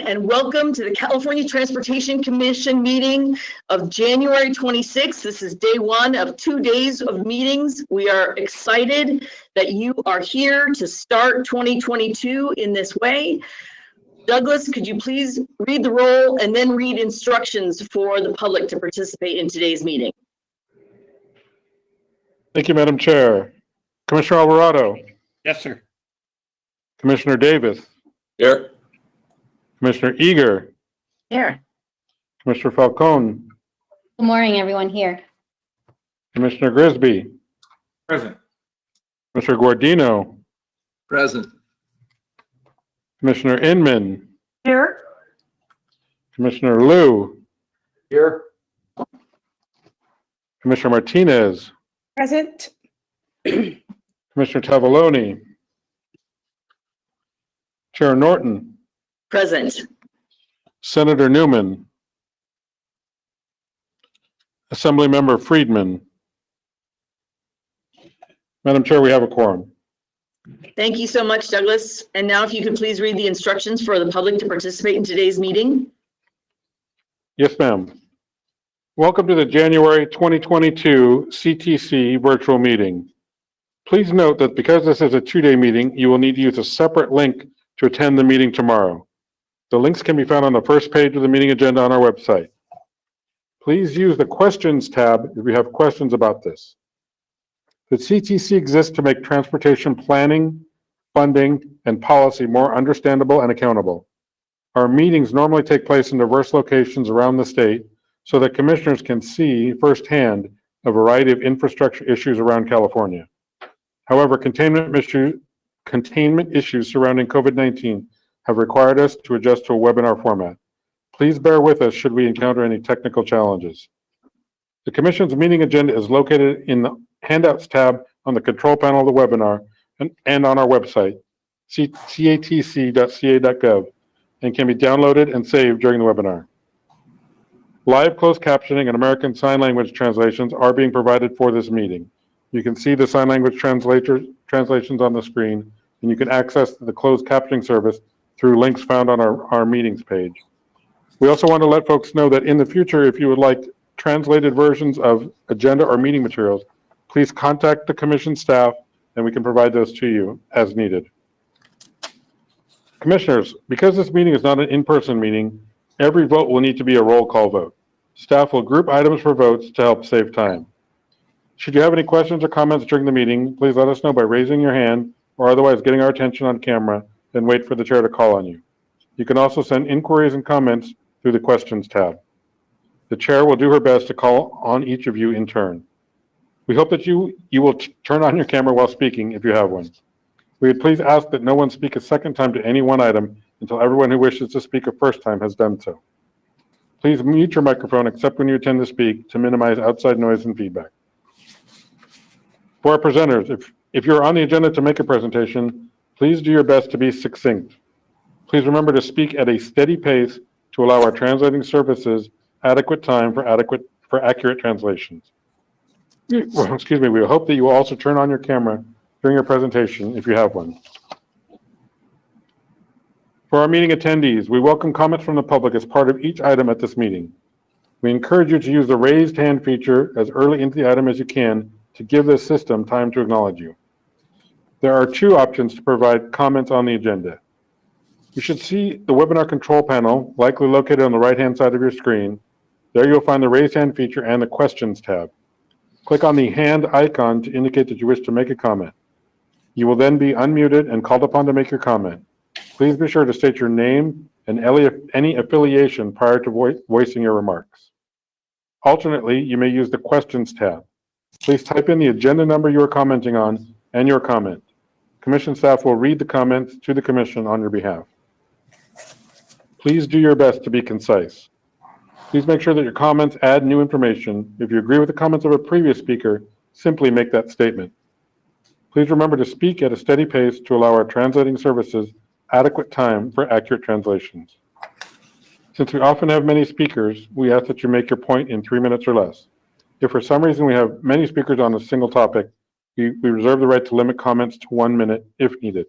And welcome to the California Transportation Commission meeting of January 26th. This is day one of 2 days of meetings. We are excited that you are here to start 2022 in this way. Douglas, could you please read the roll and then read instructions for the public to participate in today's meeting? Thank you, Madam Chair. Commissioner Alvarado. Yes, sir. Commissioner Davis. Here. Commissioner Eager. Here. Commissioner Falcone. Good morning, everyone here. Commissioner Grisby. Present. Commissioner Guardino. Present. Commissioner Inman. Here. Commissioner Liu. Here. Commissioner Martinez. Present. Commissioner Tavaloni. Chair Norton. Present. Senator Newman. Assemblymember Friedman. Madam Chair, we have a quorum. Thank you so much, Douglas. And now if you could please read the instructions for the public to participate in today's meeting. Yes, ma'am. Welcome to the January 2022 CTC virtual meeting. Please note that because this is a 2-day meeting, you will need to use a separate link to attend the meeting tomorrow. The links can be found on the first page of the meeting agenda on our website. Please use the questions tab if you have questions about this. The CTC exists to make transportation planning, funding, and policy more understandable and accountable. Our meetings normally take place in diverse locations around the state so that commissioners can see firsthand a variety of infrastructure issues around California. However, containment issues surrounding COVID-19 have required us to adjust to a webinar format. Please bear with us should we encounter any technical challenges. The Commission's meeting agenda is located in the Handouts tab on the control panel of the webinar and on our website, catc.ca.gov, and can be downloaded and saved during the webinar. Live closed captioning and American Sign Language translations are being provided for this meeting. You can see the sign language translations on the screen, and you can access the closed captioning service through links found on our meetings page. We also want to let folks know that in the future, if you would like translated versions of agenda or meeting materials, please contact the Commission staff and we can provide those to you as needed. Commissioners, because this meeting is not an in-person meeting, every vote will need to be a roll call vote. Staff will group items for votes to help save time. Should you have any questions or comments during the meeting, please let us know by raising your hand or otherwise getting our attention on camera, then wait for the chair to call on you. You can also send inquiries and comments through the questions tab. The chair will do her best to call on each of you in turn. We hope that you will turn on your camera while speaking if you have one. We would please ask that no one speak a second time to any one item until everyone who wishes to speak a first time has done so. Please mute your microphone except when you intend to speak to minimize outside noise and feedback. For our presenters, if you're on the agenda to make a presentation, please do your best to be succinct. Please remember to speak at a steady pace to allow our translating services adequate time for accurate translations. Well, excuse me, we hope that you will also turn on your camera during your presentation if you have one. For our meeting attendees, we welcome comments from the public as part of each item at this meeting. We encourage you to use the raised hand feature as early into the item as you can to give the system time to acknowledge you. There are 2 options to provide comments on the agenda. You should see the webinar control panel, likely located on the right-hand side of your screen. There you'll find the raise hand feature and the questions tab. Click on the hand icon to indicate that you wish to make a comment. You will then be unmuted and called upon to make your comment. Please be sure to state your name and any affiliation prior to voicing your remarks. Alternately, you may use the questions tab. Please type in the agenda number you are commenting on and your comment. Commission staff will read the comments to the Commission on your behalf. Please do your best to be concise. Please make sure that your comments add new information. If you agree with the comments of a previous speaker, simply make that statement. Please remember to speak at a steady pace to allow our translating services adequate time for accurate translations. Since we often have many speakers, we ask that you make your point in 3 minutes or less. If for some reason we have many speakers on a single topic, we reserve the right to limit comments to 1 minute if needed.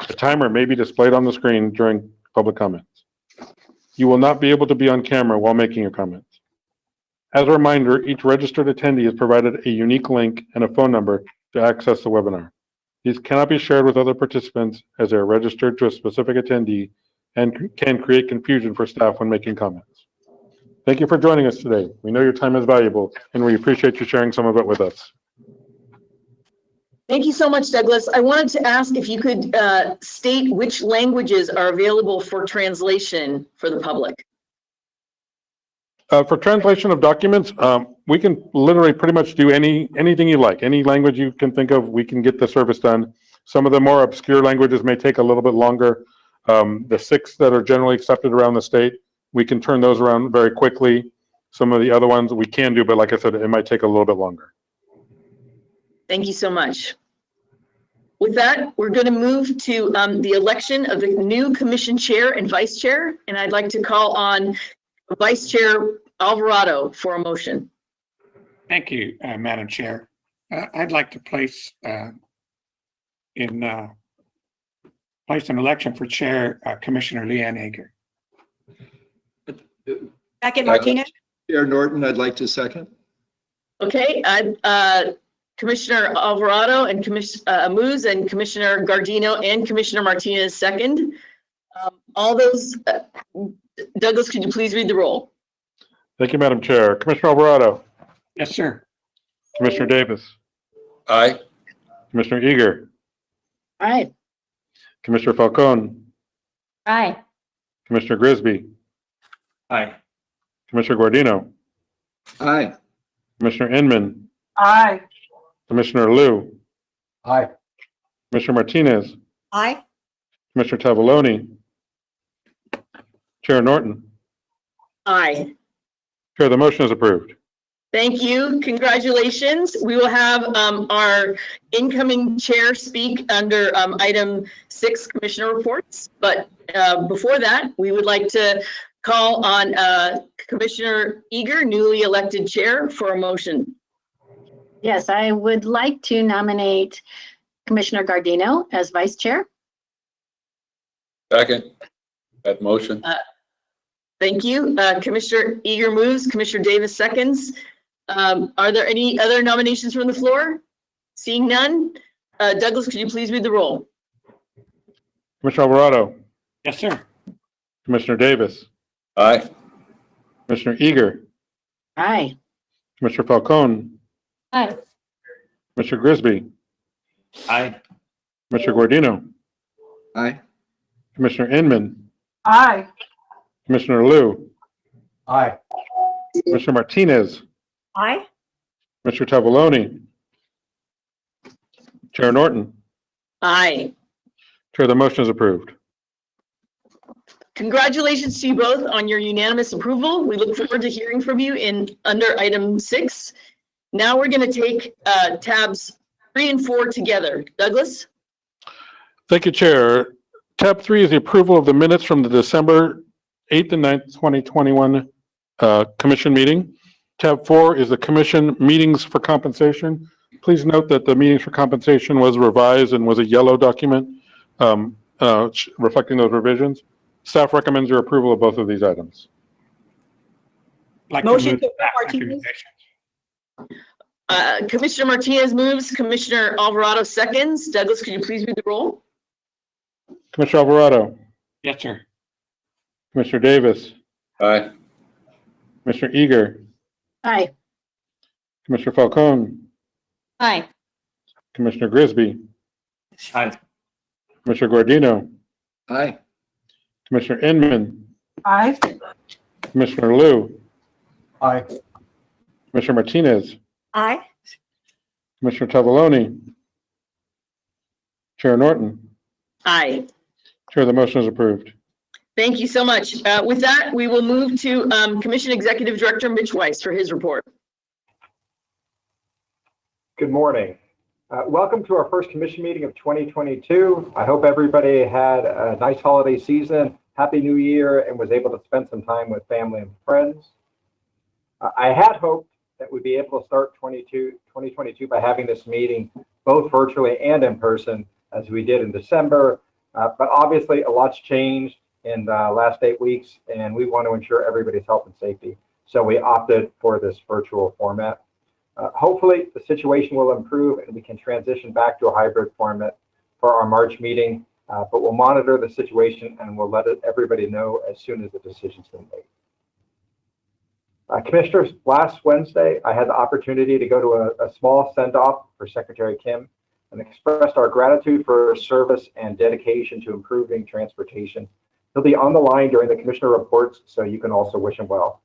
A timer may be displayed on the screen during public comments. You will not be able to be on camera while making your comments. As a reminder, each registered attendee is provided a unique link and a phone number to access the webinar. These cannot be shared with other participants as they are registered to a specific attendee and can create confusion for staff when making comments. Thank you for joining us today. We know your time is valuable, and we appreciate you sharing some of it with us. Thank you so much, Douglas. I wanted to ask if you could state which languages are available for translation for the public. For translation of documents, we can literally pretty much do anything you like. Any language you can think of, we can get the service done. Some of the more obscure languages may take a little bit longer. The 6 that are generally accepted around the state, we can turn those around very quickly. Some of the other ones we can do, but like I said, it might take a little bit longer. Thank you so much. With that, we're going to move to the election of the new commission chair and vice chair, and I'd like to call on Vice Chair Alvarado for a motion. Thank you, Madam Chair. I'd like to place an election for Chair Commissioner Leanne Ager. Second, Martinez. Chair Norton, I'd like to second. Okay, Commissioner Alvarado and Commissioner Moose and Commissioner Gardino and Commissioner Martinez second. All those, Douglas, could you please read the roll? Thank you, Madam Chair. Commissioner Alvarado. Yes, sir. Commissioner Davis. Aye. Commissioner Eager. Aye. Commissioner Falcone. Aye. Commissioner Grisby. Aye. Commissioner Guardino. Aye. Commissioner Inman. Aye. Commissioner Liu. Aye. Commissioner Martinez. Aye. Commissioner Tavaloni. Chair Norton. Aye. Chair, the motion is approved. Thank you. Congratulations. We will have our incoming chair speak under item 6, commissioner reports. But before that, we would like to call on Commissioner Eager, newly elected chair, for a motion. Yes, I would like to nominate Commissioner Gardino as vice chair. Second. That motion. Thank you. Commissioner Eager moves, Commissioner Davis seconds. Are there any other nominations from the floor? Seeing none, Douglas, could you please read the roll? Commissioner Alvarado. Yes, sir. Commissioner Davis. Aye. Commissioner Eager. Aye. Commissioner Falcone. Aye. Commissioner Grisby. Aye. Commissioner Guardino. Aye. Commissioner Inman. Aye. Commissioner Liu. Aye. Commissioner Martinez. Aye. Commissioner Tavaloni. Chair Norton. Aye. Chair, the motion is approved. Congratulations to you both on your unanimous approval. We look forward to hearing from you under item 6. Now we're going to take tabs 3 and 4 together. Douglas? Thank you, Chair. Tab 3 is the approval of the minutes from the December 8th and 9th, 2021 commission meeting. Tab 4 is the commission meetings for compensation. Please note that the meetings for compensation was revised and was a yellow document reflecting those revisions. Staff recommends your approval of both of these items. Like Motion move to that Martinez. recommendation. Commissioner Martinez moves, Commissioner Alvarado seconds. Douglas, could you please read the roll? Commissioner Alvarado. Yes, sir. Commissioner Davis. Aye. Commissioner Eager. Aye. Commissioner Falcone. Aye. Commissioner Grisby. Aye. Commissioner Guardino. Aye. Commissioner Inman. Aye. Commissioner Liu. Aye. Commissioner Martinez. Aye. Commissioner Tavaloni. Chair Norton. Aye. Chair, the motion is approved. Thank you so much. With that, we will move to Commission Executive Director Mitch Weiss for his report. Good morning. Welcome to our first commission meeting of 2022. I hope everybody had a nice holiday season, Happy New Year, and was able to spend some time with family and friends. I had hoped that we'd be able to start 2022 by having this meeting both virtually and in person as we did in December, but obviously a lot's changed in the last 8 weeks, and we want to ensure everybody's health and safety. So we opted for this virtual format. Hopefully, the situation will improve and we can transition back to a hybrid format for our March meeting, but we'll monitor the situation and we'll let everybody know as soon as the decision's been made. Commissioners, last Wednesday, I had the opportunity to go to a small send-off for Secretary Kim and expressed our gratitude for her service and dedication to improving transportation. He'll be on the line during the commissioner reports, so you can also wish him well.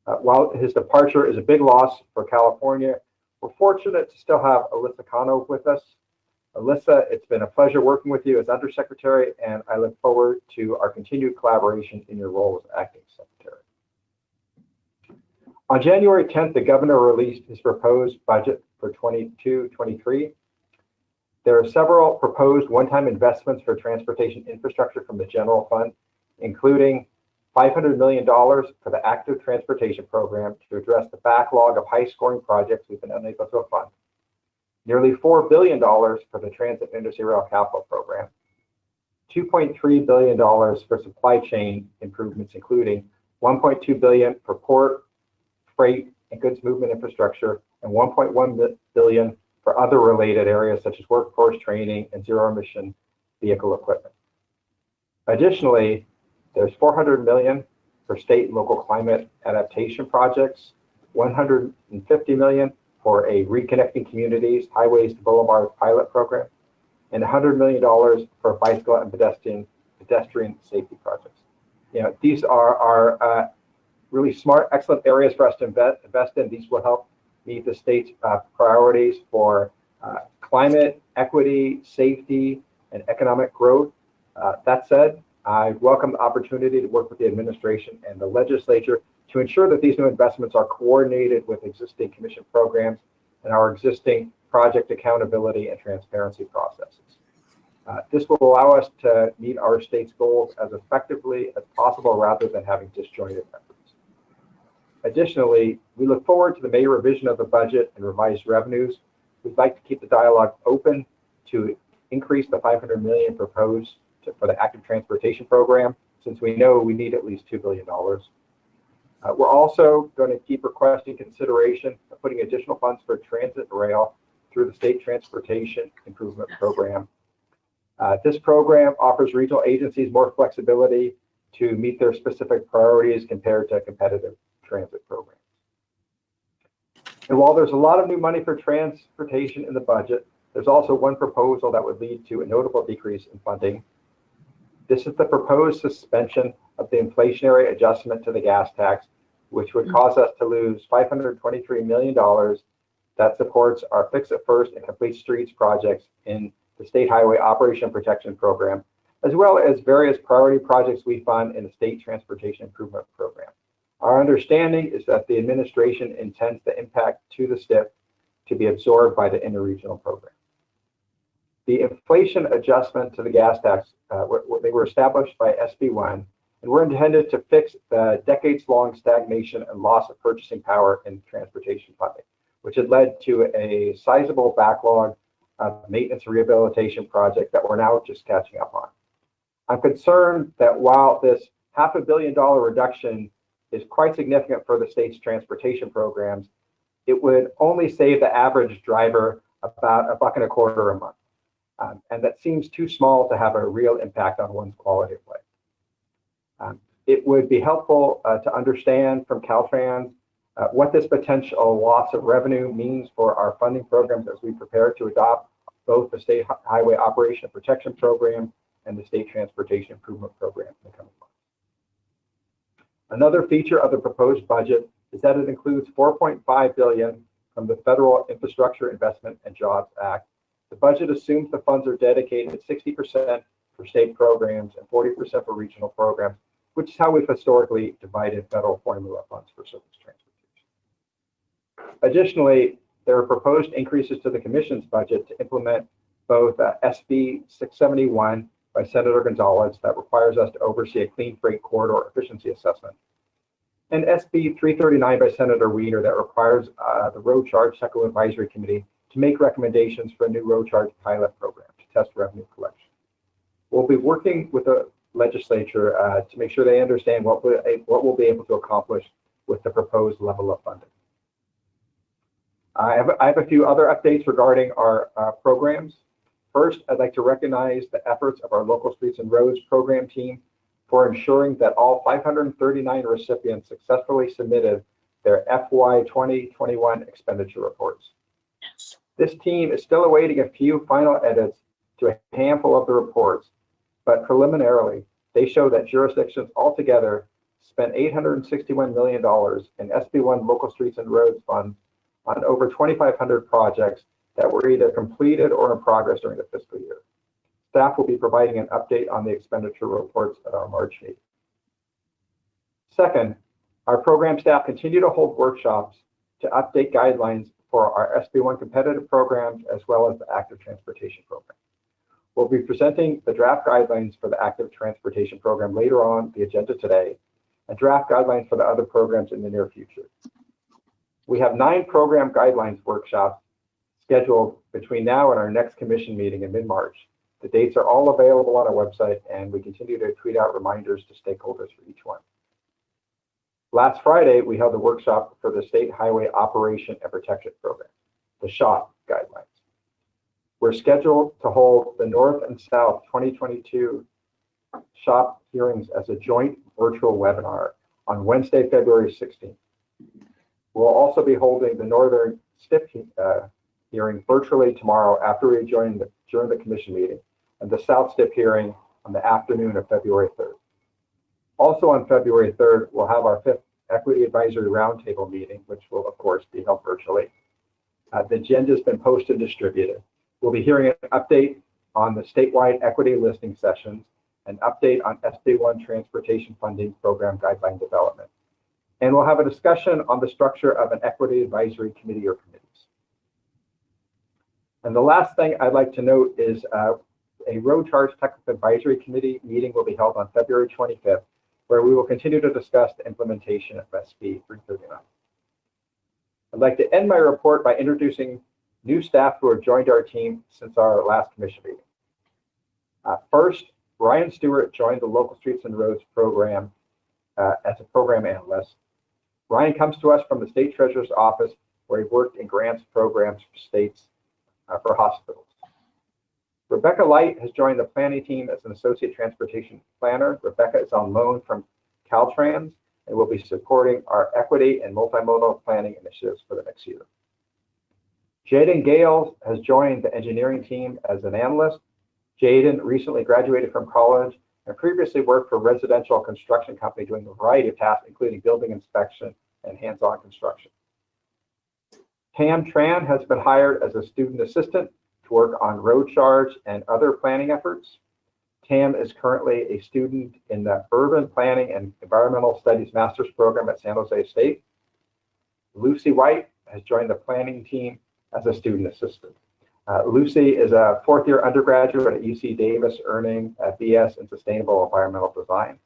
While his departure is a big loss for California, we're fortunate to still have Alyssa Cano with us. Alyssa, it's been a pleasure working with you as Undersecretary, and I look forward to our continued collaboration in your role as Acting Secretary. On January 10th, the governor released his proposed budget for 22-23. There are several proposed one-time investments for transportation infrastructure from the general fund, including $500 million for the active transportation program to address the backlog of high-scoring projects we've been unable to fund, nearly $4 billion for the transit industry rail capital program, $2.3 billion for supply chain improvements, including $1.2 billion for port, freight, and goods movement infrastructure, and $1.1 billion for other related areas such as workforce training and zero-emission vehicle equipment. Additionally, there's $400 million for state and local climate adaptation projects, $150 million for a Reconnecting Communities Highways to Boulevards pilot program, and $100 million for bicycle and pedestrian safety projects. These are really smart, excellent areas for us to invest in. These will help meet the state's priorities for climate, equity, safety, and economic growth. That said, I welcome the opportunity to work with the administration and the legislature to ensure that these new investments are coordinated with existing commission programs and our existing project accountability and transparency processes. This will allow us to meet our state's goals as effectively as possible rather than having disjointed efforts. Additionally, we look forward to the May revision of the budget and revised revenues. We'd like to keep the dialogue open to increase the $500 million proposed for the active transportation program, since we know we need at least $2 billion. We're also going to keep requesting consideration of putting additional funds for transit rail through the State Transportation Improvement Program. This program offers regional agencies more flexibility to meet their specific priorities compared to competitive transit programs. And while there's a lot of new money for transportation in the budget, there's also one proposal that would lead to a notable decrease in funding. This is the proposed suspension of the inflationary adjustment to the gas tax, which would cause us to lose $523 million that supports our Fix It First and Complete Streets projects in the State Highway Operation and Protection Program, as well as various priority projects we fund in the State Transportation Improvement Program. Our understanding is that the administration intends the impact to the STIP to be absorbed by the interregional program. The inflation adjustment to the gas tax, they were established by SB1 and were intended to fix the decades-long stagnation and loss of purchasing power in transportation funding, which had led to a sizable backlog of maintenance and rehabilitation projects that we're now just catching up on. I'm concerned that while this $500 million reduction is quite significant for the state's transportation programs, it would only save the average driver about $1.25 a month. And that seems too small to have a real impact on one's quality of life. It would be helpful to understand from Caltrans what this potential loss of revenue means for our funding programs as we prepare to adopt both the State Highway Operation and Protection Program and the State Transportation Improvement Program in the coming months. Another feature of the proposed budget is that it includes $4.5 billion from the Federal Infrastructure Investment and Jobs Act. The budget assumes the funds are dedicated 60% for state programs and 40% for regional programs, which is how we've historically divided federal formula funds for surface transportation. Additionally, there are proposed increases to the Commission's budget to implement both SB 671 by Senator Gonzalez that requires us to oversee a clean freight corridor efficiency assessment, and SB 339 by Senator Weiner that requires the Road Charge Technical Advisory Committee to make recommendations for a new road charge pilot program to test revenue collection. We'll be working with the legislature to make sure they understand what we'll be able to accomplish with the proposed level of funding. I have a few other updates regarding our programs. First, I'd like to recognize the efforts of our Local Streets and Roads program team for ensuring that all 539 recipients successfully submitted their FY 2021 expenditure reports. Yes. This team is still awaiting a few final edits to a handful of the reports, but preliminarily, they show that jurisdictions altogether spent $861 million in SB1 Local Streets and Roads funds on over 2,500 projects that were either completed or in progress during the fiscal year. Staff will be providing an update on the expenditure reports at our March meeting. Second, our program staff continue to hold workshops to update guidelines for our SB1 competitive programs as well as the active transportation program. We'll be presenting the draft guidelines for the active transportation program later on the agenda today, and draft guidelines for the other programs in the near future. We have 9 program guidelines workshops scheduled between now and our next commission meeting in mid-March. The dates are all available on our website, and we continue to tweet out reminders to stakeholders for each one. Last Friday, we held a workshop for the State Highway Operation and Protection Program, the SHOP guidelines. We're scheduled to hold the North and South 2022 SHOP hearings as a joint virtual webinar on Wednesday, February 16th. We'll also be holding the Northern STIP hearing virtually tomorrow after we adjourn the commission meeting, and the South STIP hearing on the afternoon of February 3rd. Also on February 3rd, we'll have our 5th Equity Advisory Roundtable meeting, which will, of course, be held virtually. The agenda has been posted and distributed. We'll be hearing an update on the statewide equity listing sessions, an update on SB1 transportation funding program guideline development. And we'll have a discussion on the structure of an equity advisory committee or committees. And the last thing I'd like to note is a road charge technical advisory committee meeting will be held on February 25th, where we will continue to discuss the implementation of SB 339. I'd like to end my report by introducing new staff who have joined our team since our last commission meeting. First, Ryan Stewart joined the Local Streets and Roads program as a program analyst. Ryan comes to us from the State Treasurer's Office, where he worked in grants programs for states for hospitals. Rebecca Light has joined the planning team as an associate transportation planner. Rebecca is on loan from Caltrans and will be supporting our equity and multimodal planning initiatives for the next year. Jaden Gales has joined the engineering team as an analyst. Jaden recently graduated from college and previously worked for a residential construction company doing a variety of tasks, including building inspection and hands-on construction. Tam Tran has been hired as a student assistant to work on road charge and other planning efforts. Tam is currently a student in the Urban Planning and Environmental Studies Master's Program at San Jose State. Lucy White has joined the planning team as a student assistant. Lucy is a 4th-year undergraduate at UC Davis, earning a BS in Sustainable Environmental Design.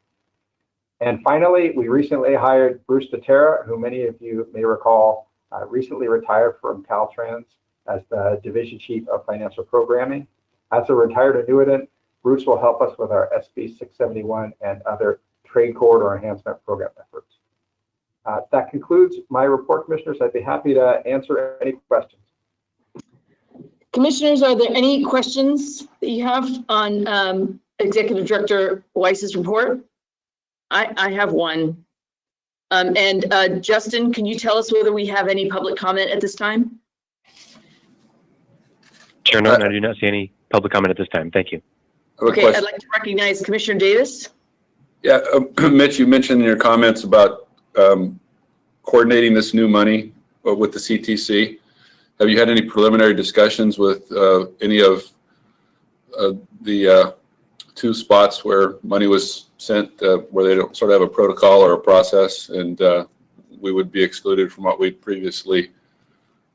And finally, we recently hired Bruce Tatera, who many of you may recall recently retired from Caltrans as the Division Chief of Financial Programming. As a retired annuitant, Bruce will help us with our SB 671 and other trade corridor enhancement program efforts. That concludes my report, Commissioners. I'd be happy to answer any questions. Commissioners, are there any questions that you have on Executive Director Weiss's report? I have one. Justin, can you tell us whether we have any public comment at this time? Chair, no, I do not see any public comment at this time. Thank you. Okay, I'd like to recognize Commissioner Davis. Yeah, Mitch, you mentioned in your comments about coordinating this new money with the CTC. Have you had any preliminary discussions with any of the 2 spots where money was sent, where they don't sort of have a protocol or a process, and we would be excluded from what we previously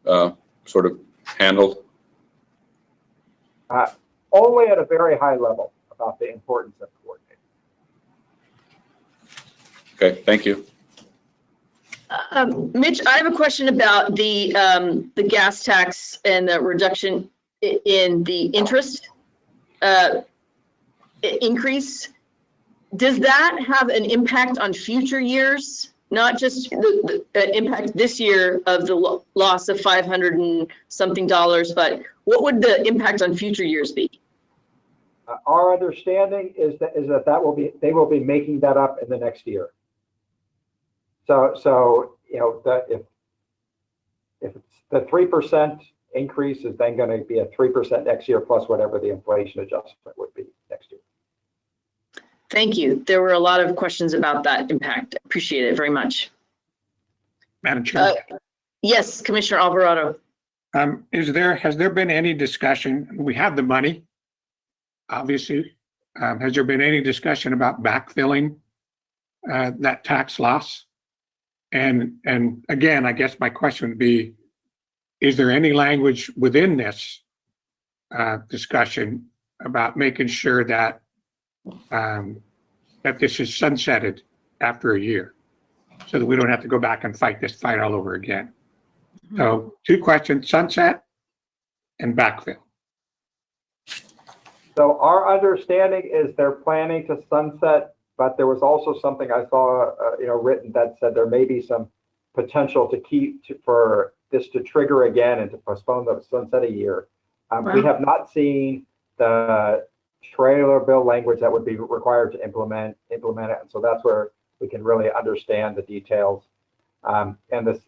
sort of handled? Only at a very high level about the importance of coordinating. Okay, thank you. Mitch, I have a question about the gas tax and the reduction in the interest increase. Does that have an impact on future years? Not just the impact this year of the loss of 500 and something dollars, but what would the impact on future years be? Our understanding is that they will be making that up in the next year. So if it's the 3% increase is then going to be a 3% next year plus whatever the inflation adjustment would be next year. Thank you. There were a lot of questions about that impact. Appreciate it very much. Madam Chair, Yes, Commissioner Alvarado. has there been any discussion? We have the money, obviously. Has there been any discussion about backfilling that tax loss? And again, I guess my question would be, is there any language within this discussion about making sure that that this is sunsetted after a year, so that we don't have to go back and fight this fight all over again? So 2 questions: sunset and backfill. So our understanding is they're planning to sunset, but there was also something I saw, written that said there may be some potential for this to trigger again and to postpone the sunset a year. We have not seen the trailer bill language that would be required to implement it, and so that's where we can really understand the details. And this,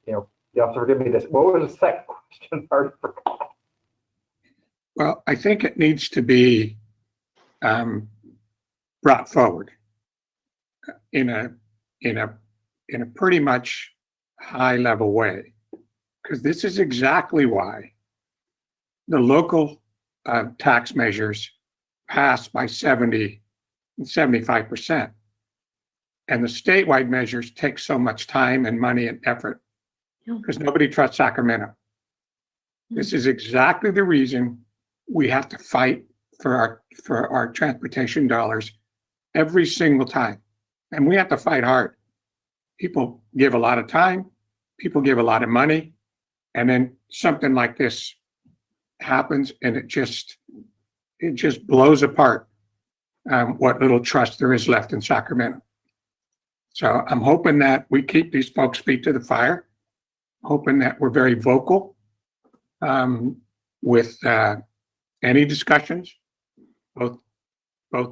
you'll have to forgive me. What was the second question? I forgot. Well, I think it needs to be brought forward in a pretty much high level way, because this is exactly why the local tax measures passed by 70 and 75%, and the statewide measures take so much time and money and effort because nobody trusts Sacramento. This is exactly the reason we have to fight for our transportation dollars every single time. And we have to fight hard. People give a lot of time, people give a lot of money, and then something like this happens and it just blows apart what little trust there is left in Sacramento. So I'm hoping that we keep these folks' feet to the fire, hoping that we're very vocal with any discussions, both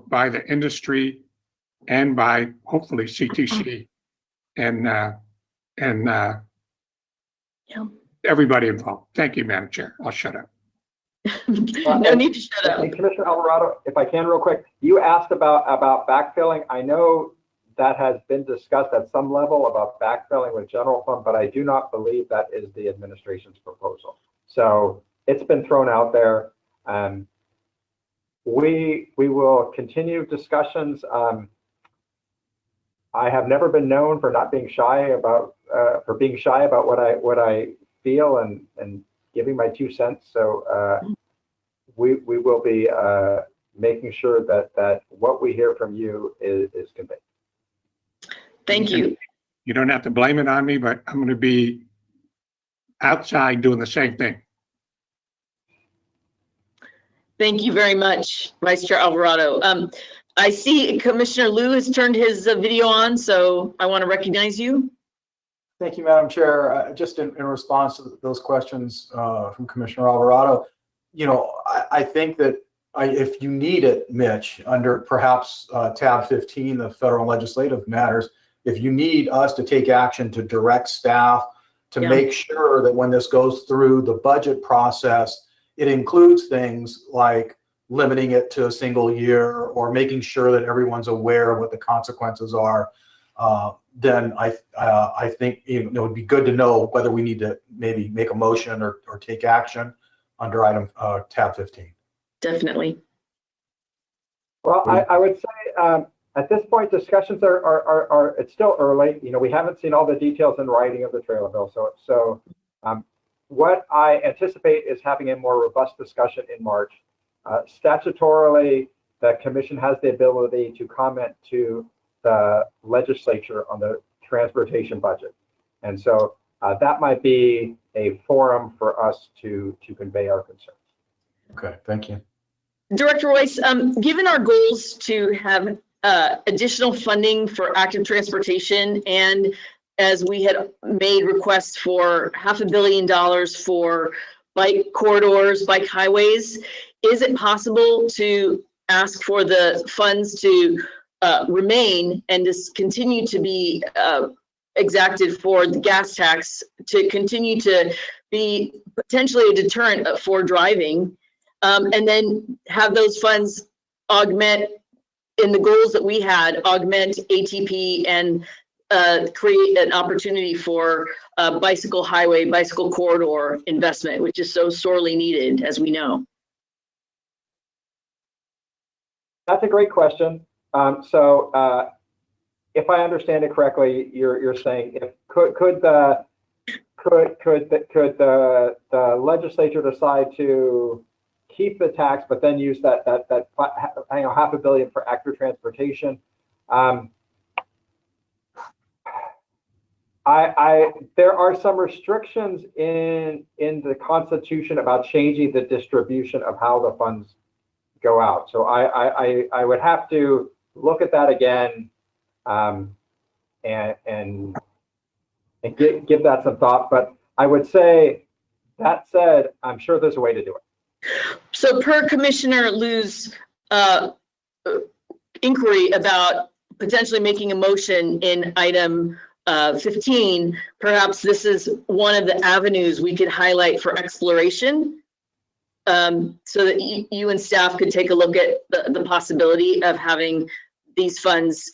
by the industry and by hopefully CTC and everybody involved. Thank you, Madam Chair. I'll shut up. No need to shut up. And Commissioner Alvarado, if I can real quick, you asked about backfilling. I know that has been discussed at some level about backfilling with general fund, but I do not believe that is the administration's proposal. So it's been thrown out there. We will continue discussions. I have never been known for not being shy about what I feel and giving my 2 cents. So we will be making sure that what we hear from you is conveyed. Thank you. You don't have to blame it on me, but I'm going to be outside doing the same thing. Thank you very much, Vice Chair Alvarado. I see Commissioner Liu has turned his video on, so I want to recognize you. Thank you, Madam Chair. Just in response to those questions from Commissioner Alvarado, I think that if you need it, Mitch, under perhaps tab 15, the federal legislative matters, if you need us to take action to direct staff to make sure that when this goes through the budget process, it includes things like limiting it to a single year or making sure that everyone's aware of what the consequences are, then I think it would be good to know whether we need to maybe make a motion or take action under item tab 15. Definitely. Well, I would say at this point, discussions are it's still early. We haven't seen all the details in writing of the trailer bill. So what I anticipate is having a more robust discussion in March. Statutorily, the commission has the ability to comment to the legislature on the transportation budget. And so that might be a forum for us to convey our concerns. Okay, thank you. Director Royce, given our goals to have additional funding for active transportation, and as we had made requests for $500 million for bike corridors, bike highways, is it possible to ask for the funds to remain and just continue to be exacted for the gas tax to continue to be potentially a deterrent for driving, and then have those funds augment in the goals that we had, augment ATP and create an opportunity for bicycle highway, bicycle corridor investment, which is so sorely needed, as we know. That's a great question. If I understand it correctly, you're saying could the legislature decide to keep the tax, but then use that $500 million for active transportation? There are some restrictions in the Constitution about changing the distribution of how the funds go out. So I would have to look at that again and give that some thought. But I would say, that said, I'm sure there's a way to do it. So per Commissioner Liu's inquiry about potentially making a motion in item 15, perhaps this is one of the avenues we could highlight for exploration, so that you and staff could take a look at the possibility of having these funds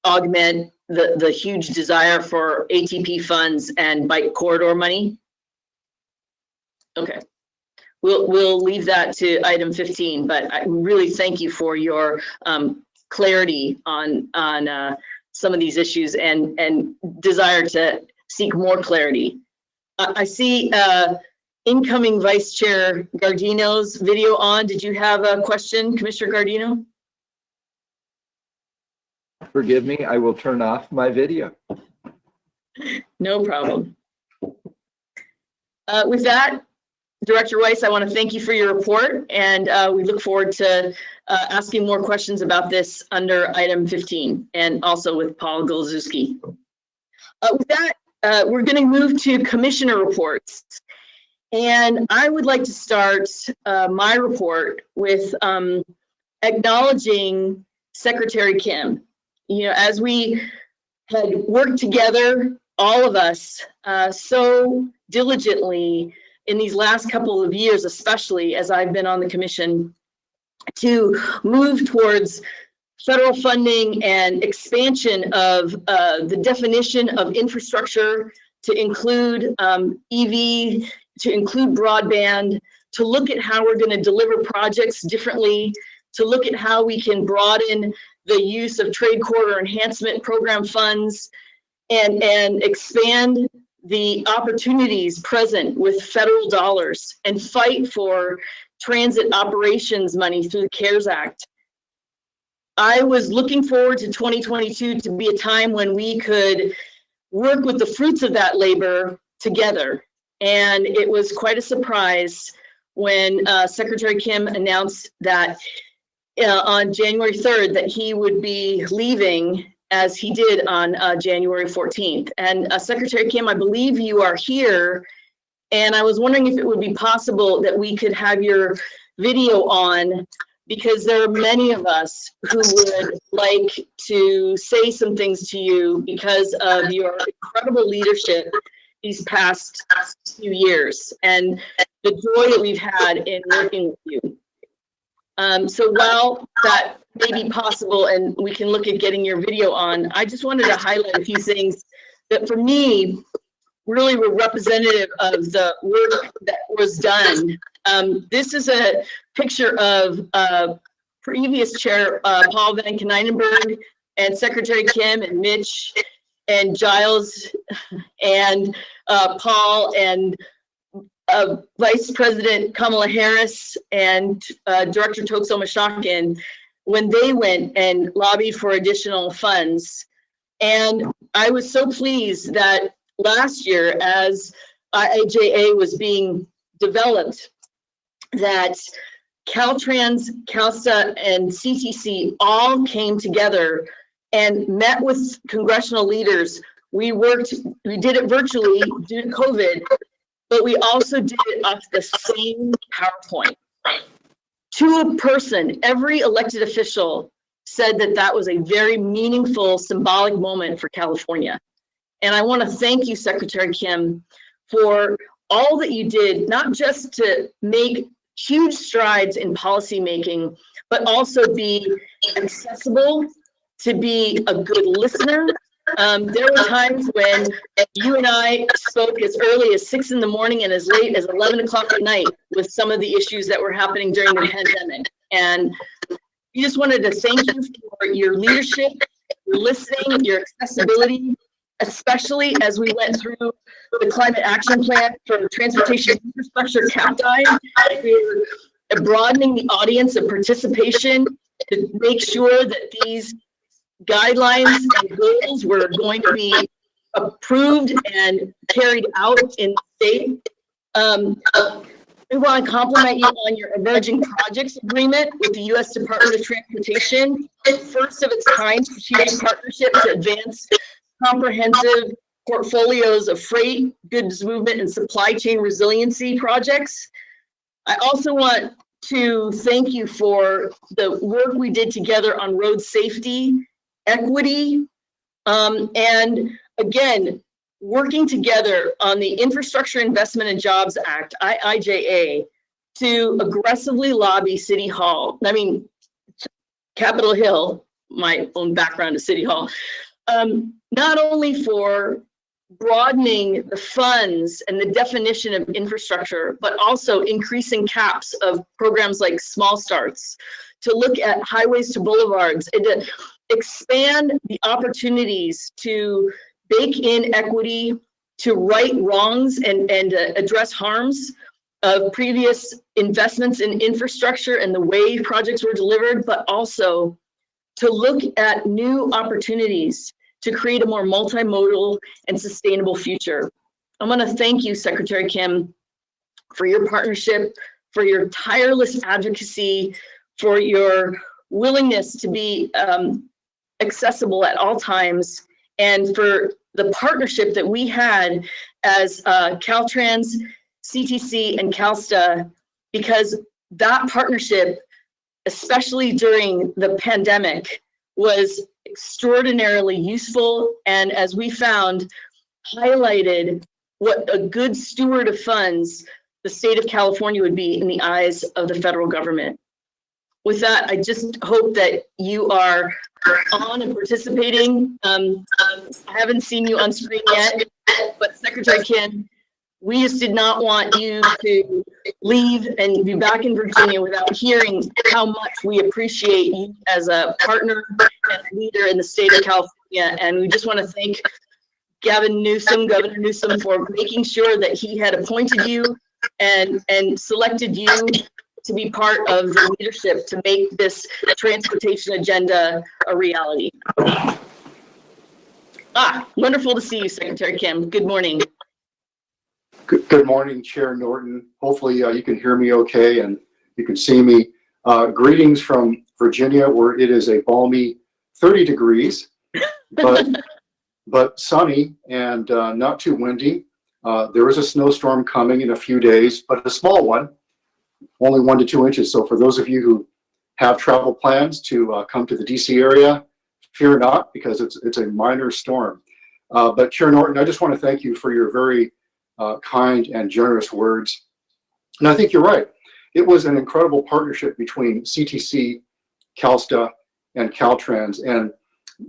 augment the huge desire for ATP funds and bike corridor money. Okay, we'll leave that to item 15, but I really thank you for your clarity on some of these issues and desire to seek more clarity. I see incoming Vice Chair Gardino's video on. Did you have a question, Commissioner Gardino? Forgive me, I will turn off my video. No problem. With that, Director Weiss, I want to thank you for your report, and we look forward to asking more questions about this under item 15, and also with Paul Golzewski. With that, we're going to move to commissioner reports. And I would like to start my report with acknowledging Secretary Kim. You know, as we had worked together, all of us, so diligently in these last couple of years, especially as I've been on the commission, to move towards federal funding and expansion of the definition of infrastructure to include EV, to include broadband, to look at how we're going to deliver projects differently, to look at how we can broaden the use of trade corridor enhancement program funds, and expand the opportunities present with federal dollars, and fight for transit operations money through the CARES Act. I was looking forward to 2022 to be a time when we could work with the fruits of that labor together. And it was quite a surprise when Secretary Kim announced that on January 3rd that he would be leaving, as he did on January 14th. And Secretary Kim, I believe you are here, and I was wondering if it would be possible that we could have your video on, because there are many of us who would like to say some things to you because of your incredible leadership these past few years and the joy that we've had in working with you. So while that may be possible and we can look at getting your video on, I just wanted to highlight a few things that for me really were representative of the work that was done. This is a picture of previous Chair Paul Van Konynenberg and Secretary Kim and Mitch and Giles and Paul and Vice President Kamala Harris and Director Tokso Mashakin when they went and lobbied for additional funds. And I was so pleased that last year, as IIJA was being developed, that Caltrans, CalSTA, and CTC all came together and met with congressional leaders. We did it virtually due to COVID, but we also did it off the same PowerPoint. To a person, every elected official said that that was a very meaningful, symbolic moment for California. And I want to thank you, Secretary Kim, for all that you did, not just to make huge strides in policymaking, but also be accessible, to be a good listener. There were times when you and I spoke as early as 6 in the morning and as late as 11 o'clock at night with some of the issues that were happening during the pandemic. And we just wanted to thank you for your leadership, your listening, your accessibility, especially as we went through the climate action plan for transportation infrastructure CAPDI. We're broadening the audience of participation to make sure that these guidelines and goals were going to be approved and carried out in the state. We want to compliment you on your emerging projects agreement with the U.S. Department of Transportation, first of its kind strategic partnership to advance comprehensive portfolios of freight, goods movement, and supply chain resiliency projects. I also want to thank you for the work we did together on road safety, equity, and again, working together on the Infrastructure Investment and Jobs Act, IIJA, to aggressively lobby City Hall. I mean, Capitol Hill, my own background is City Hall, not only for broadening the funds and the definition of infrastructure, but also increasing caps of programs like Small Starts, to look at highways to boulevards, and to expand the opportunities to bake in equity, to right wrongs and address harms of previous investments in infrastructure and the way projects were delivered, but also to look at new opportunities to create a more multimodal and sustainable future. I want to thank you, Secretary Kim, for your partnership, for your tireless advocacy, for your willingness to be accessible at all times, and for the partnership that we had as Caltrans, CTC, and CalSTA, because that partnership, especially during the pandemic, was extraordinarily useful, and as we found, highlighted what a good steward of funds the state of California would be in the eyes of the federal government. With that, I just hope that you are on and participating. I haven't seen you on screen yet, but Secretary Kim, we just did not want you to leave and be back in Virginia without hearing how much we appreciate you as a partner and leader in the state of California. And we just want to thank Governor Newsom, for making sure that he had appointed you and selected you to be part of the leadership to make this transportation agenda a reality. Wonderful to see you, Secretary Kim. Good morning. Good morning, Chair Norton. Hopefully you can hear me okay and you can see me. Greetings from Virginia, where it is a balmy 30 degrees, but sunny and not too windy. There is a snowstorm coming in a few days, but a small one, only 1 to 2 inches. So for those of you who have travel plans to come to the DC area, fear not, because it's a minor storm. But Chair Norton, I just want to thank you for your very kind and generous words. And I think you're right. It was an incredible partnership between CTC, CalSTA, and Caltrans, and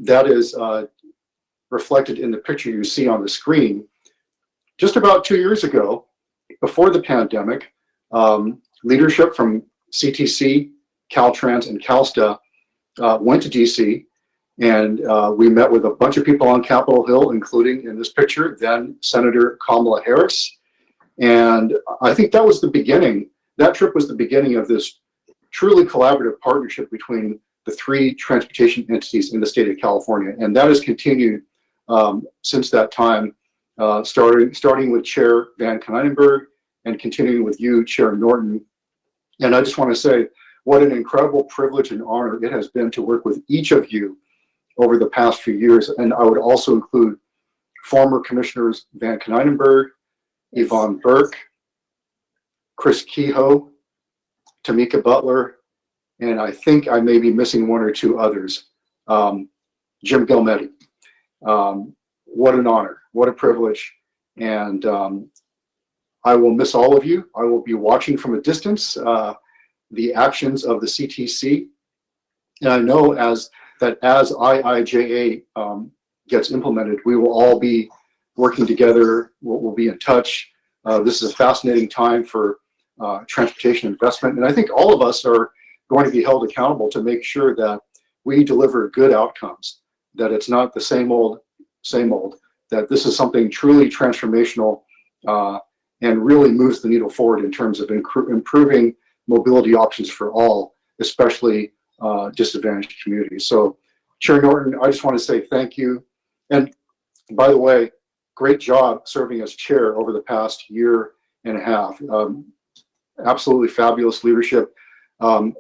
that is reflected in the picture you see on the screen. Just about 2 years ago, before the pandemic, leadership from CTC, Caltrans, and CalSTA went to DC, and we met with a bunch of people on Capitol Hill, including in this picture, then Senator Kamala Harris. And I think that was the beginning. That trip was the beginning of this truly collaborative partnership between the three transportation entities in the state of California. And that has continued since that time, starting with Chair Van Konynenberg and continuing with you, Chair Norton. And I just want to say what an incredible privilege and honor it has been to work with each of you over the past few years. And I would also include former Commissioners Van Konynenberg, Yvonne Burke, Chris Kehoe, Tamika Butler, and I think I may be missing one or two others. Jim Gilmetti. What an honor, what a privilege. And I will miss all of you. I will be watching from a distance the actions of the CTC. And I know as IIJA gets implemented, we will all be working together. We'll be in touch. This is a fascinating time for transportation investment. And I think all of us are going to be held accountable to make sure that we deliver good outcomes, that it's not the same old, that this is something truly transformational and really moves the needle forward in terms of improving mobility options for all, especially disadvantaged communities. So Chair Norton, I just want to say thank you. And by the way, great job serving as chair over the past year and a half. Absolutely fabulous leadership.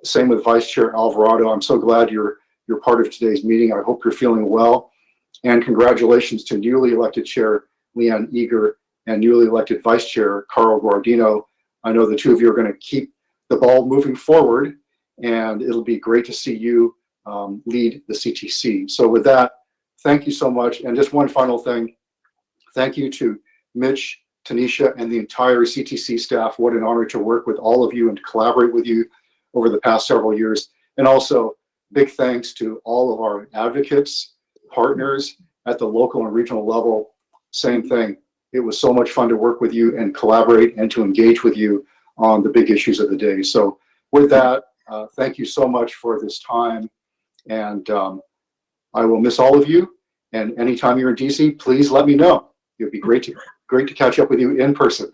Same with Vice Chair Alvarado. I'm so glad you're part of today's meeting. I hope you're feeling well. And congratulations to newly elected Chair Leanne Eager and newly elected Vice Chair Carl Guardino. I know the two of you are going to keep the ball moving forward, and it'll be great to see you lead the CTC. So with that, thank you so much. And just one final thing. Thank you to Mitch, Tanisha, and the entire CTC staff. What an honor to work with all of you and to collaborate with you over the past several years. And also big thanks to all of our advocates, partners at the local and regional level. Same thing. It was so much fun to work with you and collaborate and to engage with you on the big issues of the day. So with that, thank you so much for this time. And I will miss all of you. And anytime you're in DC, please let me know. It'd be great to catch up with you in person.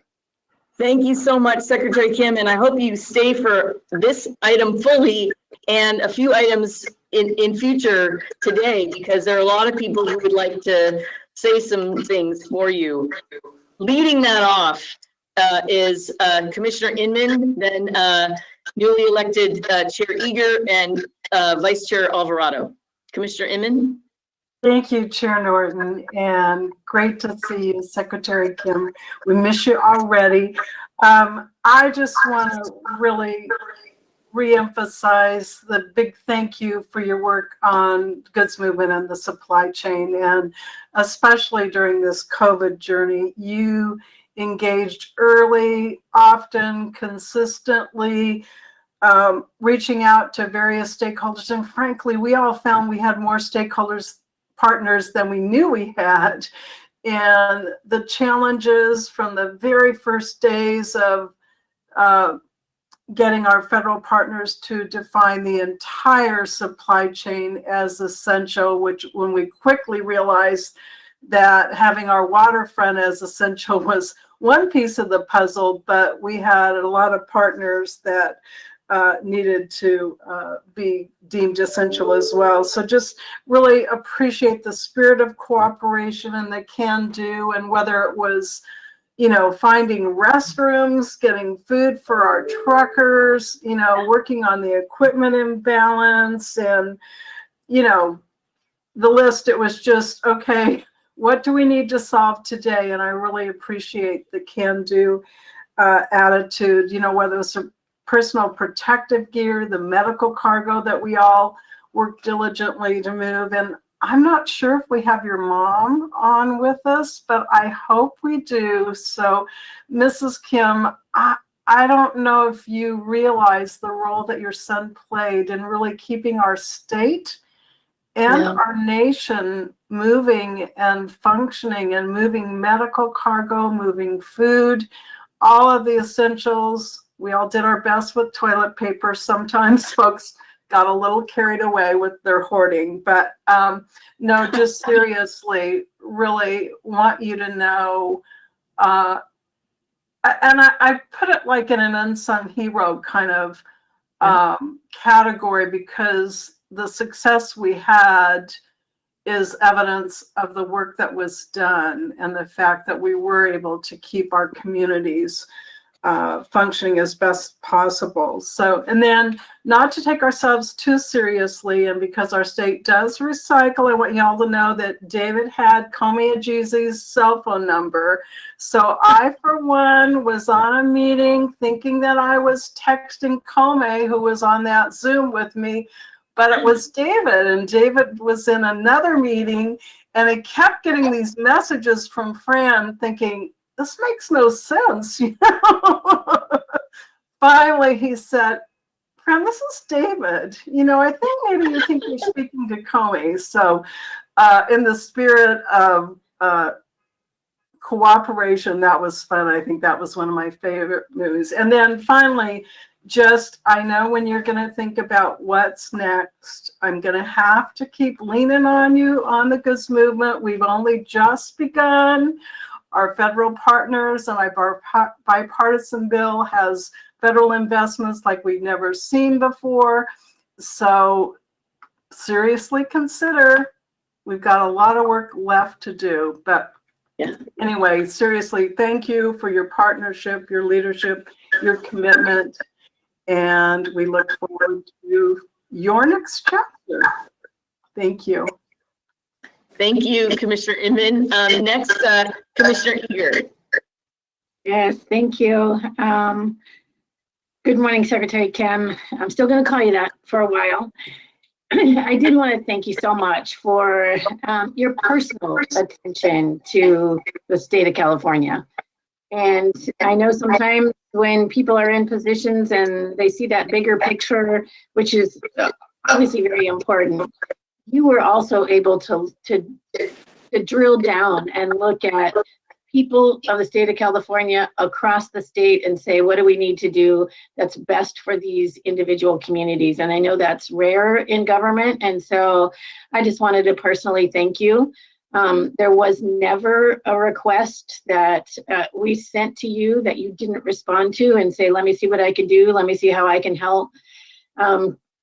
Thank you so much, Secretary Kim, and I hope you stay for this item fully and a few items in future today, because there are a lot of people who would like to say some things for you. Leading that off is Commissioner Inman, then newly elected Chair Eager and Vice Chair Alvarado. Commissioner Inman. Thank you, Chair Norton, and great to see you, Secretary Kim. We miss you already. I just want to really reemphasize the big thank you for your work on goods movement and the supply chain, and especially during this COVID journey. You engaged early, often, consistently, reaching out to various stakeholders, and frankly, we all found we had more partners than we knew we had. And the challenges from the very first days of getting our federal partners to define the entire supply chain as essential, which when we quickly realized that having our waterfront as essential was one piece of the puzzle, but we had a lot of partners that needed to be deemed essential as well. So just really appreciate the spirit of cooperation and the can-do, and whether it was, finding restrooms, getting food for our truckers, working on the equipment imbalance, and, the list, it was just, okay, what do we need to solve today? And I really appreciate the can-do attitude, whether it's a personal protective gear, the medical cargo that we all work diligently to move. And I'm not sure if we have your mom on with us, but I hope we do. So Mrs. Kim, I don't know if you realize the role that your son played in really keeping our state and our nation moving and functioning, and moving medical cargo, moving food, all of the essentials. We all did our best with toilet paper. Sometimes folks got a little carried away with their hoarding, but no, just seriously, really want you to know, and I put it like in an unsung hero kind of category, because the success we had is evidence of the work that was done and the fact that we were able to keep our communities functioning as best possible. So, and then not to take ourselves too seriously, and because our state does recycle, I want y'all to know that David had Comey Ajeezy's cell phone number. So I, for one, was on a meeting thinking that I was texting Comey, who was on that Zoom with me, but it was David, and David was in another meeting, and I kept getting these messages from Fran thinking, this makes no sense, you know. Finally, he said, Fran, this is David. You know, I think maybe you think you're speaking to Comey. So in the spirit of cooperation, that was fun. I think that was one of my favorite movies. And then finally, just, I know when you're going to think about what's next, I'm going to have to keep leaning on you on the goods movement. We've only just begun. Our federal partners and our bipartisan bill has federal investments like we've never seen before. So seriously consider, we've got a lot of work left to do. But anyway, seriously, thank you for your partnership, your leadership, your commitment. And we look forward to your next chapter. Thank you. Thank you, Commissioner Inman. Next, Commissioner Eager. Yes, thank you. Good morning, Secretary Kim. I'm still going to call you that for a while. I did want to thank you so much for your personal attention to the state of California. And I know sometimes when people are in positions and they see that bigger picture, which is obviously very important, you were also able to drill down and look at people of the state of California across the state and say, what do we need to do that's best for these individual communities? And I know that's rare in government. And so I just wanted to personally thank you. There was never a request that we sent to you that you didn't respond to and say, let me see what I can do. Let me see how I can help.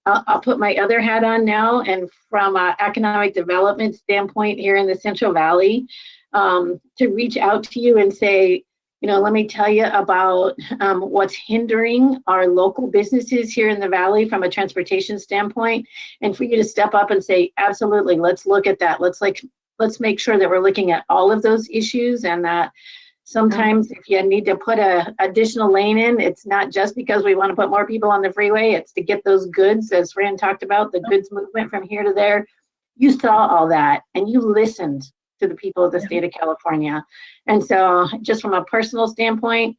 I'll put my other hat on now, and from an economic development standpoint here in the Central Valley, to reach out to you and say, you know, let me tell you about what's hindering our local businesses here in the Valley from a transportation standpoint, and for you to step up and say, absolutely, let's look at that. Let's make sure that we're looking at all of those issues, and that sometimes if you need to put an additional lane in, it's not just because we want to put more people on the freeway, it's to get those goods, as Fran talked about, the goods movement from here to there. You saw all that and you listened to the people of the state of California. And so just from a personal standpoint,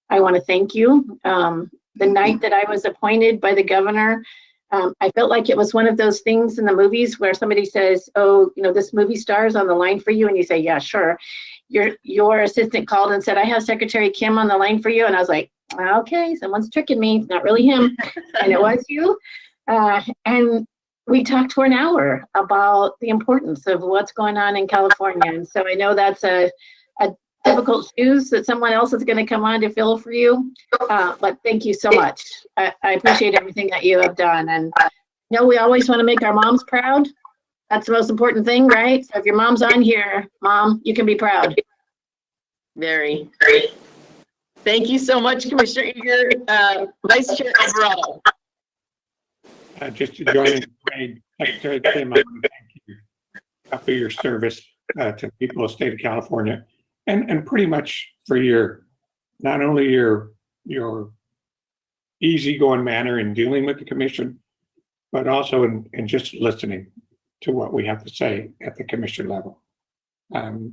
I want to thank you. The night that I was appointed by the governor, I felt like it was one of those things in the movies where somebody says, oh, you know, this movie star is on the line for you. And you say, yeah, sure. Your assistant called and said, I have Secretary Kim on the line for you. And I was like, okay, someone's tricking me. It's not really him. And it was you. And we talked for an hour about the importance of what's going on in California. And so I know that's a difficult shoes that someone else is going to come on to fill for you. But thank you so much. I appreciate everything that you have done. And you know, we always want to make our moms proud. That's the most important thing, right? So if your mom's on here, Mom, you can be proud. Very. Thank you so much, Commissioner Eager. Vice Chair Alvarado. Just to join in, Secretary Kim, I want to thank you for your service to the people of the state of California, and pretty much for your, not only your easygoing manner in dealing with the commission, but also in just listening to what we have to say at the commission level.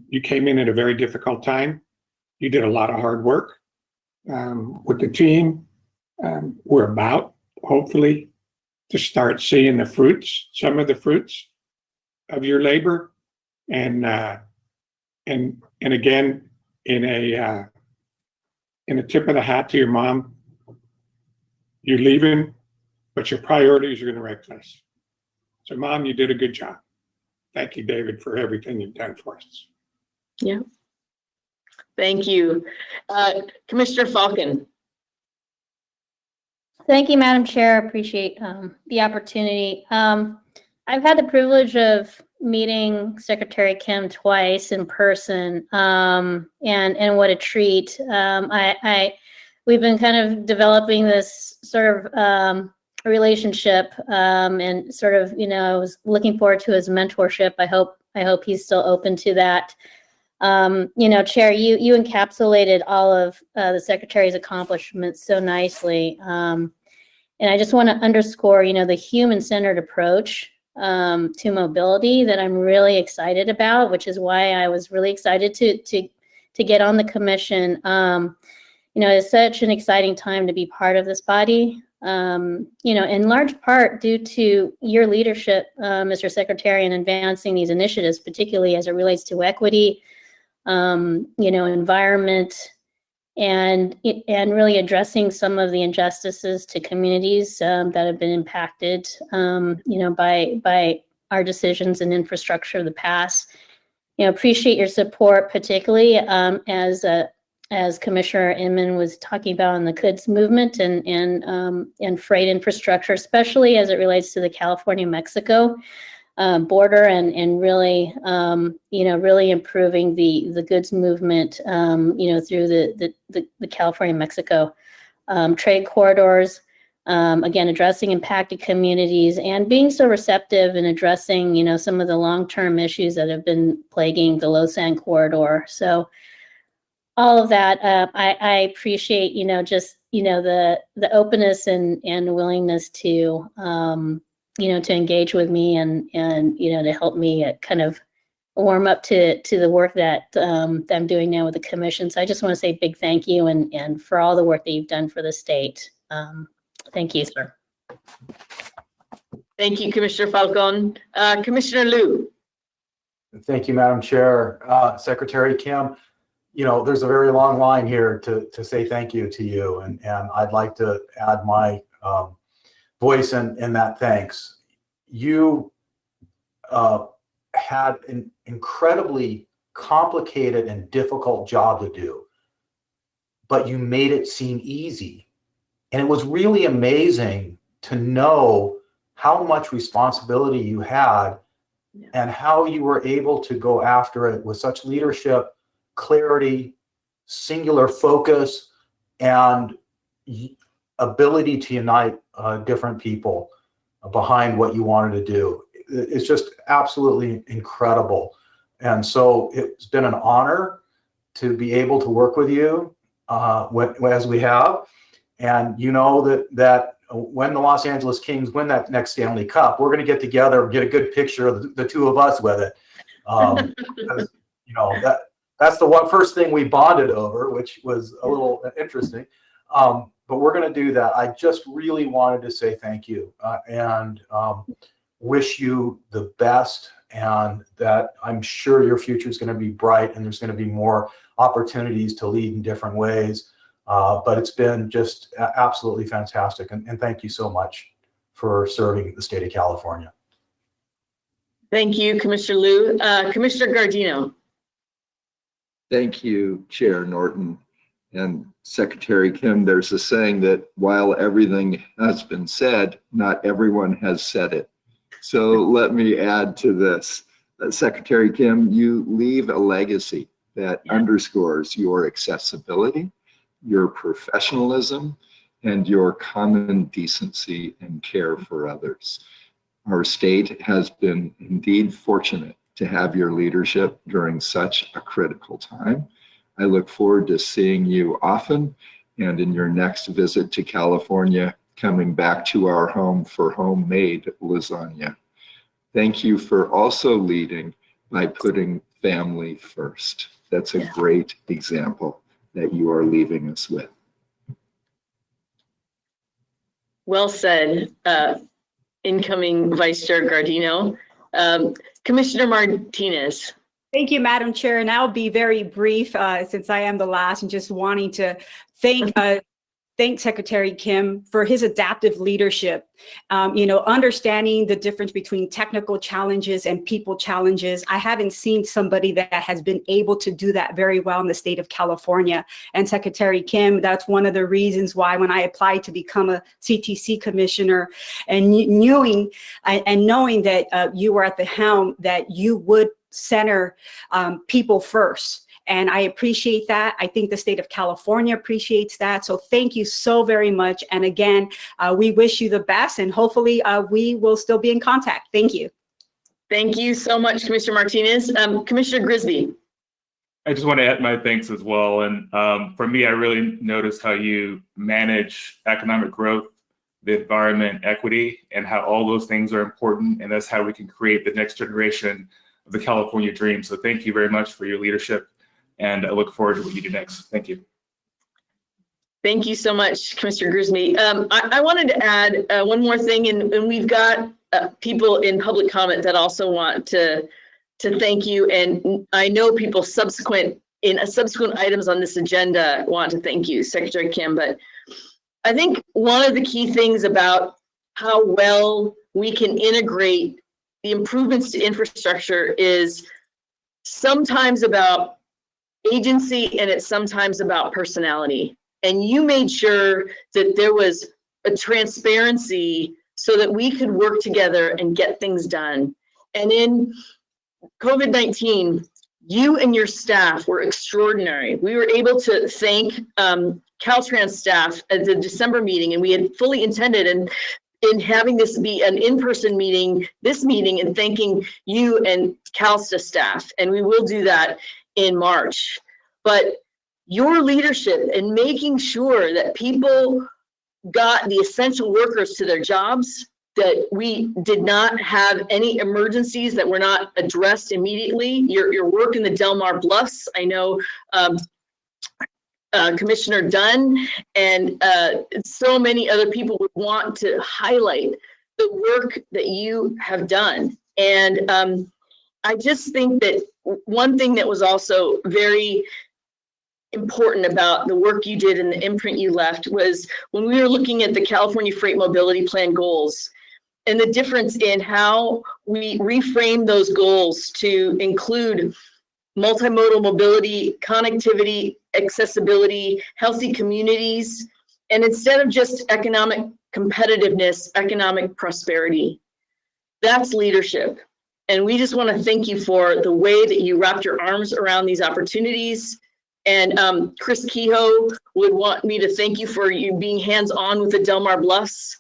You came in at a very difficult time. You did a lot of hard work with the team. We're about, hopefully, to start seeing the fruits, some of the fruits of your labor. And again, in a tip of the hat to your mom, you're leaving, but your priorities are in the right place. So Mom, you did a good job. Thank you, David, for everything you've done for us. Yeah. Thank you. Commissioner Falcon. Thank you, Madam Chair. Appreciate the opportunity. I've had the privilege of meeting Secretary Kim twice in person, and what a treat. I we've been kind of developing this sort of relationship, and sort of, I was looking forward to his mentorship. I hope he's still open to that. Chair, you encapsulated all of the Secretary's accomplishments so nicely. And I just want to underscore, the human-centered approach to mobility that I'm really excited about, which is why I was really excited to get on the commission. It's such an exciting time to be part of this body. In large part due to your leadership, Mr. Secretary, in advancing these initiatives, particularly as it relates to equity, environment, and really addressing some of the injustices to communities that have been impacted, by our decisions and infrastructure of the past. Appreciate your support, particularly as Commissioner Inman was talking about in the goods movement and freight infrastructure, especially as it relates to the California-Mexico border and really, really improving the goods movement, through the California-Mexico trade corridors. Again, addressing impacted communities and being so receptive in addressing, some of the long-term issues that have been plaguing the Lausanne corridor. So all of that, I appreciate, just, the openness and willingness to, to engage with me and to help me kind of warm up to the work that I'm doing now with the commission. So I just want to say a big thank you and for all the work that you've done for the state. Thank you, sir. Thank you, Commissioner Falcon. Commissioner Liu. Thank you, Madam Chair. Secretary Kim, there's a very long line here to say thank you to you, and I'd like to add my voice in that thanks. You had an incredibly complicated and difficult job to do, but you made it seem easy. And it was really amazing to know how much responsibility you had and how you were able to go after it with such leadership, clarity, singular focus, and ability to unite different people behind what you wanted to do. It's just absolutely incredible. And so it's been an honor to be able to work with you as we have. And that when the Los Angeles Kings win that next Stanley Cup, we're going to get together and get a good picture of the two of us with it. Because, that's the first thing we bonded over, which was a little interesting. But we're going to do that. I just really wanted to say thank you and wish you the best, and that I'm sure your future is going to be bright and there's going to be more opportunities to lead in different ways. But it's been just absolutely fantastic. And thank you so much for serving the state of California. Thank you, Commissioner Liu. Commissioner Gardino. Thank you, Chair Norton. And Secretary Kim, there's a saying that while everything has been said, not everyone has said it. So let me add to this. Secretary Kim, you leave a legacy that underscores your accessibility, your professionalism, and your common decency and care for others. Our state has been indeed fortunate to have your leadership during such a critical time. I look forward to seeing you often, and in your next visit to California, coming back to our home for homemade lasagna. Thank you for also leading by putting family first. That's a great example that you are leaving us with. Well said, incoming Vice Chair Gardino. Commissioner Martinez. Thank you, Madam Chair. And I'll be very brief since I am the last, and just wanting to thank Secretary Kim for his adaptive leadership. Understanding the difference between technical challenges and people challenges. I haven't seen somebody that has been able to do that very well in the state of California. And Secretary Kim, that's one of the reasons why when I applied to become a CTC commissioner, and knowing that you were at the helm, that you would center people first And I appreciate that. I think the state of California appreciates that. So thank you so very much. And again, we wish you the best, and hopefully we will still be in contact. Thank you. Thank you so much, Commissioner Martinez. Commissioner Grisby. I just want to add my thanks as well. And for me, I really noticed how you manage economic growth, the environment, equity, and how all those things are important. And that's how we can create the next generation of the California dream. So thank you very much for your leadership. And I look forward to what you do next. Thank you. Thank you so much, Commissioner Grisby. I wanted to add one more thing, and we've got people in public comment that also want to thank you. And I know people subsequent items on this agenda want to thank you, Secretary Kim. But I think one of the key things about how well we can integrate the improvements to infrastructure is sometimes about agency and it's sometimes about personality. And you made sure that there was a transparency so that we could work together and get things done. And in COVID-19, you and your staff were extraordinary. We were able to thank Caltrans staff at the December meeting, and we had fully intended in having this be an in-person meeting, and thanking you and CalSTA staff. And we will do that in March. But your leadership in making sure that people got the essential workers to their jobs, that we did not have any emergencies that were not addressed immediately. Your work in the Del Mar Bluffs, I know Commissioner Dunn and so many other people would want to highlight the work that you have done. And I just think that one thing that was also very important about the work you did and the imprint you left was when we were looking at the California Freight Mobility Plan goals and the difference in how we reframe those goals to include multimodal mobility, connectivity, accessibility, healthy communities, and instead of just economic competitiveness, economic prosperity. That's leadership. And we just want to thank you for the way that you wrapped your arms around these opportunities. And Chris Kehoe would want me to thank you for you being hands-on with the Del Mar Bluffs.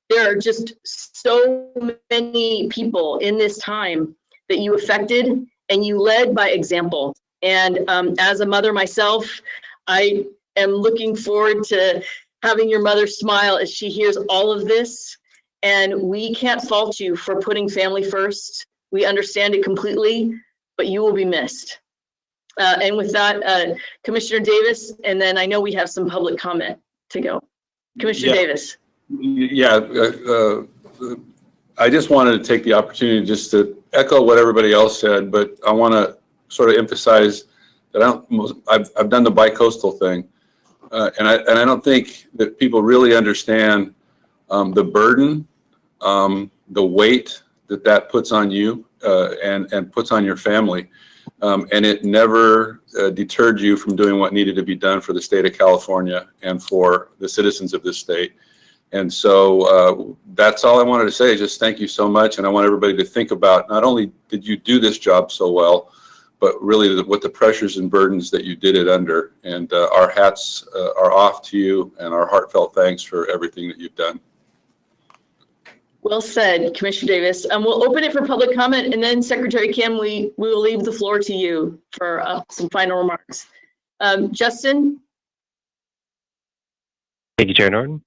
There are just so many people in this time that you affected, and you led by example. And as a mother myself, I am looking forward to having your mother smile as she hears all of this. And we can't fault you for putting family first. We understand it completely, but you will be missed. And with that, Commissioner Davis, and then I know we have some public comment to go. Commissioner Davis. Yeah, I just wanted to take the opportunity just to echo what everybody else said, but I want to sort of emphasize that I've done the bi-coastal thing, and I don't think that people really understand the burden, the weight that puts on you and puts on your family. And it never deterred you from doing what needed to be done for the state of California and for the citizens of this state. And so that's all I wanted to say. Just thank you so much. And I want everybody to think about not only did you do this job so well, but really what the pressures and burdens that you did it under. And our hats are off to you, and our heartfelt thanks for everything that you've done. Well said, Commissioner Davis. We'll open it for public comment, and then Secretary Kim, we will leave the floor to you for some final remarks. Justin? Thank you, Chair Norton.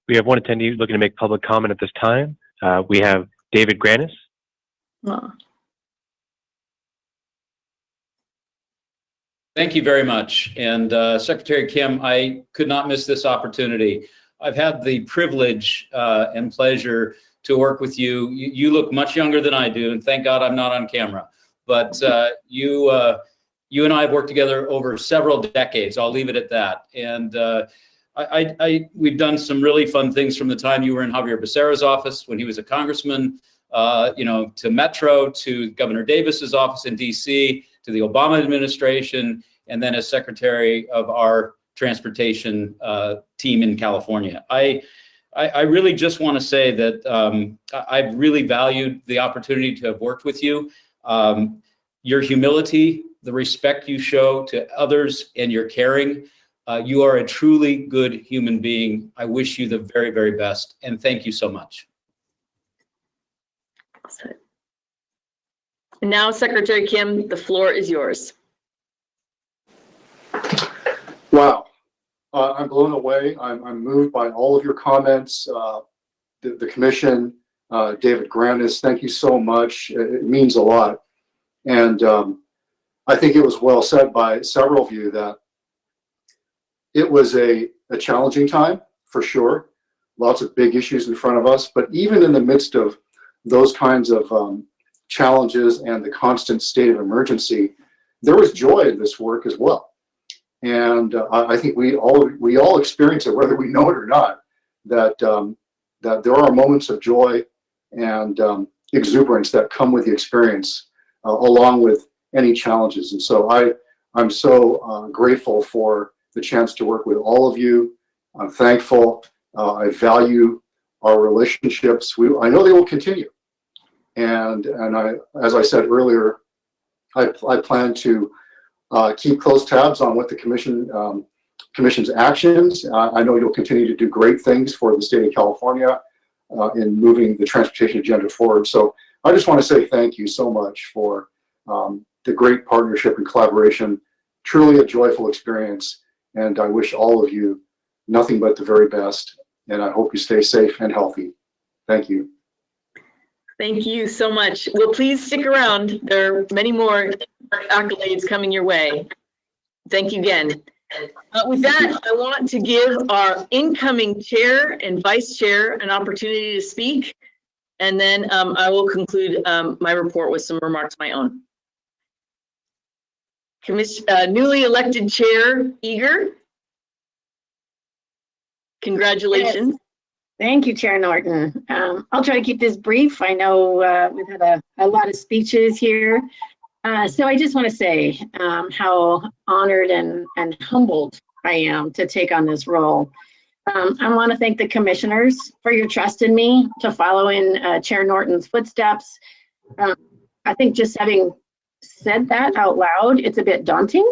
We have one attendee looking to make public comment at this time. We have David Granis. Thank you very much. And Secretary Kim, I could not miss this opportunity. I've had the privilege and pleasure to work with you. You look much younger than I do, and thank God I'm not on camera. But you and I have worked together over several decades. I'll leave it at that. And we've done some really fun things from the time you were in Javier Becerra's office when he was a congressman, to Metro, to Governor Davis's office in DC, to the Obama administration, and then as Secretary of our transportation team in California. I really just want to say that I've really valued the opportunity to have worked with you. Your humility the respect you show to others, and your caring. You are a truly good human being. I wish you the very, very best, and thank you so much. Now, Secretary Kim, the floor is yours. Wow. I'm blown away. I'm moved by all of your comments. The commission, David Grandis, thank you so much. It means a lot. And I think it was well said by several of you that it was a challenging time, for sure. Lots of big issues in front of us. But even in the midst of those kinds of challenges and the constant state of emergency, there was joy in this work as well. And I think we all experience it, whether we know it or not, that that there are moments of joy and exuberance that come with the experience, along with any challenges. And so I'm so grateful for the chance to work with all of you. I'm thankful. I value our relationships. I know they will continue. And as I said earlier, I plan to keep close tabs on what the commission's actions. I know you'll continue to do great things for the state of California in moving the transportation agenda forward. So I just want to say thank you so much for the great partnership and collaboration. Truly a joyful experience, and I wish all of you nothing but the very best. And I hope you stay safe and healthy. Thank you. Thank you so much. Well, please stick around. There are many more accolades coming your way. Thank you again. With that, I want to give our incoming chair and vice chair an opportunity to speak, and then I will conclude my report with some remarks of my own. Newly elected Chair Eager. Congratulations. Yes. Thank you, Chair Norton. I'll try to keep this brief. I know we've had a lot of speeches here. So I just want to say how honored and humbled I am to take on this role. I want to thank the commissioners for your trust in me to follow in Chair Norton's footsteps. I think just having said that out loud, it's a bit daunting.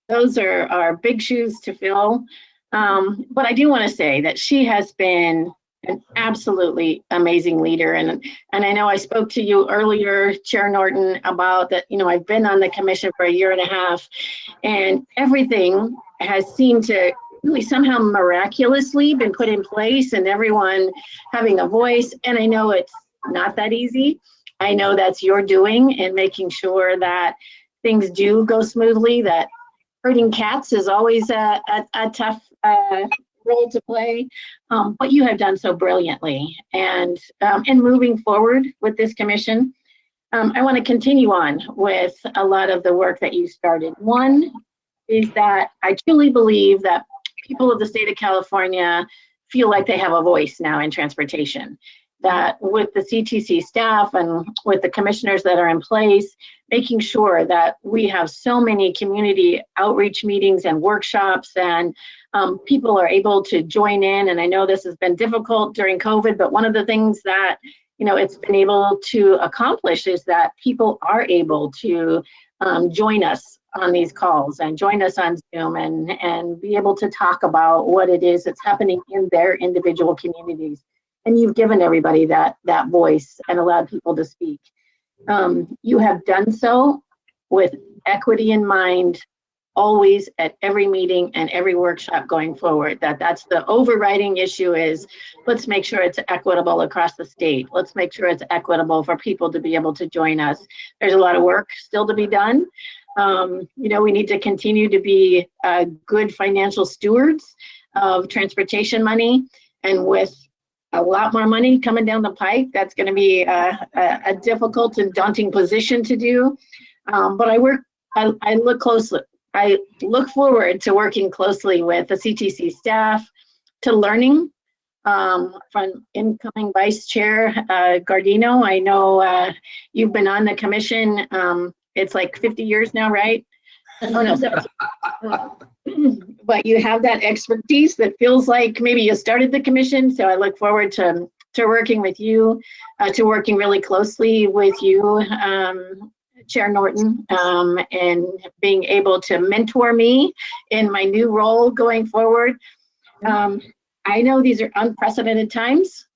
Those are big shoes to fill. But I do want to say that she has been an absolutely amazing leader. And I know I spoke to you earlier, Chair Norton, about that, I've been on the commission for 1.5 years, and everything has seemed to really somehow miraculously been put in place, and everyone having a voice. And I know it's not that easy. I know that's your doing, and making sure that things do go smoothly, that herding cats is always a tough role to play, but you have done so brilliantly. And in moving forward with this commission, I want to continue on with a lot of the work that you started. One is that I truly believe that people of the state of California feel like they have a voice now in transportation. That with the CTC staff and with the commissioners that are in place, making sure that we have so many community outreach meetings and workshops, and people are able to join in. And I know this has been difficult during COVID, but one of the things that it's been able to accomplish is that people are able to join us on these calls and join us on Zoom and be able to talk about what it is that's happening in their individual communities. And you've given everybody that voice and allowed people to speak. You have done so with equity in mind, always at every meeting and every workshop going forward. That's the overriding issue is, let's make sure it's equitable across the state. Let's make sure it's equitable for people to be able to join us. There's a lot of work still to be done. We need to continue to be good financial stewards of transportation money, and with a lot more money coming down the pike, that's going to be a difficult and daunting position to do. But I look forward to working closely with the CTC staff, to learning from incoming Vice Chair Gardino. I know you've been on the commission. It's like 50 years now, right? Oh no, 17. But you have that expertise that feels like maybe you started the commission. So I look forward to working with you, to working really closely with you, Chair Norton, and being able to mentor me in my new role going forward. I know these are unprecedented times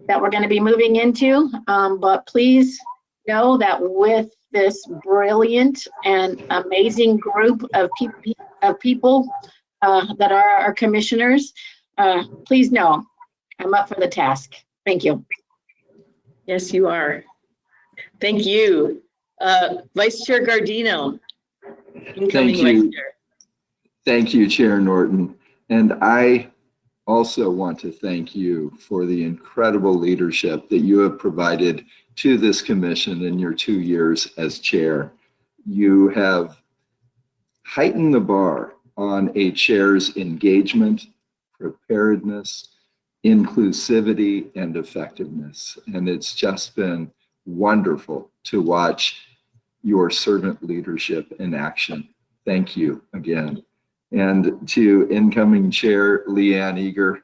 that we're going to be moving into, but please know that with this brilliant and amazing group of people that are our commissioners, please know I'm up for the task. Thank you. Yes, you are. Thank you. Vice Chair Gardino. Incoming Vice Chair. Thank you, Chair Norton. And I also want to thank you for the incredible leadership that you have provided to this commission in your 2 years as chair. You have heightened the bar on a chair's engagement, preparedness, inclusivity, and effectiveness. And it's just been wonderful to watch your servant leadership in action. Thank you again. And to incoming Chair Leanne Eager,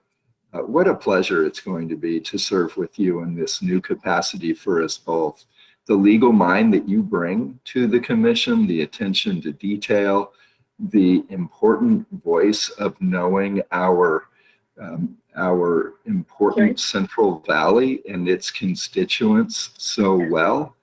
what a pleasure it's going to be to serve with you in this new capacity for us both. The legal mind that you bring to the commission, the attention to detail, the important voice of knowing our important Central Valley and its constituents so well,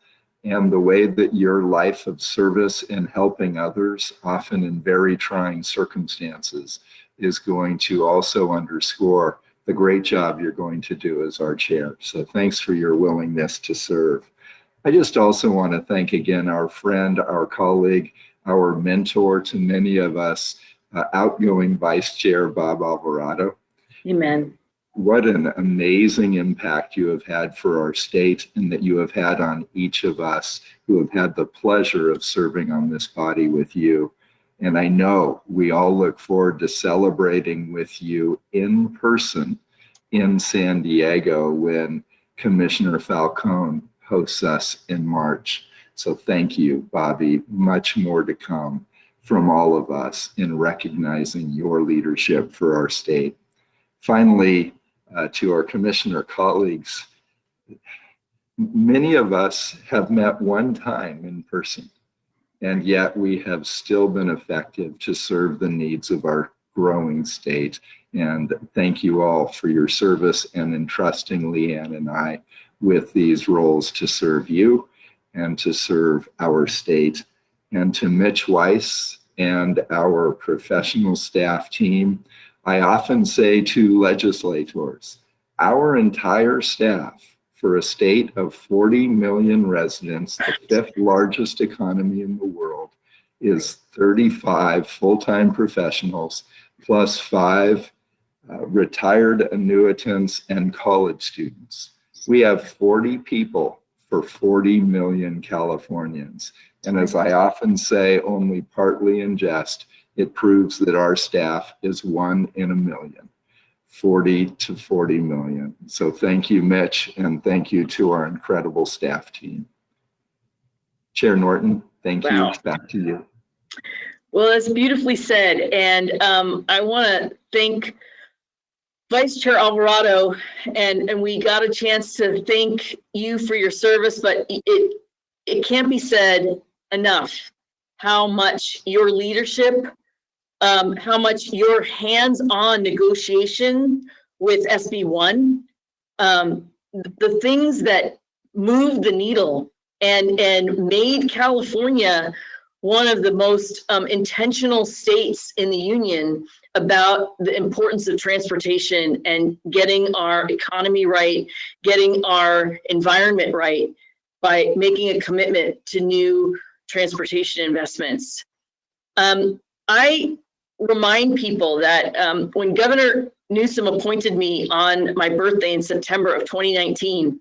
and the way that your life of service in helping others, often in very trying circumstances, is going to also underscore the great job you're going to do as our chair. So thanks for your willingness to serve. I just also want to thank again our friend, our colleague, our mentor to many of us, outgoing Vice Chair Bob Alvarado. Amen. What an amazing impact you have had for our state and that you have had on each of us who have had the pleasure of serving on this body with you. And I know we all look forward to celebrating with you in person in San Diego when Commissioner Falcone hosts us in March. So thank you, Bobby. Much more to come from all of us in recognizing your leadership for our state. Finally, to our commissioner colleagues, many of us have met one time in person, and yet we have still been effective to serve the needs of our growing state. And thank you all for your service and entrusting Leanne and I with these roles to serve you and to serve our state. And to Mitch Weiss and our professional staff team, I often say to legislators, our entire staff, for a state of 40 million residents, the 5th largest economy in the world, is 35 full-time professionals plus 5 retired annuitants and college students. We have 40 people for 40 million Californians. And as I often say, only partly in jest, it proves that our staff is 1 in a million. 40 to 40 million. So thank you, Mitch, and thank you to our incredible staff team. Chair Norton, thank you. Back to you. Well, that's beautifully said. And I want to thank Vice Chair Alvarado, and we got a chance to thank you for your service, but it can't be said enough how much your leadership, how much your hands-on negotiation with SB1, the things that moved the needle and made California one of the most intentional states in the union about the importance of transportation and getting our economy right, getting our environment right by making a commitment to new transportation investments. I remind people that when Governor Newsom appointed me on my birthday in September of 2019,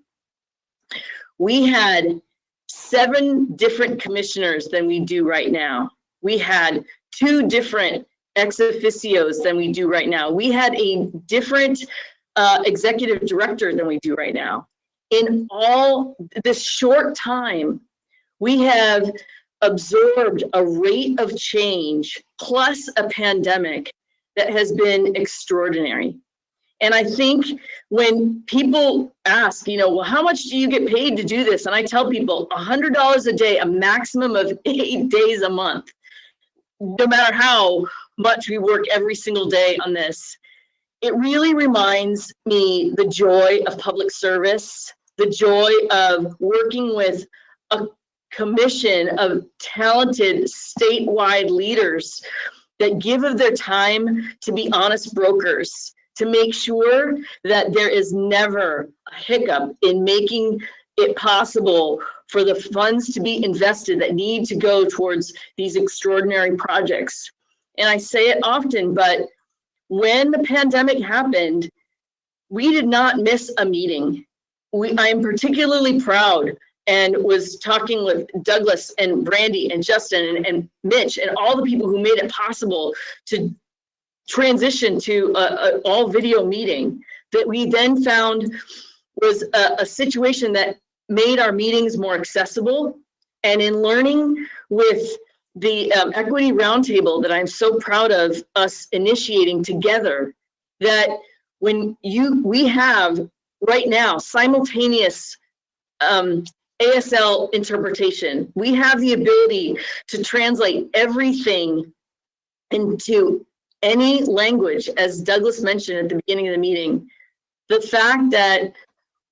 we had 7 different commissioners than we do right now. We had 2 different ex officios than we do right now. We had a different executive director than we do right now. In all this short time, we have absorbed a rate of change plus a pandemic that has been extraordinary. And I think when people ask, well, how much do you get paid to do this? And I tell people $100 a day, a maximum of 8 days a month, no matter how much we work every single day on this. It really reminds me the joy of public service, the joy of working with a commission of talented statewide leaders that give of their time to be honest brokers, to make sure that there is never a hiccup in making it possible for the funds to be invested that need to go towards these extraordinary projects. And I say it often, but when the pandemic happened, we did not miss a meeting. I am particularly proud and was talking with Douglas and Brandy and Justin and Mitch and all the people who made it possible to transition to an all video meeting, that we then found was a situation that made our meetings more accessible. And in learning with the Equity Roundtable that I'm so proud of us initiating together, that when we have right now simultaneous ASL interpretation, we have the ability to translate everything into any language, as Douglas mentioned at the beginning of the meeting. The fact that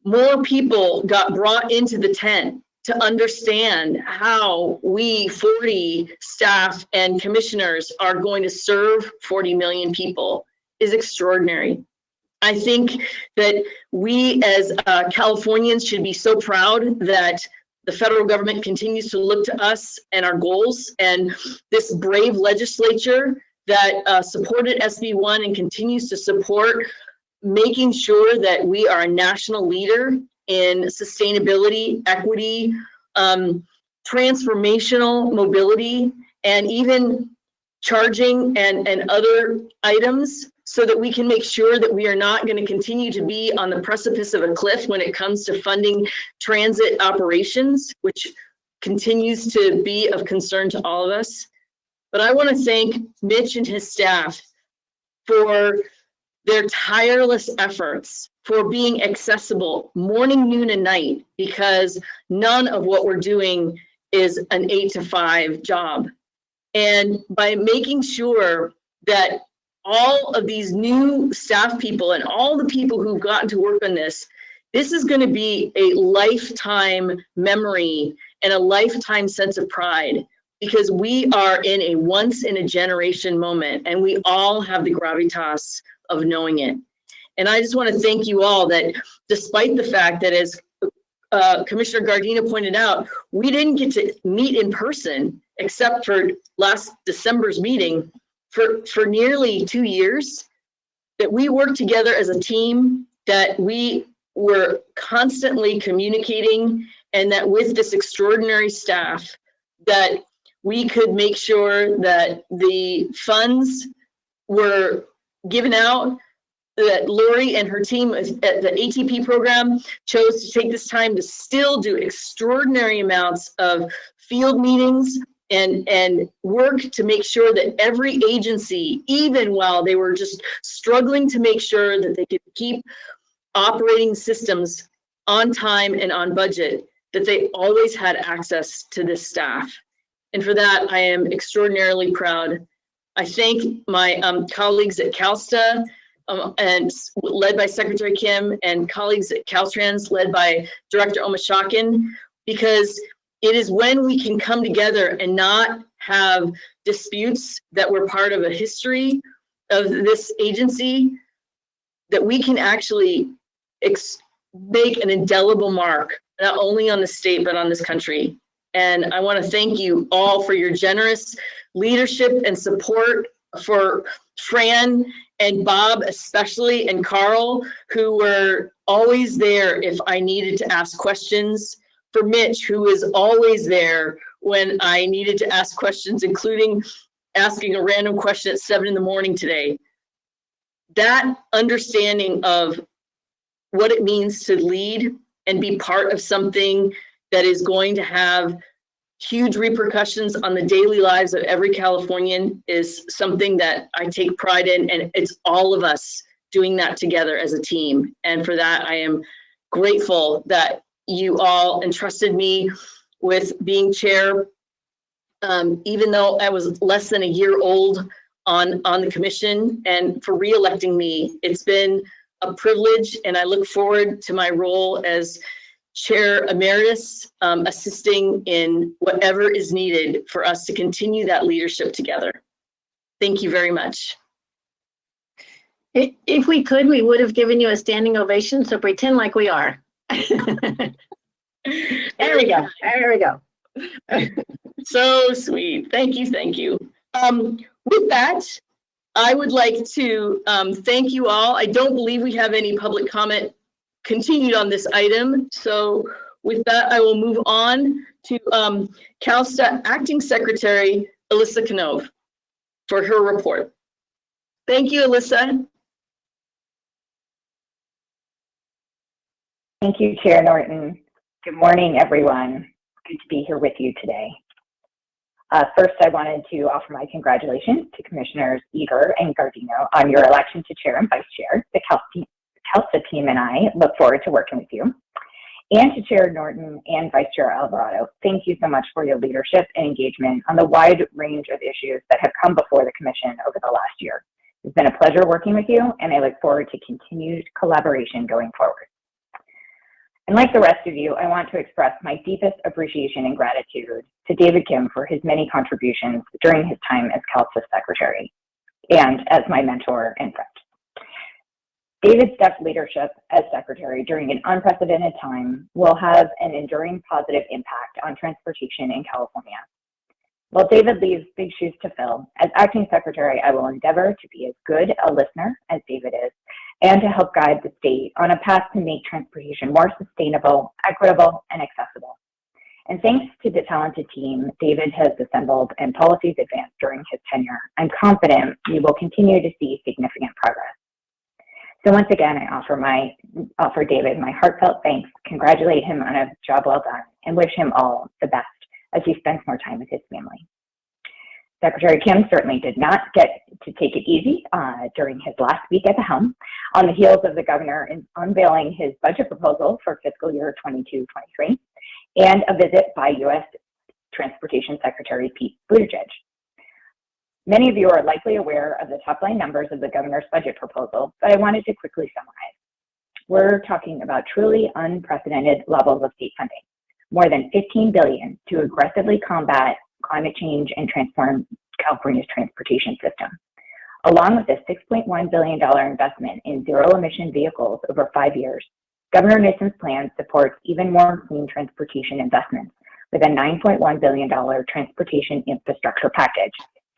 more people got brought into the tent to understand how we 40 staff and commissioners are going to serve 40 million people is extraordinary. I think that we as Californians should be so proud that the federal government continues to look to us and our goals, and this brave legislature that supported SB1 and continues to support making sure that we are a national leader in sustainability, equity, transformational mobility, and even charging and other items, so that we can make sure that we are not going to continue to be on the precipice of a cliff when it comes to funding transit operations, which continues to be of concern to all of us. But I want to thank Mitch and his staff for their tireless efforts, for being accessible morning, noon, and night, because none of what we're doing is an 8 to 5 job. And by making sure that all of these new staff people and all the people who've gotten to work on this is going to be a lifetime memory and a lifetime sense of pride, because we are in a once in a generation moment, and we all have the gravitas of knowing it. And I just want to thank you all that, despite the fact that, as Commissioner Gardina pointed out, we didn't get to meet in person except for last December's meeting for nearly 2 years, that we worked together as a team, that we were constantly communicating, and that with this extraordinary staff, that we could make sure that the funds were given out, that Lori and her team at the ATP program chose to take this time to still do extraordinary amounts of field meetings and work to make sure that every agency, even while they were just struggling to make sure that they could keep operating systems on time and on budget, that they always had access to this staff. And for that, I am extraordinarily proud. I thank my colleagues at CalSTA, and led by Secretary Kim, and colleagues at Caltrans led by Director Omashakin, because it is when we can come together and not have disputes that were part of a history of this agency, that we can actually make an indelible mark, not only on the state, but on this country. And I want to thank you all for your generous leadership and support, for Fran and Bob especially, and Carl, who were always there if I needed to ask questions, for Mitch, who is always there when I needed to ask questions, including asking a random question at 7 in the morning today. That understanding of what it means to lead and be part of something that is going to have huge repercussions on the daily lives of every Californian is something that I take pride in, and it's all of us doing that together as a team. And for that, I am grateful that you all entrusted me with being chair. Even though I was less than a year old on the commission, and for re-electing me. It's been a privilege, and I look forward to my role as Chair Emeritus, assisting in whatever is needed for us to continue that leadership together. Thank you very much. If we could, we would have given you a standing ovation, so pretend like we are. There we go. There we go. So sweet. Thank you. Thank you. With that, I would like to thank you all. I don't believe we have any public comment continued on this item. So with that, I will move on to CalSTA Acting Secretary Alyssa Knove for her report. Thank you, Alyssa. Thank you, Chair Norton. Good morning, everyone. Good to be here with you today. First, I wanted to offer my congratulations to Commissioners Eager and Gardino on your election to Chair and Vice Chair. The CalSTA team and I look forward to working with you. And to Chair Norton and Vice Chair Alvarado, thank you so much for your leadership and engagement on the wide range of issues that have come before the Commission over the last year. It's been a pleasure working with you, and I look forward to continued collaboration going forward. And like the rest of you, I want to express my deepest appreciation and gratitude to David Kim for his many contributions during his time as CalSTA Secretary and as my mentor and friend. David's deft leadership as Secretary during an unprecedented time will have an enduring positive impact on transportation in California. While David leaves big shoes to fill, as Acting Secretary, I will endeavor to be as good a listener as David is and to help guide the state on a path to make transportation more sustainable, equitable, and accessible. And thanks to the talented team David has assembled and policies advanced during his tenure, I'm confident we will continue to see significant progress. So once again, I offer David my heartfelt thanks, congratulate him on a job well done, and wish him all the best as he spends more time with his family. Secretary Kim certainly did not get to take it easy during his last week at the helm, on the heels of the governor unveiling his budget proposal for fiscal year 22-23 and a visit by U.S. Transportation Secretary Pete Buttigieg. Many of you are likely aware of the top-line numbers of the governor's budget proposal, but I wanted to quickly summarize. We're talking about truly unprecedented levels of state funding, more than $15 billion to aggressively combat climate change and transform California's transportation system. Along with a $6.1 billion investment in zero-emission vehicles over 5 years, Governor Newsom's plan supports even more clean transportation investments with a $9.1 billion transportation infrastructure package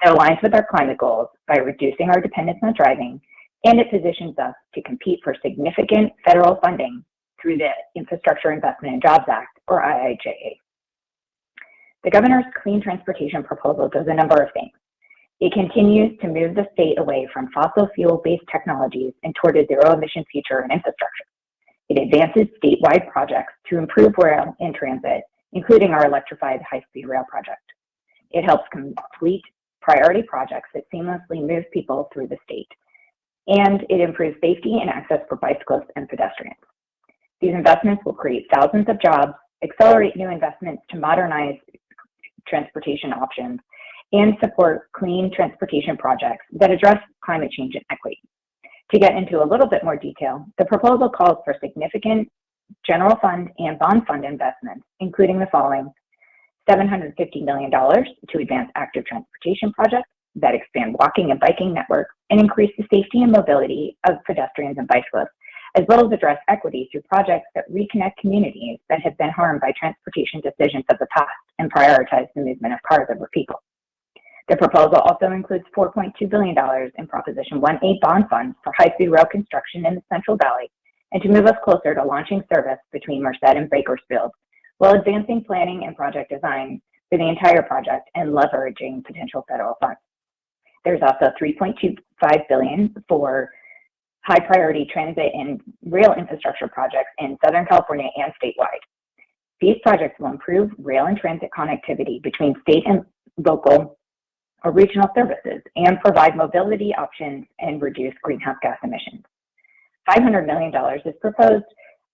that aligns with our climate goals by reducing our dependence on driving, and it positions us to compete for significant federal funding through the Infrastructure Investment and Jobs Act, or IIJA. The governor's clean transportation proposal does a number of things. It continues to move the state away from fossil fuel-based technologies and toward a zero-emission future and infrastructure. It advances statewide projects to improve rail and transit, including our electrified high-speed rail project. It helps complete priority projects that seamlessly move people through the state. And it improves safety and access for bicyclists and pedestrians. These investments will create thousands of jobs, accelerate new investments to modernize transportation options, and support clean transportation projects that address climate change and equity. To get into a little bit more detail, the proposal calls for significant general fund and bond fund investments, including the following: $750 million to advance active transportation projects that expand walking and biking networks and increase the safety and mobility of pedestrians and bicyclists, as well as address equity through projects that reconnect communities that have been harmed by transportation decisions of the past and prioritize the movement of cars over people. The proposal also includes $4.2 billion in Proposition 1A bond funds for high-speed rail construction in the Central Valley and to move us closer to launching service between Merced and Bakersfield, while advancing planning and project design for the entire project and leveraging potential federal funds. There's also $3.25 billion for high priority transit and rail infrastructure projects in Southern California and statewide. These projects will improve rail and transit connectivity between state and local or regional services and provide mobility options and reduce greenhouse gas emissions. $500 million is proposed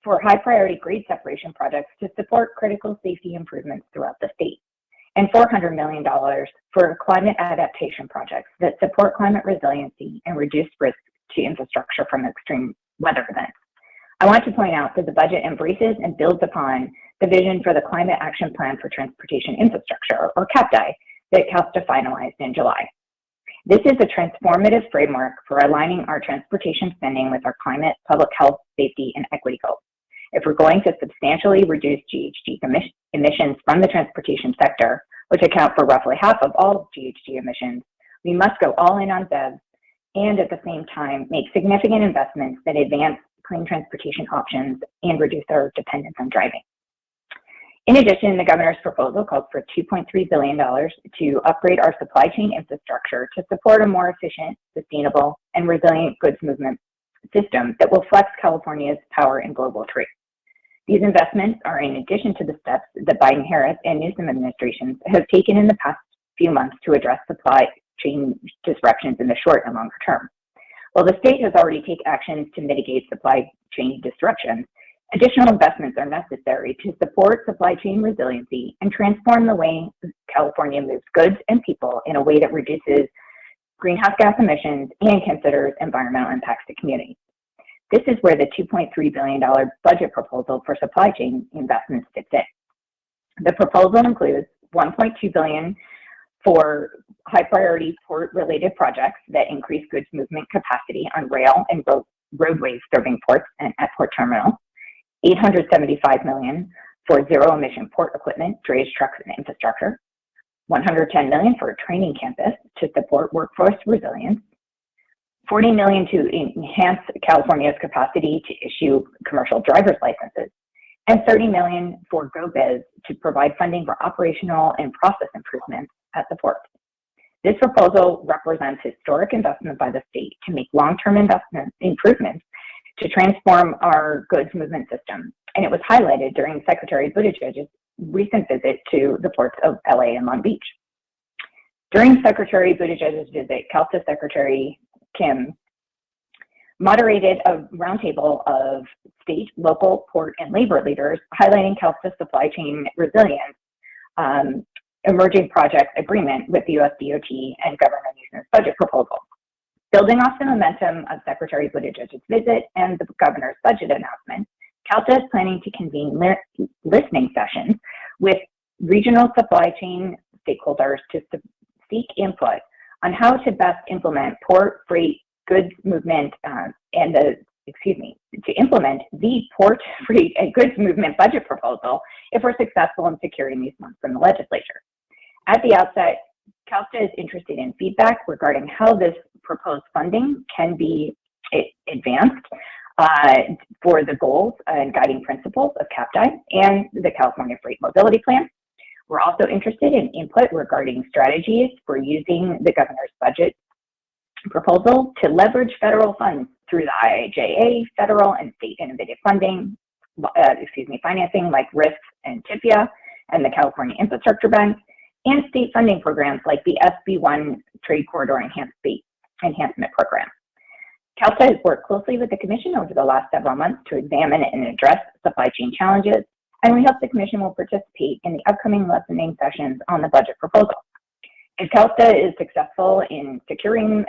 for high priority grade separation projects to support critical safety improvements throughout the state, and $400 million for climate adaptation projects that support climate resiliency and reduce risk to infrastructure from extreme weather events. I want to point out that the budget embraces and builds upon the vision for the Climate Action Plan for Transportation Infrastructure, or CAPTI, that CalSTA finalized in July. This is a transformative framework for aligning our transportation spending with our climate, public health, safety, and equity goals. If we're going to substantially reduce GHG emissions from the transportation sector, which account for roughly half of all GHG emissions, we must go all in on BEVs and at the same time make significant investments that advance clean transportation options and reduce our dependence on driving. In addition, the governor's proposal calls for $2.3 billion to upgrade our supply chain infrastructure to support a more efficient, sustainable, and resilient goods movement system that will flex California's power in global trade. These investments are in addition to the steps the Biden-Harris and Newsom administrations have taken in the past few months to address supply chain disruptions in the short and longer term. While the state has already taken actions to mitigate supply chain disruptions, additional investments are necessary to support supply chain resiliency and transform the way California moves goods and people in a way that reduces greenhouse gas emissions and considers environmental impacts to communities. This is where the $2.3 billion budget proposal for supply chain investments fits in. The proposal includes $1.2 billion for high priority port related projects that increase goods movement capacity on rail and roadways serving ports and at port terminals, $875 million for zero emission port equipment, drayage trucks, and infrastructure, $110 million for a training campus to support workforce resilience, $40 million to enhance California's capacity to issue commercial driver's licenses, and $30 million for GoBiz to provide funding for operational and process improvements at the port. This proposal represents historic investment by the state to make long-term investment improvements to transform our goods movement system, and it was highlighted during Secretary Buttigieg's recent visit to the ports of LA and Long Beach. During Secretary Buttigieg's visit, CalSTA Secretary Kim moderated a roundtable of state, local, port, and labor leaders highlighting CalSTA's supply chain resilience emerging project agreement with the U.S. DOT and Governor Newsom's budget proposal. Building off the momentum of Secretary Buttigieg's visit and the governor's budget announcement, CalSTA is planning to convene listening sessions with regional supply chain stakeholders to seek input on how to best implement port freight goods movement to implement the port freight and goods movement budget proposal if we're successful in securing these funds from the legislature. At the outset, CalSTA is interested in feedback regarding how this proposed funding can be advanced for the goals and guiding principles of CAPTI and the California Freight Mobility Plan. We're also interested in input regarding strategies for using the governor's budget proposal to leverage federal funds through the IIJA, federal and state innovative financing like RISC and TIFIA and the California Infrastructure Bank, and state funding programs like the SB1 Trade Corridor Enhancement Program. CalSTA has worked closely with the Commission over the last several months to examine and address supply chain challenges, and we hope the Commission will participate in the upcoming listening sessions on the budget proposal. If CalSTA is successful in securing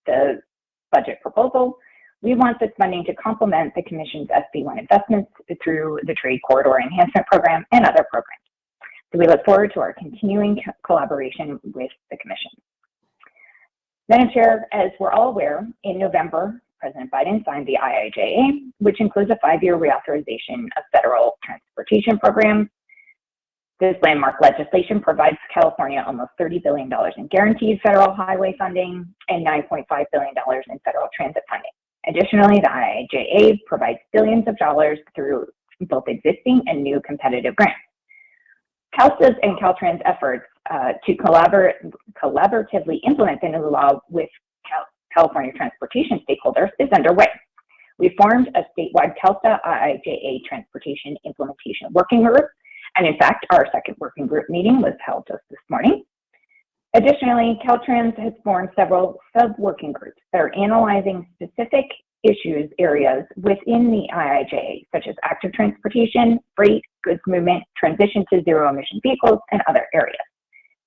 the budget proposal, we want this funding to complement the Commission's SB1 investments through the Trade Corridor Enhancement Program and other programs. So we look forward to our continuing collaboration with the Commission. Madam Chair, as we're all aware, in November, President Biden signed the IIJA, which includes a 5-year reauthorization of federal transportation programs. This landmark legislation provides California almost $30 billion in guaranteed federal highway funding and $9.5 billion in federal transit funding. Additionally, the IIJA provides billions of dollars through both existing and new competitive grants. CalSTA's and Caltrans efforts to collaboratively implement the new law with California transportation stakeholders is underway. We formed a statewide CalSTA IIJA Transportation Implementation Working Group, and in fact, our second working group meeting was held just this morning. Additionally, Caltrans has formed several sub-working groups that are analyzing specific issues areas within the IIJA, such as active transportation, freight, goods movement, transition to zero-emission vehicles, and other areas.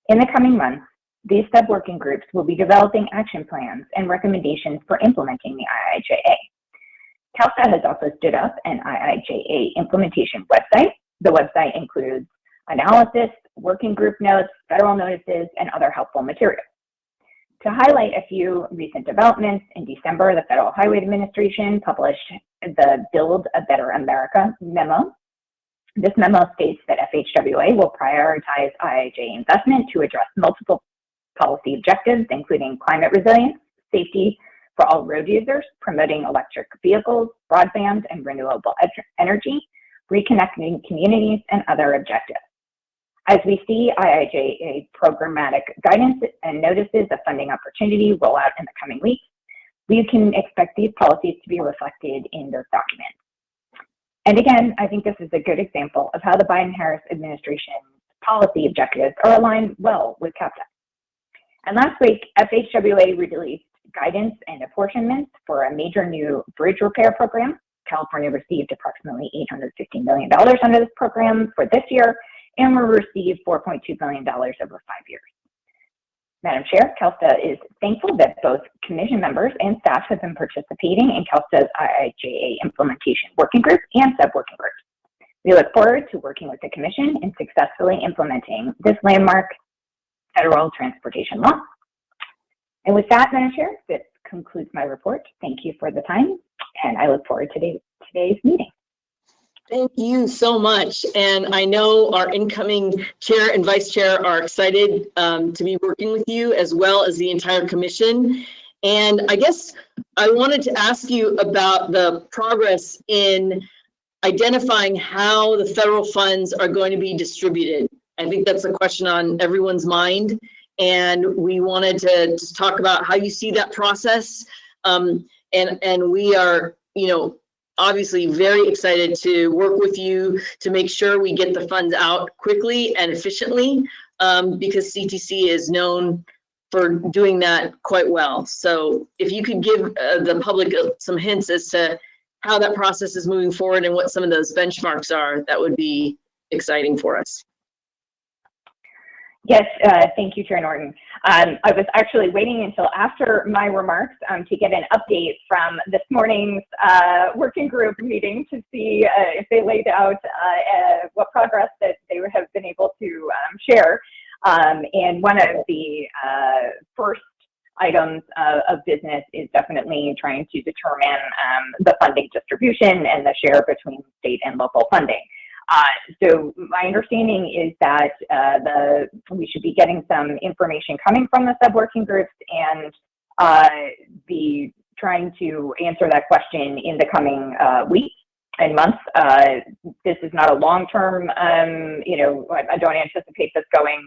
In the coming months, these sub-working groups will be developing action plans and recommendations for implementing the IIJA. CalSTA has also stood up an IIJA implementation website. The website includes analysis, working group notes, federal notices, and other helpful materials. To highlight a few recent developments, in December, the Federal Highway Administration published the Build a Better America memo. This memo states that FHWA will prioritize IIJA investment to address multiple policy objectives, including climate resilience, safety for all road users, promoting electric vehicles, broadband and renewable energy, reconnecting communities, and other objectives. As we see IIJA programmatic guidance and notices of funding opportunity roll out in the coming weeks, we can expect these policies to be reflected in those documents. And again, I think this is a good example of how the Biden-Harris administration's policy objectives are aligned well with CalSTA. And last week, FHWA released guidance and apportionments for a major new bridge repair program. California received approximately $850 million under this program for this year, and will receive $4.2 billion over 5 years. Madam Chair, CalSTA is thankful that both commission members and staff have been participating in CalSTA's IIJA implementation working group and sub-working groups. We look forward to working with the commission in successfully implementing this landmark federal transportation law. And with that, Madam Chair, this concludes my report. Thank you for the time, and I look forward to today's meeting. Thank you so much. And I know our incoming chair and vice chair are excited to be working with you, as well as the entire commission. And I guess I wanted to ask you about the progress in identifying how the federal funds are going to be distributed. I think that's a question on everyone's mind. And we wanted to just talk about how you see that process. And we are, obviously very excited to work with you to make sure we get the funds out quickly and efficiently, because CTC is known for doing that quite well. So if you could give the public some hints as to how that process is moving forward and what some of those benchmarks are, that would be exciting for us. Yes, thank you, Chair Norton. I was actually waiting until after my remarks to get an update from this morning's working group meeting to see if they laid out what progress that they have been able to share. And one of the first items of business is definitely trying to determine the funding distribution and the share between state and local funding. So my understanding is that we should be getting some information coming from the sub-working groups and be trying to answer that question in the coming weeks and months. This is not a long-term, I don't anticipate this going,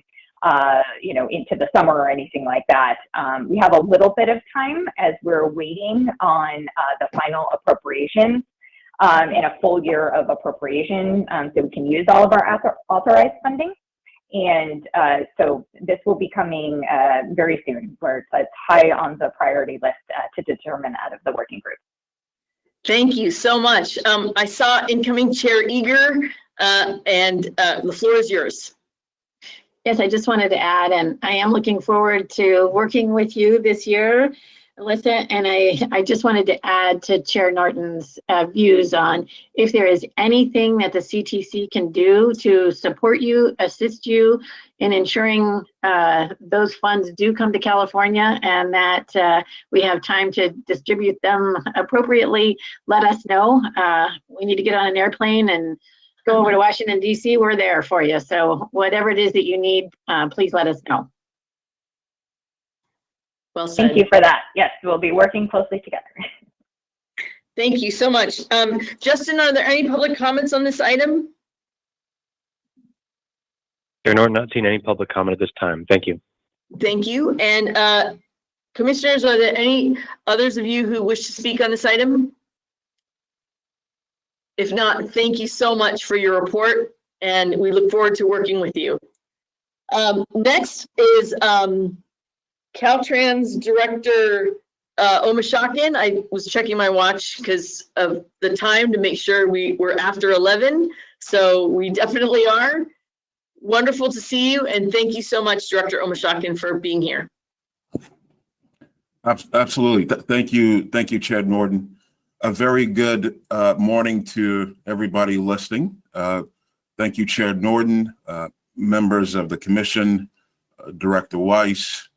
into the summer or anything like that. We have a little bit of time as we're waiting on the final appropriations. And a full year of appropriation, so we can use all of our authorized funding. And so this will be coming very soon, where it's high on the priority list to determine out of the working group. Thank you so much. I saw incoming Chair Eager, and the floor is yours. Yes, I just wanted to add, and I am looking forward to working with you this year, Alyssa, and I just wanted to add to Chair Norton's views on if there is anything that the CTC can do to support you, assist you in ensuring those funds do come to California and that we have time to distribute them appropriately, let us know. We need to get on an airplane and go over to Washington, D.C. We're there for you. So whatever it is that you need, please let us know. Well said. Thank you for that. Yes, we'll be working closely together. Thank you so much. Justin, are there any public comments on this item? Chair Norton, not seeing any public comment at this time. Thank you. Thank you. And commissioners, are there any others of you who wish to speak on this item? If not, thank you so much for your report, and we look forward to working with you. Next is Caltrans Director Omashakin. I was checking my watch because of the time to make sure we were after 11. So we definitely are. Wonderful to see you. And thank you so much, Director Omashakin, for being here. Absolutely. Thank you, Chair Norton. A very good morning to everybody listening. Thank you, Chair Norton, members of the commission, Director Weiss,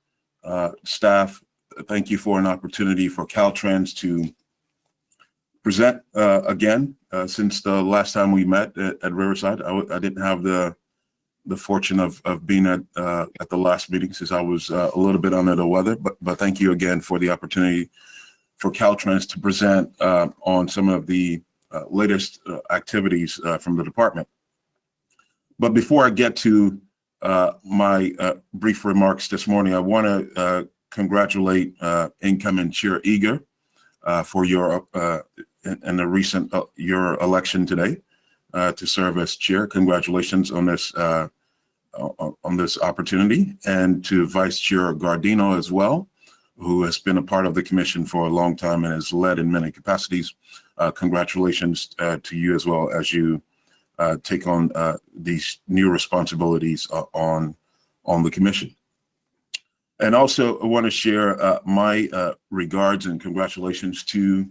staff. Thank you for an opportunity for Caltrans to present again. Since the last time we met at Riverside, I didn't have the fortune of being at the last meeting since I was a little bit under the weather. But thank you again for the opportunity for Caltrans to present on some of the latest activities from the department. But before I get to my brief remarks this morning, I want to congratulate incoming Chair Eager for your in the recent your election today to serve as chair. Congratulations on this opportunity, and to Vice Chair Gardino as well, who has been a part of the commission for a long time and has led in many capacities. Congratulations to you as well as you take on these new responsibilities on the commission. And also I want to share my regards and congratulations to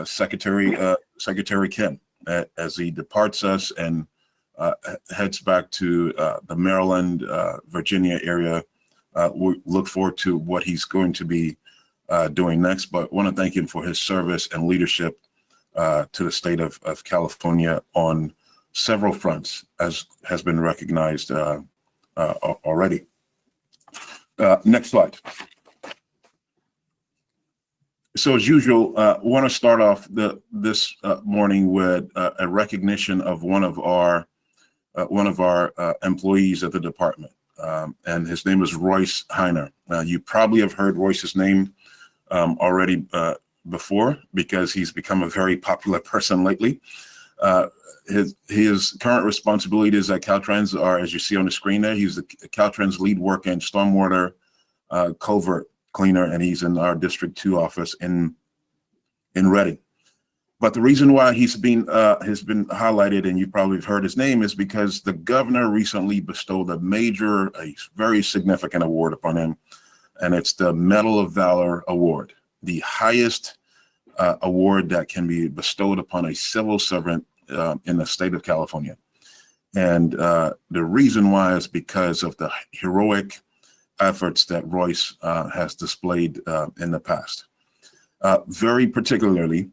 Secretary Kim as he departs us and heads back to the Maryland, Virginia area. We look forward to what he's going to be doing next, but want to thank him for his service and leadership to the state of California on several fronts, as has been recognized already. Next slide. So as usual, I want to start off this morning with a recognition of one of our employees at the department, and his name is Royce Heiner. You probably have heard Royce's name already before because he's become a very popular person lately. His current responsibilities at Caltrans are, as you see on the screen there, he's the Caltrans lead worker and stormwater culvert cleaner, and he's in our District 2 office in Reading. But the reason why has been highlighted, and you probably have heard his name, is because the governor recently bestowed a very significant award upon him, and it's the Medal of Valor Award, the highest award that can be bestowed upon a civil servant in the state of California. And the reason why is because of the heroic efforts that Royce has displayed in the past. Very particularly,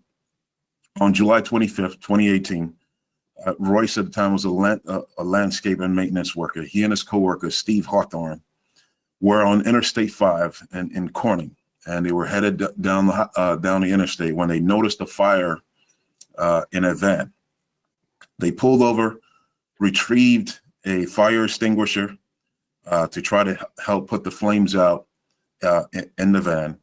on July 25th, 2018, Royce at the time was a landscape and maintenance worker. He and his coworker, Steve Hawthorne, were on Interstate 5 in Corning, and they were headed down the interstate when they noticed a fire in a van. They pulled over, retrieved a fire extinguisher to try to help put the flames out in the van.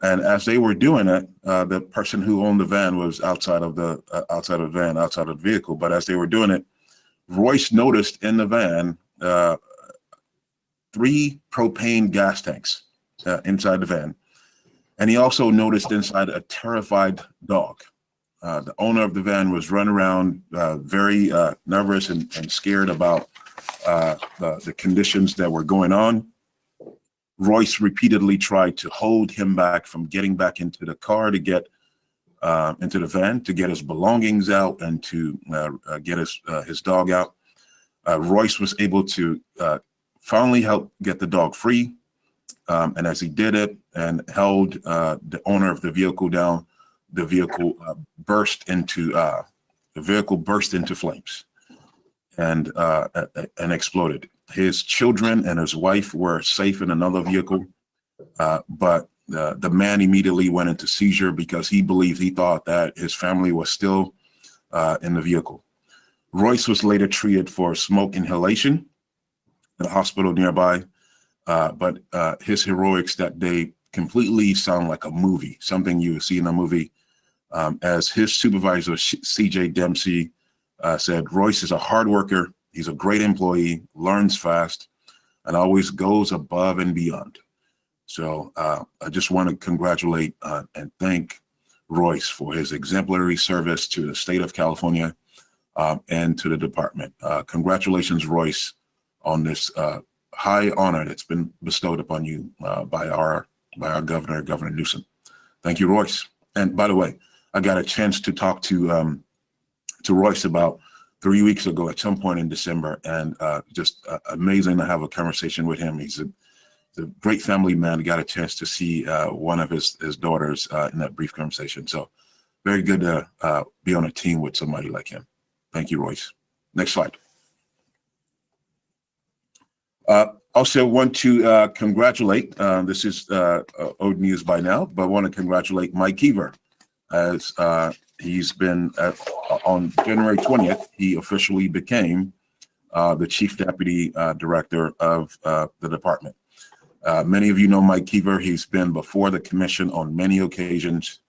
And as they were doing it, the person who owned the van was outside of the vehicle. But as they were doing it, Royce noticed in the van 3 propane gas tanks inside the van. And he also noticed inside a terrified dog. The owner of the van was running around very nervous and scared about the conditions that were going on. Royce repeatedly tried to hold him back from getting back into the car to get into the van, to get his belongings out and to get his dog out. Royce was able to finally help get the dog free. And as he did it and held the owner of the vehicle down, the vehicle burst into flames and exploded. His children and his wife were safe in another vehicle, but the man immediately went into seizure because he thought that his family was still in the vehicle. Royce was later treated for smoke inhalation in a hospital nearby, but his heroics that day completely sound like a movie, something you would see in a movie. As his supervisor, CJ Dempsey, said, Royce is a hard worker. He's a great employee, learns fast, and always goes above and beyond. So I just want to congratulate and thank Royce for his exemplary service to the state of California and to the department. Congratulations, Royce, on this high honor that's been bestowed upon you by our governor, Governor Newsom. Thank you, Royce. And by the way, I got a chance to talk to Royce about 3 weeks ago at some point in December, and just amazing to have a conversation with him. He's a great family man. Got a chance to see one of his daughters in that brief conversation. So very good to be on a team with somebody like him. Thank you, Royce. Next slide. Also want to congratulate, this is old news by now, but I want to congratulate Mike Keever, as he's been on January 20th, he officially became the Chief Deputy Director of the department. Many of you know Mike Keever. He's been before the commission on many occasions.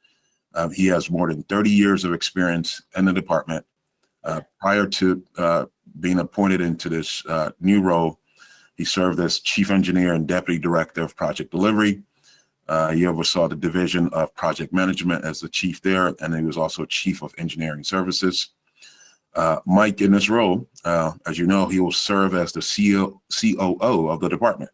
He has more than 30 years of experience in the department. Prior to being appointed into this new role, he served as Chief Engineer and Deputy Director of Project Delivery. He oversaw the Division of Project Management as the chief there, and he was also Chief of Engineering Services. Mike, in this role, as you know, he will serve as the COO of the department,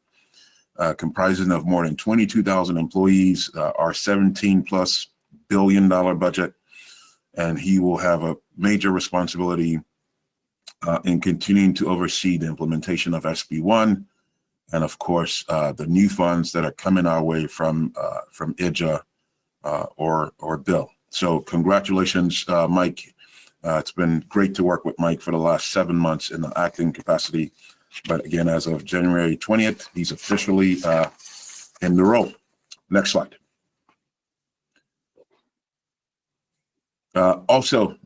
comprising of more than 22,000 employees, our $17+ billion budget, and he will have a major responsibility in continuing to oversee the implementation of SB1, and of course, the new funds that are coming our way from IDJA or Bill. So congratulations, Mike. It's been great to work with Mike for the last 7 months in the acting capacity. But again, as of January 20th, he's officially in the role. Next slide. Also,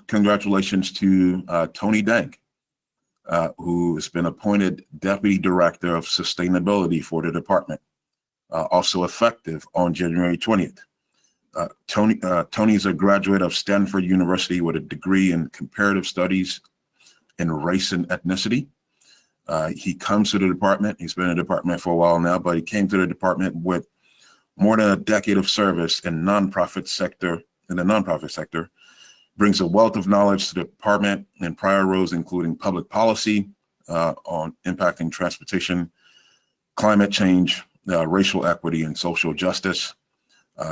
congratulations to Tony Dank, who has been appointed Deputy Director of Sustainability for the department, also effective on January 20th. Tony's a graduate of Stanford University with a degree in comparative studies in race and ethnicity. He comes to the department. He's been in the department for a while now, but he came to the department with more than a decade of service in the nonprofit sector, brings a wealth of knowledge to the department in prior roles, including public policy on impacting transportation, climate change, racial equity, and social justice.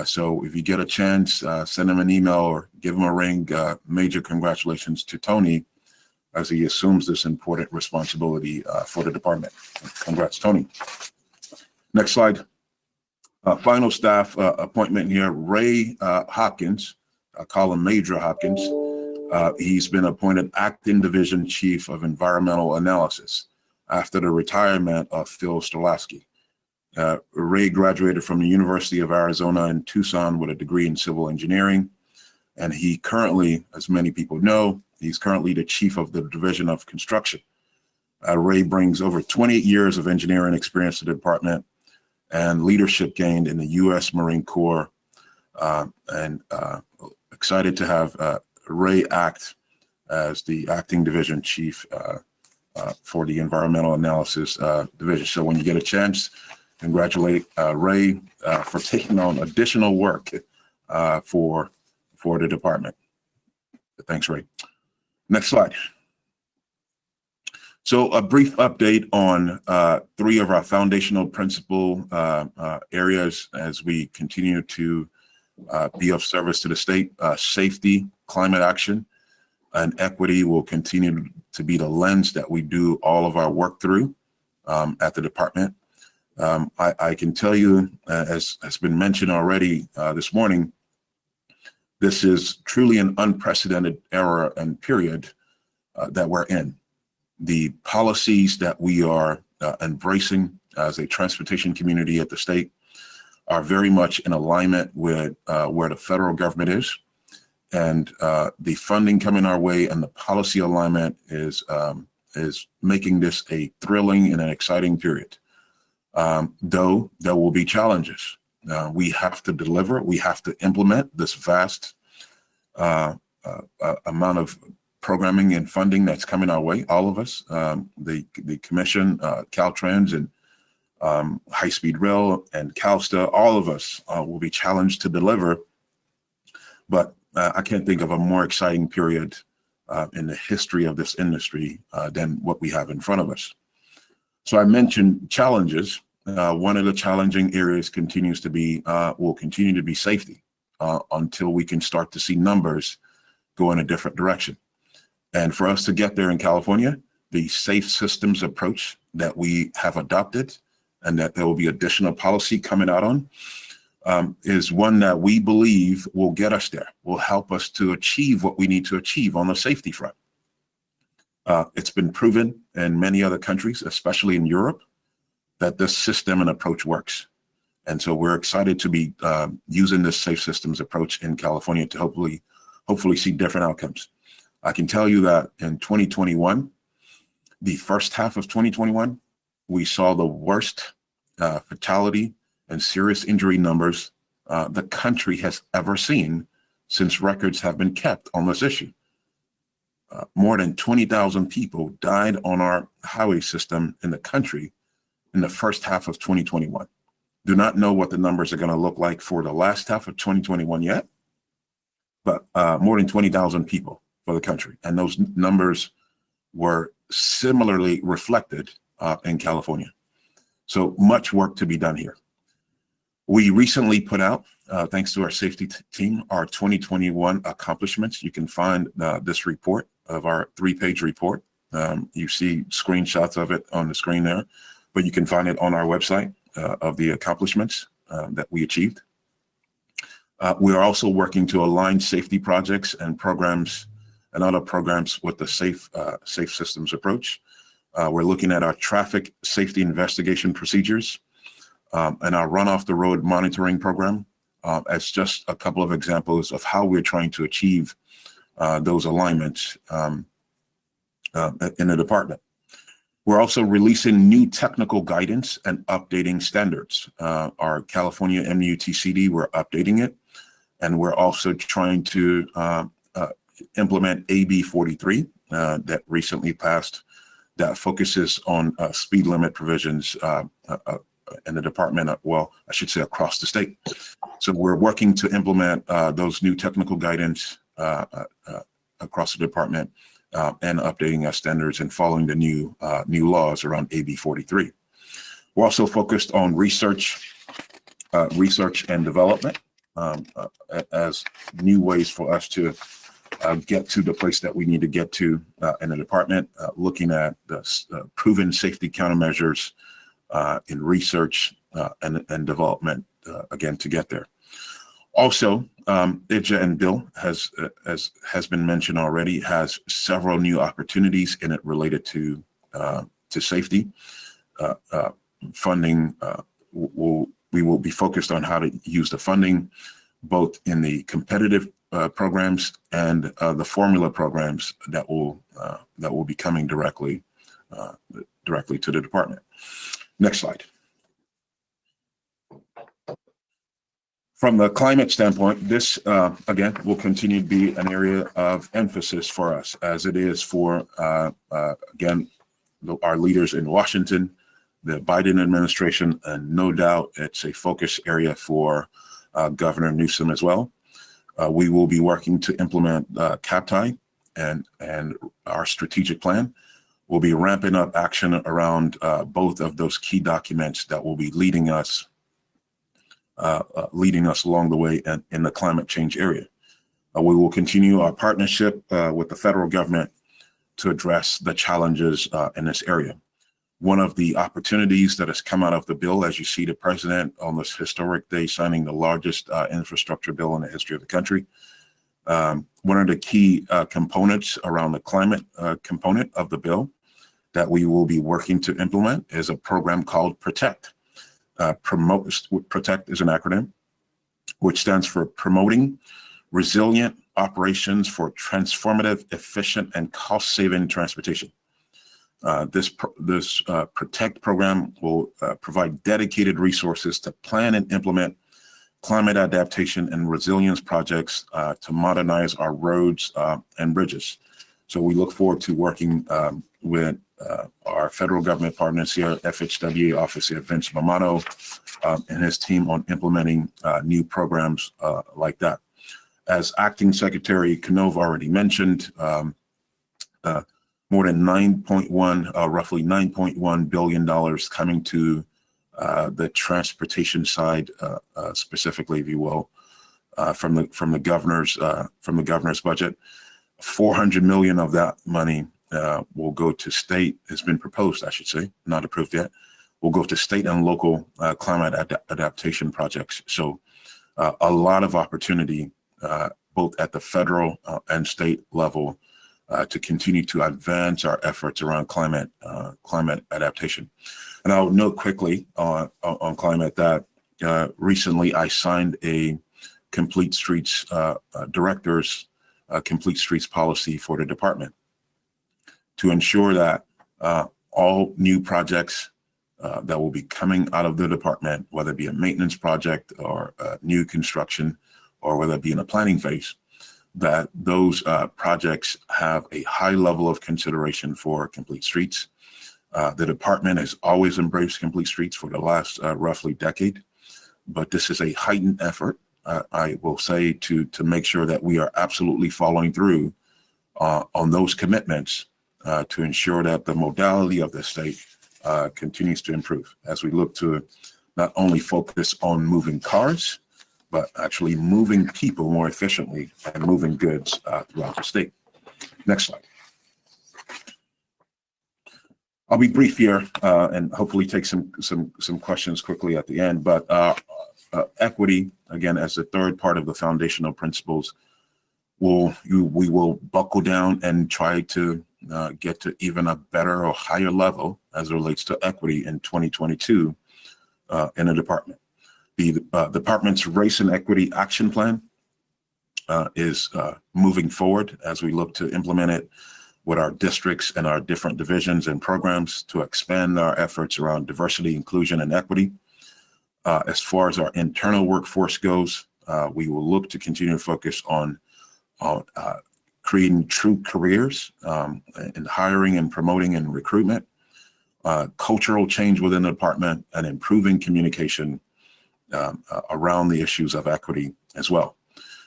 So if you get a chance, send him an email or give him a ring. Major congratulations to Tony as he assumes this important responsibility for the department. Congrats, Tony. Next slide. Final staff appointment here, Ray Hopkins. I call him Major Hopkins. He's been appointed Acting Division Chief of Environmental Analysis after the retirement of Phil Stolasky. Ray graduated from the University of Arizona in Tucson with a degree in civil engineering. And he currently, as many people know, he's currently the Chief of the Division of Construction. Ray brings over 28 years of engineering experience to the department and leadership gained in the U.S. Marine Corps. Excited to have Ray act as the Acting Division Chief for the Environmental Analysis Division. So when you get a chance, congratulate Ray for taking on additional work for the department. Thanks, Ray. Next slide. So a brief update on 3 of our foundational principal areas as we continue to be of service to the state. Safety, climate action, and equity will continue to be the lens that we do all of our work through at the department. I can tell you, as has been mentioned already this morning, this is truly an unprecedented era and period that we're in. The policies that we are embracing as a transportation community at the state are very much in alignment with where the federal government is. And the funding coming our way and the policy alignment is making this a thrilling and an exciting period. Though there will be challenges. We have to deliver, we have to implement this vast amount of programming and funding that's coming our way, all of us, the commission, Caltrans, and high-speed rail and CalSTA, all of us will be challenged to deliver. But I can't think of a more exciting period in the history of this industry than what we have in front of us. So I mentioned challenges. One of the challenging areas will continue to be safety until we can start to see numbers go in a different direction. And for us to get there in California, the safe systems approach that we have adopted and that there will be additional policy coming out on is one that we believe will get us there, will help us to achieve what we need to achieve on the safety front. It's been proven in many other countries, especially in Europe, that this system and approach works. And so we're excited to be using this safe systems approach in California to hopefully see different outcomes. I can tell you that in 2021, the first half of 2021, we saw the worst fatality and serious injury numbers the country has ever seen since records have been kept on this issue. More than 20,000 people died on our highway system in the country in the first half of 2021. Do not know what the numbers are going to look like for the last half of 2021 yet, but more than 20,000 people for the country. And those numbers were similarly reflected in California. So much work to be done here. We recently put out, thanks to our safety team, our 2021 accomplishments. You can find this report of our 3-page report. You see screenshots of it on the screen there, but you can find it on our website of the accomplishments that we achieved. We are also working to align safety projects and programs and other programs with the safe systems approach. We're looking at our traffic safety investigation procedures and our run off the road monitoring program as just a couple of examples of how we're trying to achieve those alignments in the department. We're also releasing new technical guidance and updating standards. Our California MUTCD, we're updating it, and we're also trying to implement AB 43 that recently passed, that focuses on speed limit provisions in the department, well, I should say across the state. So we're working to implement those new technical guidance across the department and updating our standards and following the new laws around AB 43. We're also focused on research and development as new ways for us to get to the place that we need to get to in the department, looking at the proven safety countermeasures in research and development, again, to get there. Also, IDJA and Bill, has been mentioned already, has several new opportunities in it related to safety. Funding, we will be focused on how to use the funding, both in the competitive programs and the formula programs that will be coming directly to the department. Next slide. From the climate standpoint, this, again, will continue to be an area of emphasis for us, as it is for, again, our leaders in Washington, the Biden administration, and no doubt it's a focus area for Governor Newsom as well. We will be working to implement CAPTI and our strategic plan. We'll be ramping up action around both of those key documents that will be leading us along the way in the climate change area. We will continue our partnership with the federal government to address the challenges in this area. One of the opportunities that has come out of the bill, as you see the president on this historic day signing the largest infrastructure bill in the history of the country, one of the key components around the climate component of the bill that we will be working to implement is a program called PROTECT. PROTECT is an acronym, which stands for Promoting Resilient Operations for Transformative, Efficient, and Cost-Saving Transportation. This PROTECT program will provide dedicated resources to plan and implement climate adaptation and resilience projects to modernize our roads and bridges. So we look forward to working with our federal government partners here, FHWA Officer Vince Mamato, and his team on implementing new programs like that. As Acting Secretary Canova already mentioned, more than roughly $9.1 billion coming to the transportation side, specifically, if you will, from the governor's budget. 400 million of that money will go to state. Has been proposed, I should say, not approved yet. Will go to state and local climate adaptation projects. So a lot of opportunity, both at the federal and state level, to continue to advance our efforts around climate adaptation. And I'll note quickly on climate that recently I signed a Complete Streets director's Complete Streets policy for the department to ensure that all new projects that will be coming out of the department, whether it be a maintenance project or new construction, or whether it be in a planning phase, that those projects have a high level of consideration for Complete Streets. The department has always embraced Complete Streets for the last roughly decade, but this is a heightened effort, I will say, to make sure that we are absolutely following through on those commitments to ensure that the modality of the state continues to improve as we look to not only focus on moving cars, but actually moving people more efficiently and moving goods throughout the state. Next slide. I'll be brief here and hopefully take some questions quickly at the end, but equity, again, as the third part of the foundational principles, we will buckle down and try to get to even a better or higher level as it relates to equity in 2022 in the department. The department's Race and Equity Action Plan is moving forward as we look to implement it with our districts and our different divisions and programs to expand our efforts around diversity, inclusion, and equity. As far as our internal workforce goes, we will look to continue to focus on creating true careers in hiring and promoting and recruitment, cultural change within the department, and improving communication around the issues of equity as well.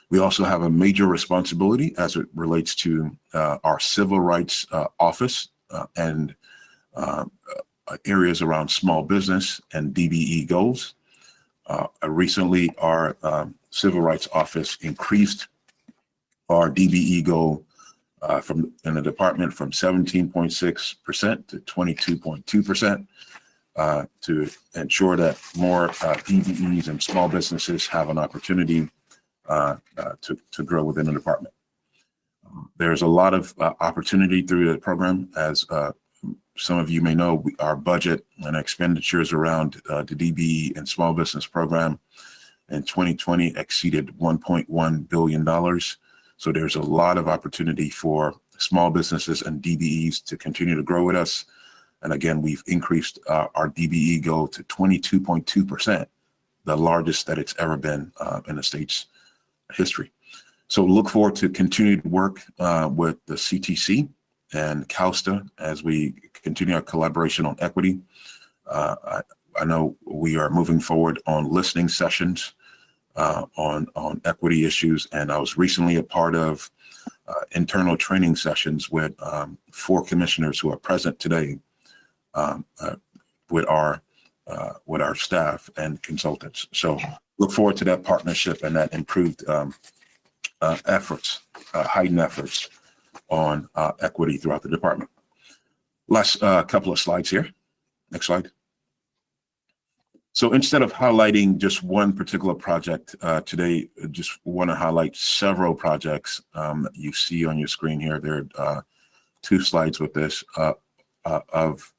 We also have a major responsibility as it relates to our civil rights office and areas around small business and DBE goals. Recently, our civil rights office increased our DBE goal in the department from 17.6% to 22.2%. To ensure that more DBEs and small businesses have an opportunity to grow within the department. There's a lot of opportunity through the program. As some of you may know, our budget and expenditures around the DBE and small business program in 2020 exceeded $1.1 billion. So there's a lot of opportunity for small businesses and DBEs to continue to grow with us. And again, we've increased our DBE goal to 22.2%, the largest that it's ever been in the state's history. So look forward to continued work with the CTC and CalSTA as we continue our collaboration on equity. I know we are moving forward on listening sessions on equity issues, and I was recently a part of internal training sessions with 4 commissioners who are present today with our staff and consultants. So look forward to that partnership and that improved efforts, heightened efforts on equity throughout the department. Last couple of slides here. Next slide. So instead of highlighting just one particular project today, I just want to highlight several projects that you see on your screen here. There are 2 slides with this of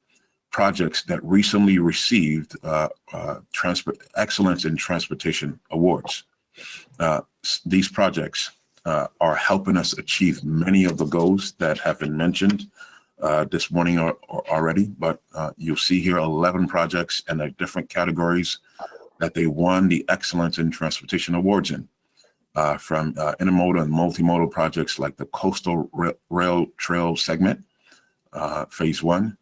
projects that recently received Excellence in Transportation Awards. These projects are helping us achieve many of the goals that have been mentioned this morning already, but you'll see here 11 projects and the different categories that they won the Excellence in Transportation Awards in, from intermodal and multimodal projects like the Coastal Rail Trail Segment, Phase 1,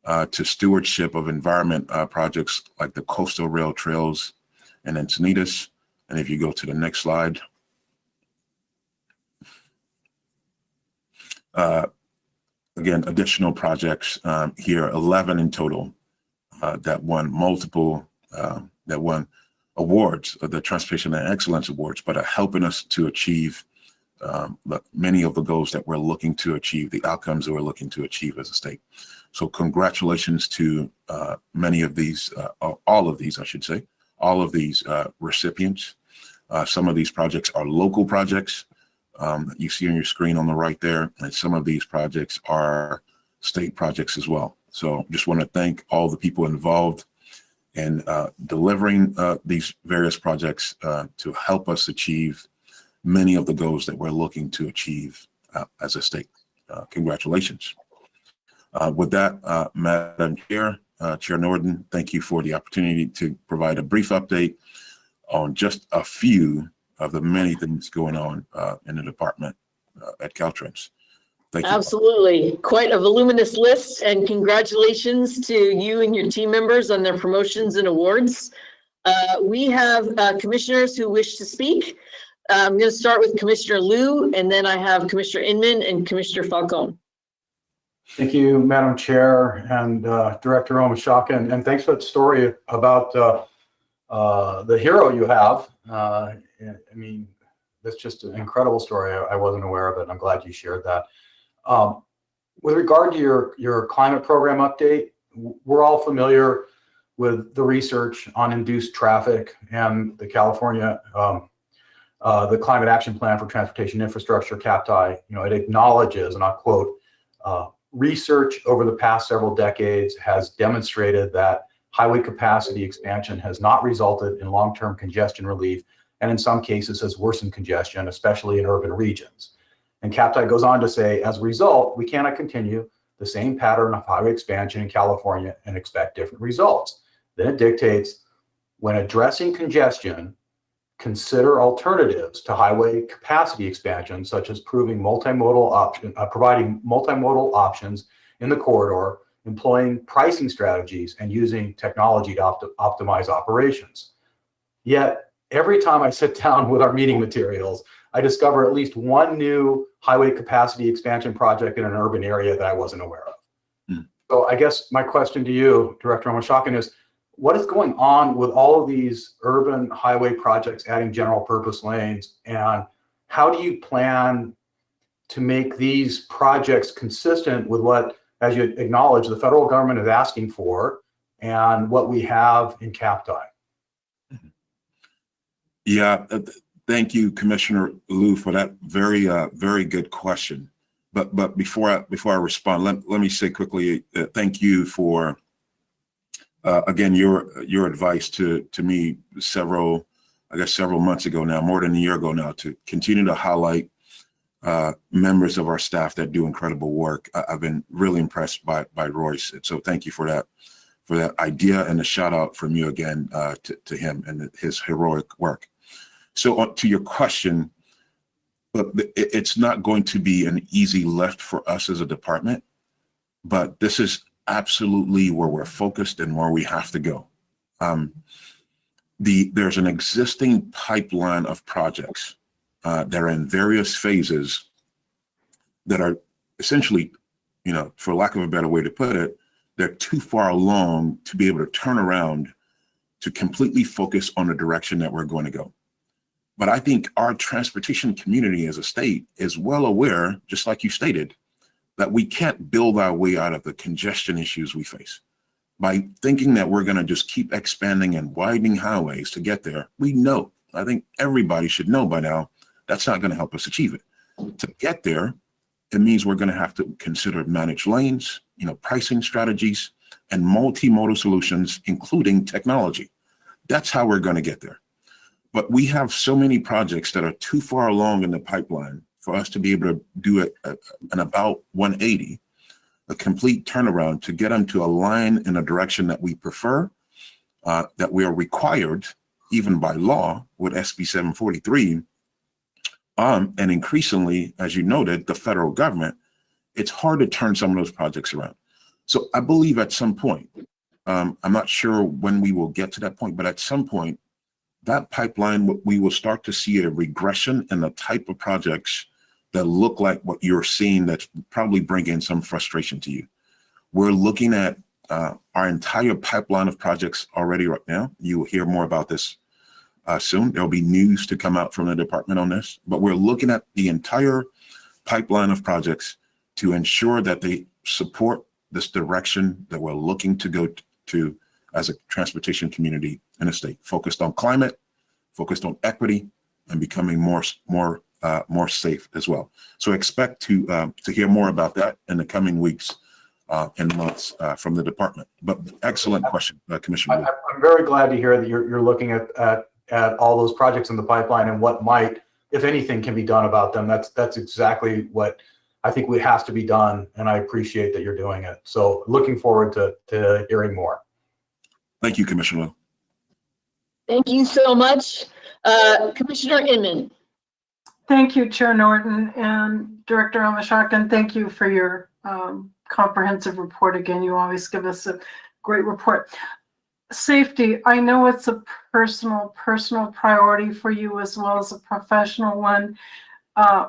to stewardship of environment projects like the coastal rail trails in Encinitas. And if you go to the next slide, again, additional projects here, 11 in total that won awards, the Transportation and Excellence Awards, but are helping us to achieve many of the goals that we're looking to achieve, the outcomes that we're looking to achieve as a state. So congratulations to many of these, all of these, I should say, all of these recipients. Some of these projects are local projects that you see on your screen on the right there, and some of these projects are state projects as well. So just want to thank all the people involved in delivering these various projects to help us achieve many of the goals that we're looking to achieve as a state. Congratulations. With that, Madam Chair, Chair Norton, thank you for the opportunity to provide a brief update on just a few of the many things going on in the department at Caltrans. Thank you. Absolutely. Quite a voluminous list, and congratulations to you and your team members on their promotions and awards. We have commissioners who wish to speak. I'm going to start with Commissioner Liu, and then I have Commissioner Inman and Commissioner Falcone. Thank you, Madam Chair and Director Omashaka, and thanks for that story about the hero you have. I mean, that's just an incredible story. I wasn't aware of it. I'm glad you shared that. With regard to your climate program update, we're all familiar with the research on induced traffic and the California, the Climate Action Plan for Transportation Infrastructure, CAPTI. You know, it acknowledges, and I'll quote, research over the past several decades has demonstrated that highway capacity expansion has not resulted in long-term congestion relief, and in some cases has worsened congestion, especially in urban regions. And CAPTI goes on to say, as a result, we cannot continue the same pattern of highway expansion in California and expect different results. Then it dictates, when addressing congestion, consider alternatives to highway capacity expansion, such as providing multimodal options in the corridor, employing pricing strategies, and using technology to optimize operations. Yet, every time I sit down with our meeting materials, I discover at least one new highway capacity expansion project in an urban area that I wasn't aware of. So I guess my question to you, Director Omashaka, is what is going on with all of these urban highway projects adding general purpose lanes, and how do you plan to make these projects consistent with what, as you acknowledge, the federal government is asking for and what we have in CAPTI? Yeah, thank you, Commissioner Liu, for that very, very good question. But before I respond, let me say quickly, thank you for again your advice to me several months ago now, more than a year ago now, to continue to highlight members of our staff that do incredible work. I've been really impressed by Royce, and so thank you for that idea, and a shout out from you again to him and his heroic work. So to your question, look, it's not going to be an easy lift for us as a department, but this is absolutely where we're focused and where we have to go. There's an existing pipeline of projects that are in various phases that are essentially, you know, for lack of a better way to put it, they're too far along to be able to turn around to completely focus on the direction that we're going to go. But I think our transportation community as a state is well aware, just like you stated, that we can't build our way out of the congestion issues we face. By thinking that we're going to just keep expanding and widening highways to get there, we know, I think everybody should know by now, that's not going to help us achieve it. To get there, it means we're going to have to consider managed lanes, you know, pricing strategies, and multimodal solutions, including technology. That's how we're going to get there. But we have so many projects that are too far along in the pipeline for us to be able to do an about 180, a complete turnaround to get them to align in a direction that we prefer, that we are required, even by law, with SB 743. And increasingly, as you noted, the federal government, it's hard to turn some of those projects around. So I believe at some point, I'm not sure when we will get to that point, but at some point, that pipeline, we will start to see a regression in the type of projects that look like what you're seeing that's probably bringing some frustration to you. We're looking at our entire pipeline of projects already right now. You will hear more about this soon. There'll be news to come out from the department on this, but we're looking at the entire pipeline of projects to ensure that they support this direction that we're looking to go to as a transportation community in the state, focused on climate, focused on equity, and becoming more safe as well. So expect to hear more about that in the coming weeks and months from the department. But excellent question, Commissioner. I'm very glad to hear that you're looking at all those projects in the pipeline and what might, if anything, can be done about them. That's exactly what I think has to be done, and I appreciate that you're doing it. So looking forward to hearing more. Thank you, Commissioner. Thank you so much. Commissioner Inman. Thank you, Chair Norton and Director Omashak, and thank you for your comprehensive report again. You always give us a great report. Safety, I know it's a personal priority for you as well as a professional one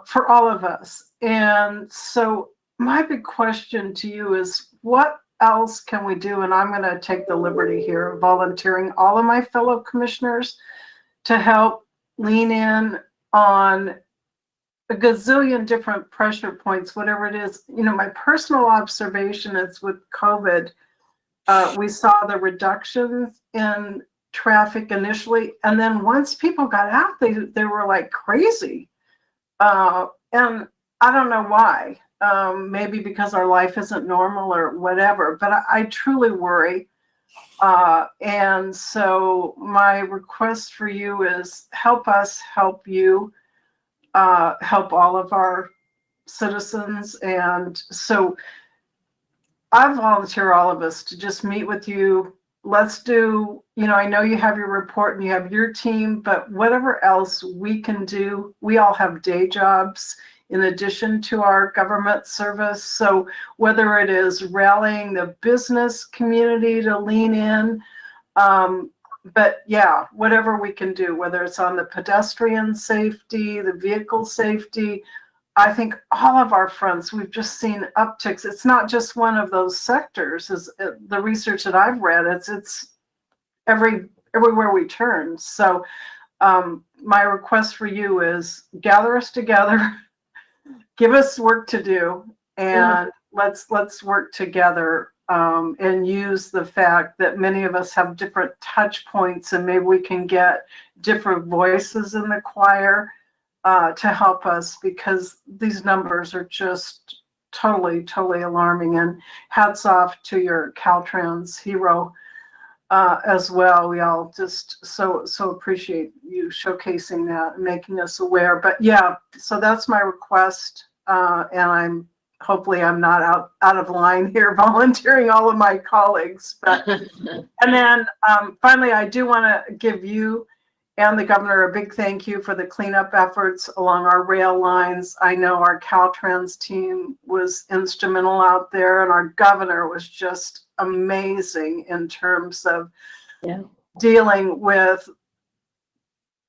for all of us. And so my big question to you is, what else can we do? And I'm going to take the liberty here of volunteering all of my fellow commissioners to help lean in on a gazillion different pressure points, whatever it is. You know, my personal observation is with COVID, we saw the reductions in traffic initially, and then once people got out, they were like crazy. And I don't know why. Maybe because our life isn't normal or whatever, but I truly worry. And so my request for you is help us help you, help all of our citizens. And so I volunteer all of us to just meet with you. Let's do, you know, I know you have your report and you have your team, but whatever else we can do, we all have day jobs in addition to our government service. So whether it is rallying the business community to lean in, but yeah, whatever we can do, whether it's on the pedestrian safety, the vehicle safety, I think all of our fronts, we've just seen upticks. It's not just one of those sectors. Is the research that I've read, it's everywhere we turn. So my request for you is gather us together, give us work to do, and let's work together and use the fact that many of us have different touch points, and maybe we can get different voices in the choir to help us, because these numbers are just totally alarming. And hats off to your Caltrans hero as well. We all just so appreciate you showcasing that and making us aware. But yeah, so that's my request, and hopefully I'm not out of line here volunteering all of my colleagues. But and then finally, I do want to give you and the governor a big thank you for the cleanup efforts along our rail lines. I know our Caltrans team was instrumental out there, and our governor was just amazing in terms of dealing with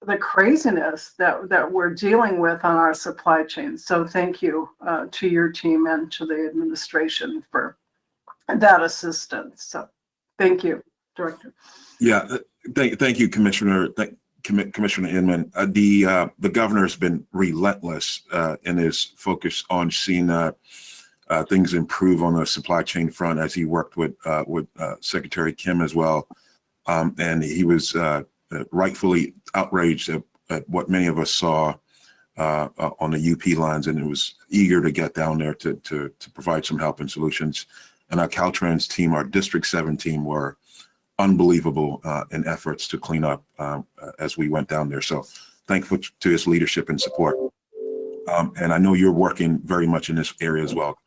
the craziness that we're dealing with on our supply chain. So thank you to your team and to the administration for that assistance. So thank you, Director. Yeah, thank you, Commissioner. Commissioner Inman. The governor has been relentless in his focus on seeing things improve on the supply chain front as he worked with Secretary Kim as well. And he was rightfully outraged at what many of us saw on the UP lines, and it was eager to get down there to provide some help and solutions. And our Caltrans team, our District 7 team, were unbelievable in efforts to clean up as we went down there. So thankful to his leadership and support. And I know you're working very much in this area as well,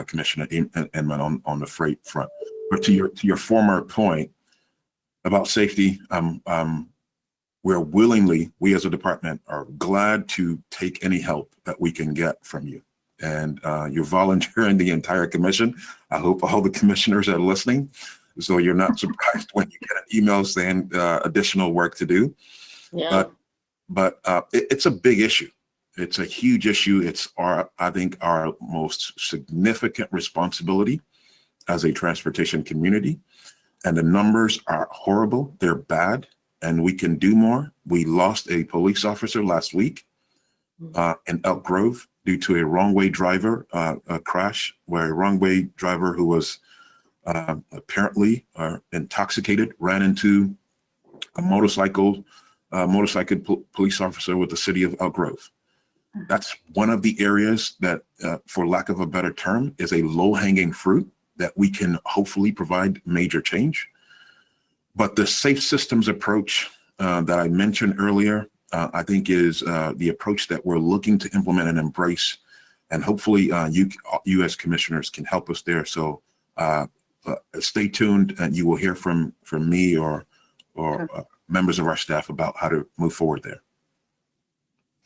Commissioner Inman, on the freight front. But to your former point about safety, we as a department are glad to take any help that we can get from you. and you're volunteering the entire commission. I hope all the commissioners are listening, so you're not surprised when you get an email saying additional work to do. Yeah. But it's a big issue. It's a huge issue. It's I think our most significant responsibility as a transportation community. And the numbers are horrible. They're bad, and we can do more. We lost a police officer last week in Elk Grove due to a wrong-way driver crash, where a wrong-way driver who was apparently intoxicated ran into a motorcycle police officer with the city of Elk Grove. That's one of the areas that, for lack of a better term, is a low-hanging fruit that we can hopefully provide major change. But the safe systems approach that I mentioned earlier, I think is the approach that we're looking to implement and embrace. And hopefully you as commissioners can help us there. So stay tuned, and you will hear from me or members of our staff about how to move forward there.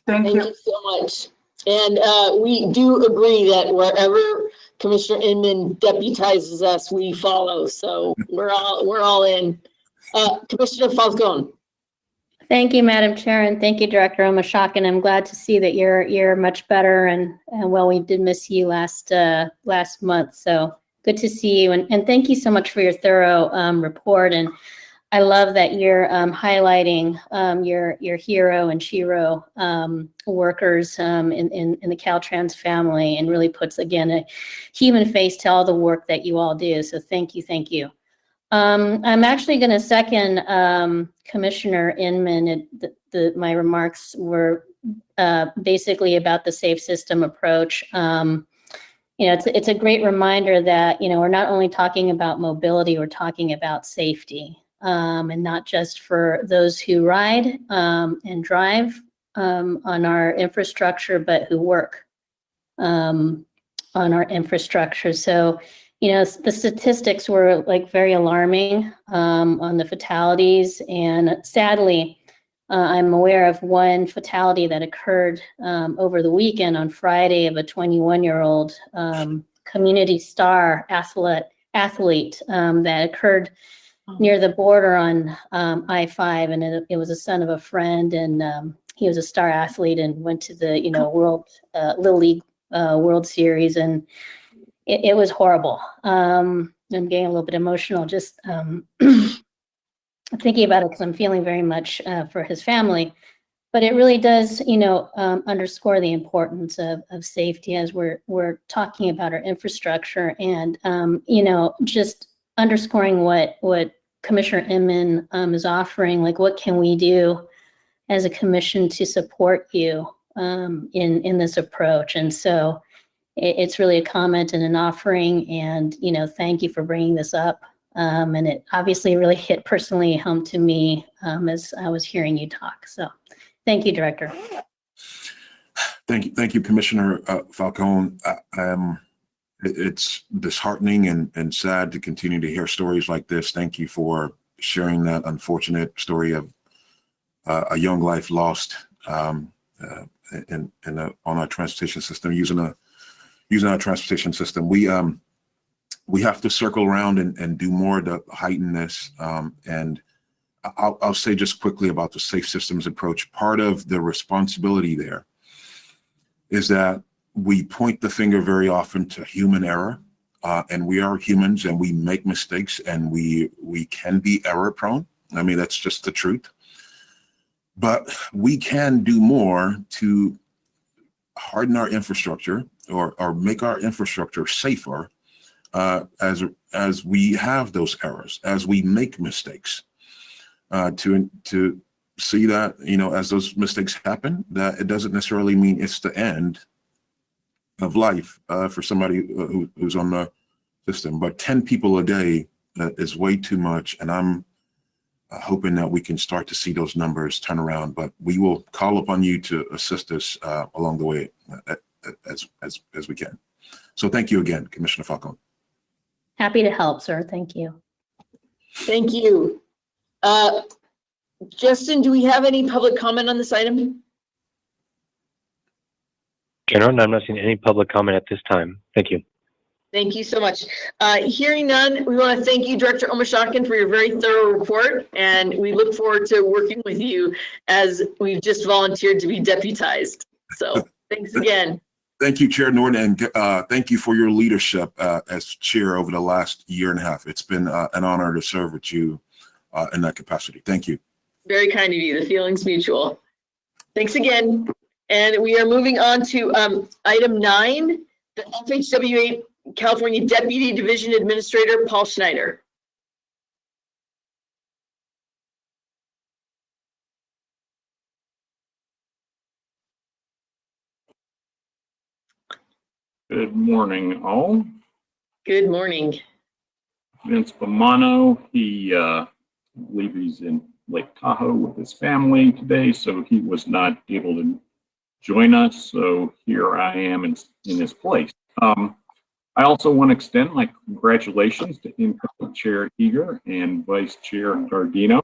Thank you so much. And we do agree that wherever Commissioner Inman deputizes us, we follow. So we're all in. Commissioner Falcone. Thank you, Madam Chair, and thank you, Director Omashak. And I'm glad to see that you're much better. And well, we did miss you last month, so good to see you. And thank you so much for your thorough report. And I love that you're highlighting your hero and shero workers in the Caltrans family, and really puts, again, a human face to all the work that you all do. So thank you. I'm actually going to second Commissioner Inman. My remarks were basically about the safe system approach. It's a great reminder that, we're not only talking about mobility, we're talking about safety. And not just for those who ride and drive on our infrastructure, but who work on our infrastructure. So, the statistics were very alarming on the fatalities. And sadly, I'm aware of one fatality that occurred over the weekend on Friday of a 21-year-old community star athlete that occurred near the border on I-5, and it was a son of a friend, and he was a star athlete and went to the World Little League World Series, and it was horrible. I'm getting a little bit emotional just thinking about it, because I'm feeling very much for his family. But it really does, underscore the importance of safety as we're talking about our infrastructure, and just underscoring what Commissioner Inman is offering, what can we do as a commission to support you in this approach? And so it's really a comment and an offering, and thank you for bringing this up. And it obviously really hit personally home to me as I was hearing you talk. So thank you, Director. Thank you, Commissioner Falcone. It's disheartening and sad to continue to hear stories like this. Thank you for sharing that unfortunate story of a young life lost on our transportation system, using our transportation system. We have to circle around and do more to heighten this. And I'll say just quickly about the safe systems approach. Part of the responsibility there is that we point the finger very often to human error, and we are humans and we make mistakes, and we can be error prone. I mean, that's just the truth. But we can do more to harden our infrastructure or make our infrastructure safer as we have those errors, as we make mistakes, to see that, as those mistakes happen, that it doesn't necessarily mean it's the end of life for somebody who's on the system. But 10 people a day is way too much, and I'm hoping that we can start to see those numbers turn around. But we will call upon you to assist us along the way as we can. So thank you again, Commissioner Falcone. Happy to help, sir. Thank you. Thank you. Justin, do we have any public comment on this item? Chair Norton, I'm not seeing any public comment at this time. Thank you. Thank you so much. Hearing none, we want to thank you, Director Omashakin, for your very thorough report, and we look forward to working with you as we've just volunteered to be deputized. So thanks again. Thank you, Chair Norton, and thank you for your leadership as chair over the last year and a half. It's been an honor to serve with you in that capacity. Thank you. Very kind of you. The feeling's mutual. Thanks again. And we are moving on to item 9, the FHWA California Deputy Division Administrator, Paul Schneider. Good morning, all. Good morning. Vince Bomano, I believe he's in Lake Tahoe with his family today, so he was not able to join us. So here I am in his place. I also want to extend my congratulations to incoming Chair Eager and Vice Chair Gardino.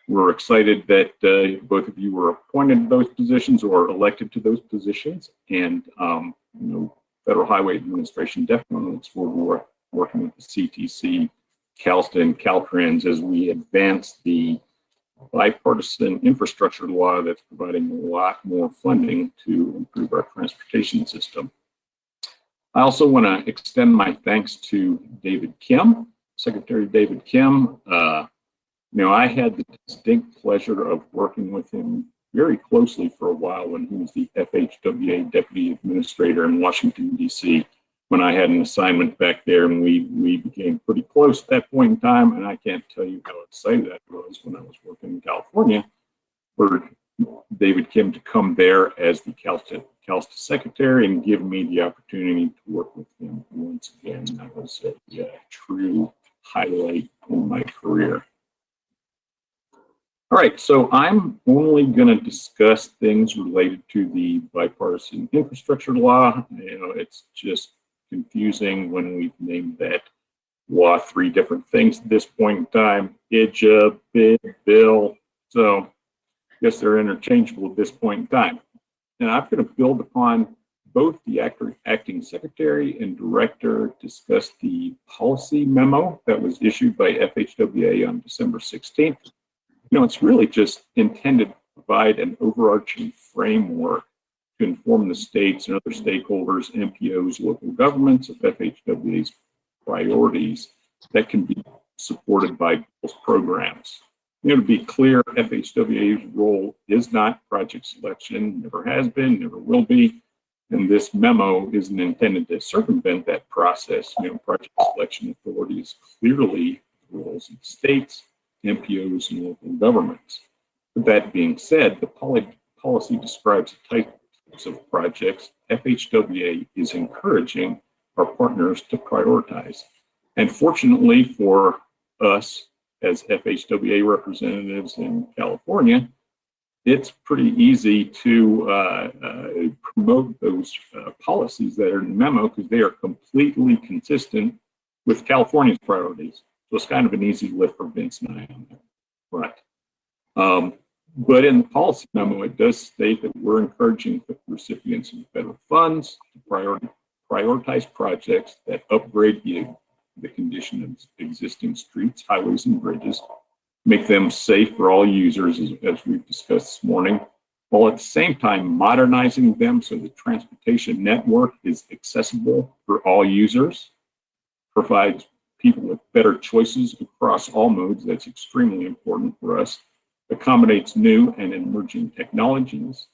We're excited that both of you were appointed to those positions or elected to those positions. And, Federal Highway Administration definitely looks forward to working with the CTC, CalSTA, and Caltrans as we advance the bipartisan infrastructure law that's providing a lot more funding to improve our transportation system. I also want to extend my thanks to David Kim, Secretary David Kim. I had the distinct pleasure of working with him very closely for a while when he was the FHWA Deputy Administrator in Washington, D.C. when I had an assignment back there, and we became pretty close at that point in time. And I can't tell you how excited I was when I was working in California for David Kim to come there as the CalSTA Secretary and give me the opportunity to work with him once again. That was a true highlight in my career. All right, so I'm only going to discuss things related to the bipartisan infrastructure law. It's just confusing when we've named that law 3 different things at this point in time. IJA, big bill. So I guess they're interchangeable at this point in time. And I'm going to build upon both the acting secretary and director discuss the policy memo that was issued by FHWA on December 16th. It's really just intended to provide an overarching framework to inform the states and other stakeholders, MPOs, local governments of FHWA's priorities that can be supported by those programs. To be clear, FHWA's role is not project selection, never has been, never will be. And this memo isn't intended to circumvent that process. Project selection authority is clearly the roles of states, MPOs, and local governments. With that being said, the policy describes the types of projects FHWA is encouraging our partners to prioritize. And fortunately for us as FHWA representatives in California, it's pretty easy to promote those policies that are in the memo because they are completely consistent with California's priorities. So it's kind of an easy lift for Vince and I on that front. But in the policy memo, it does state that we're encouraging the recipients of federal funds to prioritize projects that upgrade the condition of existing streets, highways, and bridges, make them safe for all users, as we've discussed this morning, while at the same time modernizing them so the transportation network is accessible for all users, provides people with better choices across all modes. That's extremely important for us. Accommodates new and emerging technologies,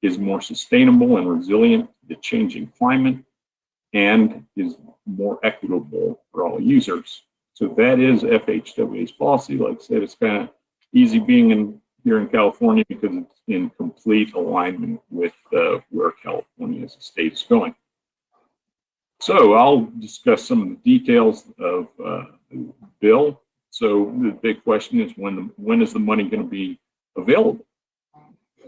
is more sustainable and resilient to the changing climate, and is more equitable for all users. So that is FHWA's policy. Like I said, it's kind of easy being here in California because it's in complete alignment with where California as a state is going. So I'll discuss some of the details of the bill. So the big question is when is the money going to be available?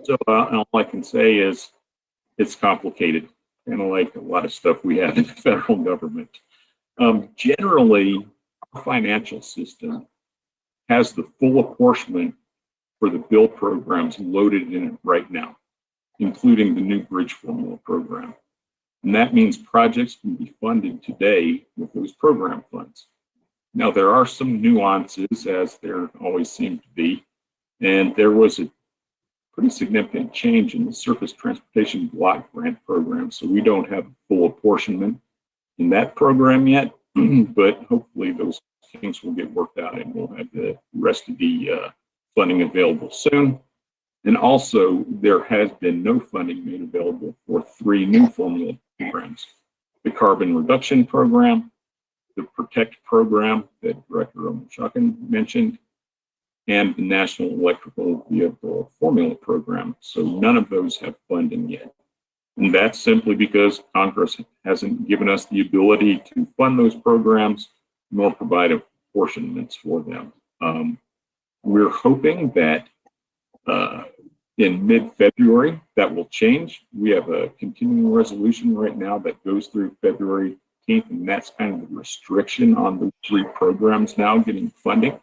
So all I can say is it's complicated, kind of like a lot of stuff we have in the federal government. Generally, our financial system has the full apportionment for the bill programs loaded in it right now. including the new bridge formula program. And that means projects can be funded today with those program funds. Now, there are some nuances, as there always seem to be, and there was a pretty significant change in the Surface Transportation Block Grant program, so we don't have full apportionment in that program yet, but hopefully those things will get worked out and we'll have the rest of the funding available soon. And also, there has been no funding made available for 3 new formula programs: the Carbon Reduction Program, the Protect Program that Director Omashakin mentioned, and the National Electrical Vehicle Formula Program. So none of those have funding yet. And that's simply because Congress hasn't given us the ability to fund those programs nor provide apportionments for them. We're hoping that in mid-February that will change. We have a continuing resolution right now that goes through February 18th, and that's kind of the restriction on the 3 programs now getting funding.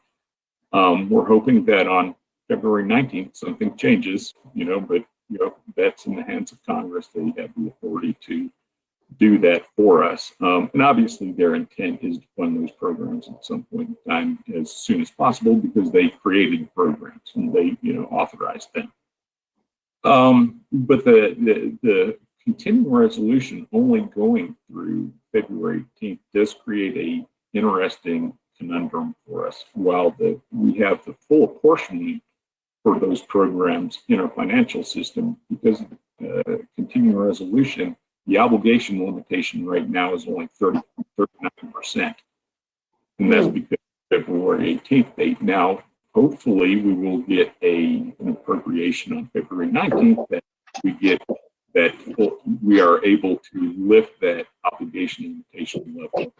We're hoping that on February 19th something changes, but that's in the hands of Congress. They have the authority to do that for us. And obviously their intent is to fund those programs at some point in time as soon as possible because they created programs and they, authorized them. But the continuing resolution only going through February 18th does create a interesting conundrum for us. While we have the full apportionment for those programs in our financial system, because of the continuing resolution, the obligation limitation right now is only 39%. And that's because February 18th date. Now, hopefully we will get an appropriation on February 19th that we are able to lift that obligation limitation level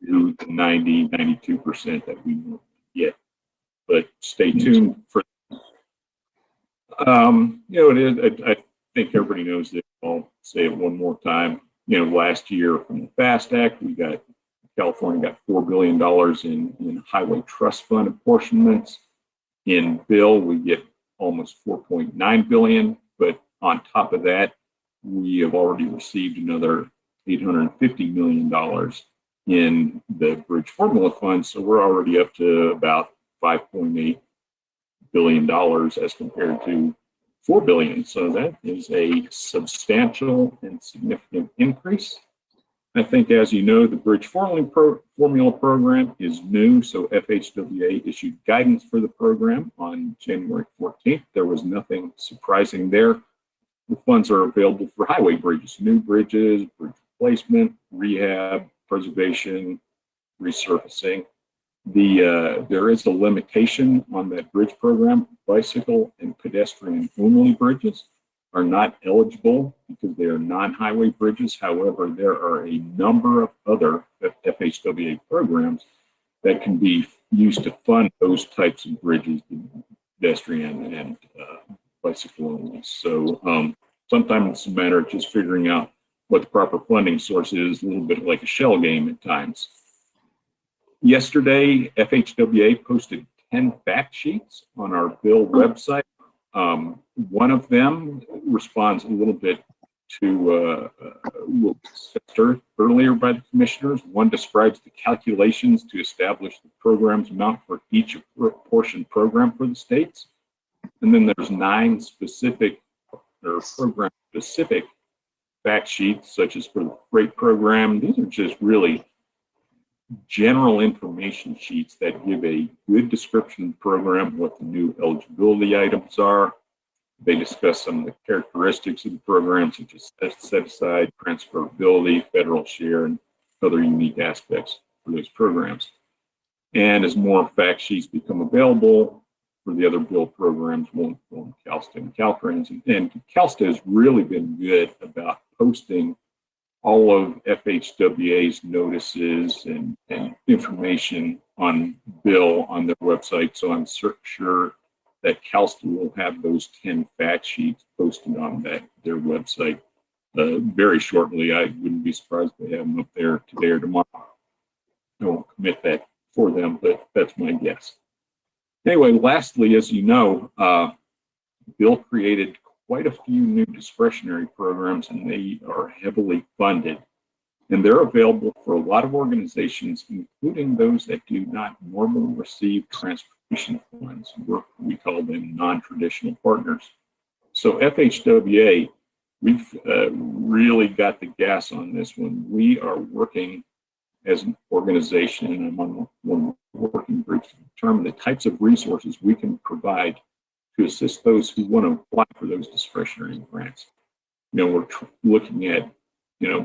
to the 92% that we normally get. But stay tuned for I think everybody knows this. I'll say it one more time. Last year from the FAST Act, California got $4 billion in highway trust fund apportionments. In bill, we get almost $4.9 billion, but on top of that, we have already received another $850 million in the bridge formula fund. So we're already up to about $5.8 billion as compared to $4 billion. So that is a substantial and significant increase. I think, as you know, the bridge formula program is new. So FHWA issued guidance for the program on January 14th. There was nothing surprising there. The funds are available for highway bridges, new bridges, bridge replacement, rehab, preservation, resurfacing. There is a limitation on that bridge program. Bicycle and pedestrian only bridges are not eligible because they are non-highway bridges. However, there are a number of other FHWA programs that can be used to fund those types of bridges, pedestrian and bicycle only. So sometimes it's a matter of just figuring out what the proper funding source is, a little bit like a shell game at times. Yesterday, FHWA posted 10 fact sheets on our bill website. One of them responds a little bit to what was said earlier by the commissioners. One describes the calculations to establish the program's amount for each portion program for the states. And then there's 9 specific or program-specific fact sheets, such as for the freight program. These are just really general information sheets that give a good description of the program, what the new eligibility items are. They discuss some of the characteristics of the program, such as set aside, transferability, federal share, and other unique aspects for those programs. And as more fact sheets become available for the other bill programs, we'll inform CalSTA and Caltrans. And CalSTA has really been good about posting all of FHWA's notices and information on bill on their website. So I'm sure that CalSTA will have those 10 fact sheets posted on their website very shortly. I wouldn't be surprised if they have them up there today or tomorrow. I won't commit that for them, but that's my guess. Anyway, lastly, as you know, Bill created quite a few new discretionary programs, and they are heavily funded. And they're available for a lot of organizations, including those that do not normally receive transportation funds. We call them non-traditional partners. So FHWA, we've really got the gas on this one. We are working as an organization, and I'm on one of the working groups to determine the types of resources we can provide to assist those who want to apply for those discretionary grants. We're looking at,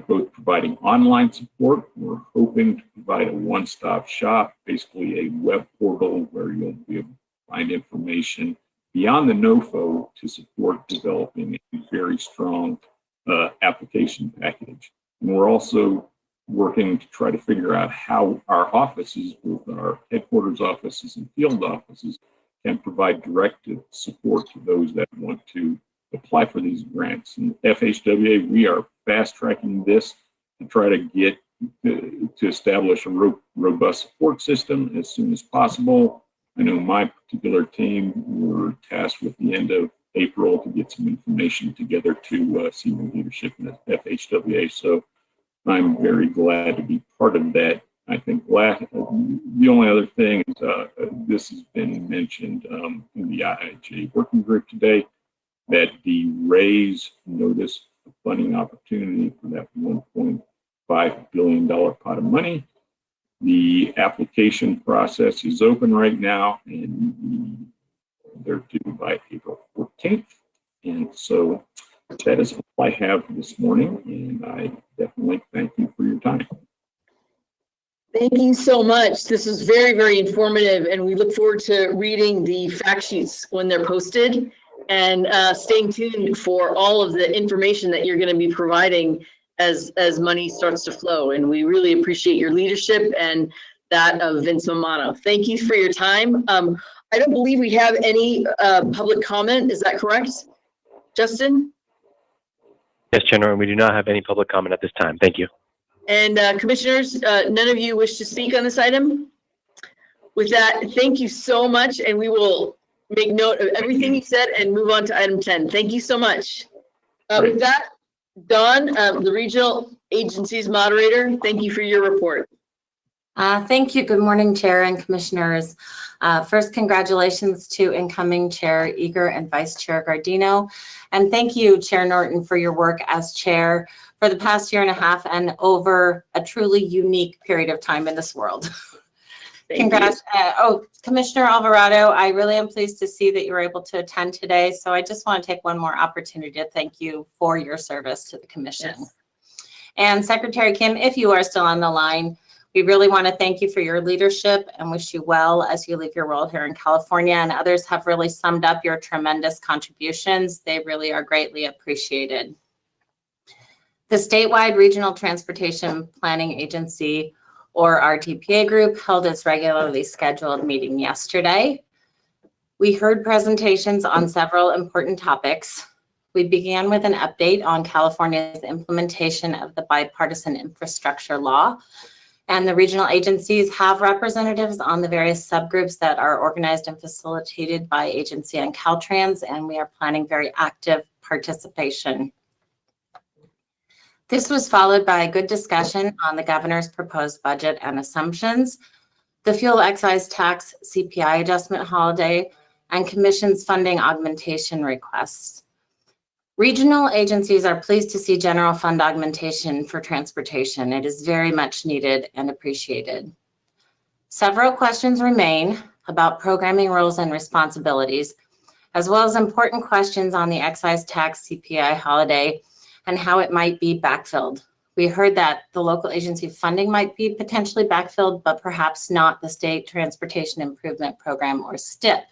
both providing online support. We're hoping to provide a one-stop shop, basically a web portal where you'll be able to find information beyond the NOFO to support developing a very strong application package. And we're also working to try to figure out how our offices, both our headquarters offices and field offices, can provide direct support to those that want to apply for these grants. And FHWA, we are fast tracking this to try to get to establish a robust support system as soon as possible. I know my particular team were tasked with the end of April to get some information together to senior leadership in the FHWA. So I'm very glad to be part of that. I think the only other thing is this has been mentioned in the IIJ working group today, that the RAISE notice of funding opportunity for that $1.5 billion pot of money. The application process is open right now, and they're due by April 14th. And so that is all I have this morning, and I definitely thank you for your time. Thank you so much. This is very, very informative, and we look forward to reading the fact sheets when they're posted and staying tuned for all of the information that you're going to be providing as money starts to flow. And we really appreciate your leadership and that of Vince Mamano. Thank you for your time. I don't believe we have any public comment. Is that correct, Justin? Yes, Chair Norton, we do not have any public comment at this time. Thank you. And commissioners, none of you wish to speak on this item? With that, thank you so much, and we will make note of everything you said and move on to item 10. Thank you so much. With that, Dawn, the regional agencies moderator, thank you for your report. Thank you. Good morning, Chair and Commissioners. First, congratulations to incoming Chair Eager and Vice Chair Gardino. And thank you, Chair Norton, for your work as Chair for the past year and a half and over a truly unique period of time in this world. Congrats. Commissioner Alvarado, I really am pleased to see that you were able to attend today. So I just want to take one more opportunity to thank you for your service to the Commission. Yes. And Secretary Kim, if you are still on the line, we really want to thank you for your leadership and wish you well as you leave your role here in California. And others have really summed up your tremendous contributions. They really are greatly appreciated. The Statewide Regional Transportation Planning Agency, or RTPA group, held its regularly scheduled meeting yesterday. We heard presentations on several important topics. We began with an update on California's implementation of the bipartisan infrastructure law. And the regional agencies have representatives on the various subgroups that are organized and facilitated by agency and Caltrans, and we are planning very active participation. This was followed by a good discussion on the governor's proposed budget and assumptions, the fuel excise tax CPI adjustment holiday, and commission's funding augmentation requests. Regional agencies are pleased to see general fund augmentation for transportation. It is very much needed and appreciated. Several questions remain about programming roles and responsibilities, as well as important questions on the excise tax CPI holiday and how it might be backfilled. We heard that the local agency funding might be potentially backfilled, but perhaps not the State Transportation Improvement Program, or STIP.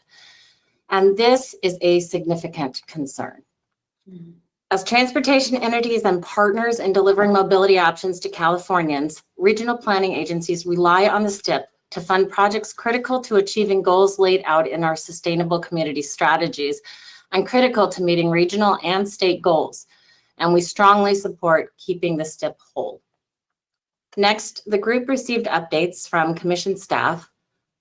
And this is a significant concern. As transportation entities and partners in delivering mobility options to Californians, regional planning agencies rely on the STIP to fund projects critical to achieving goals laid out in our sustainable community strategies and critical to meeting regional and state goals. And we strongly support keeping the STIP whole. Next, the group received updates from Commission staff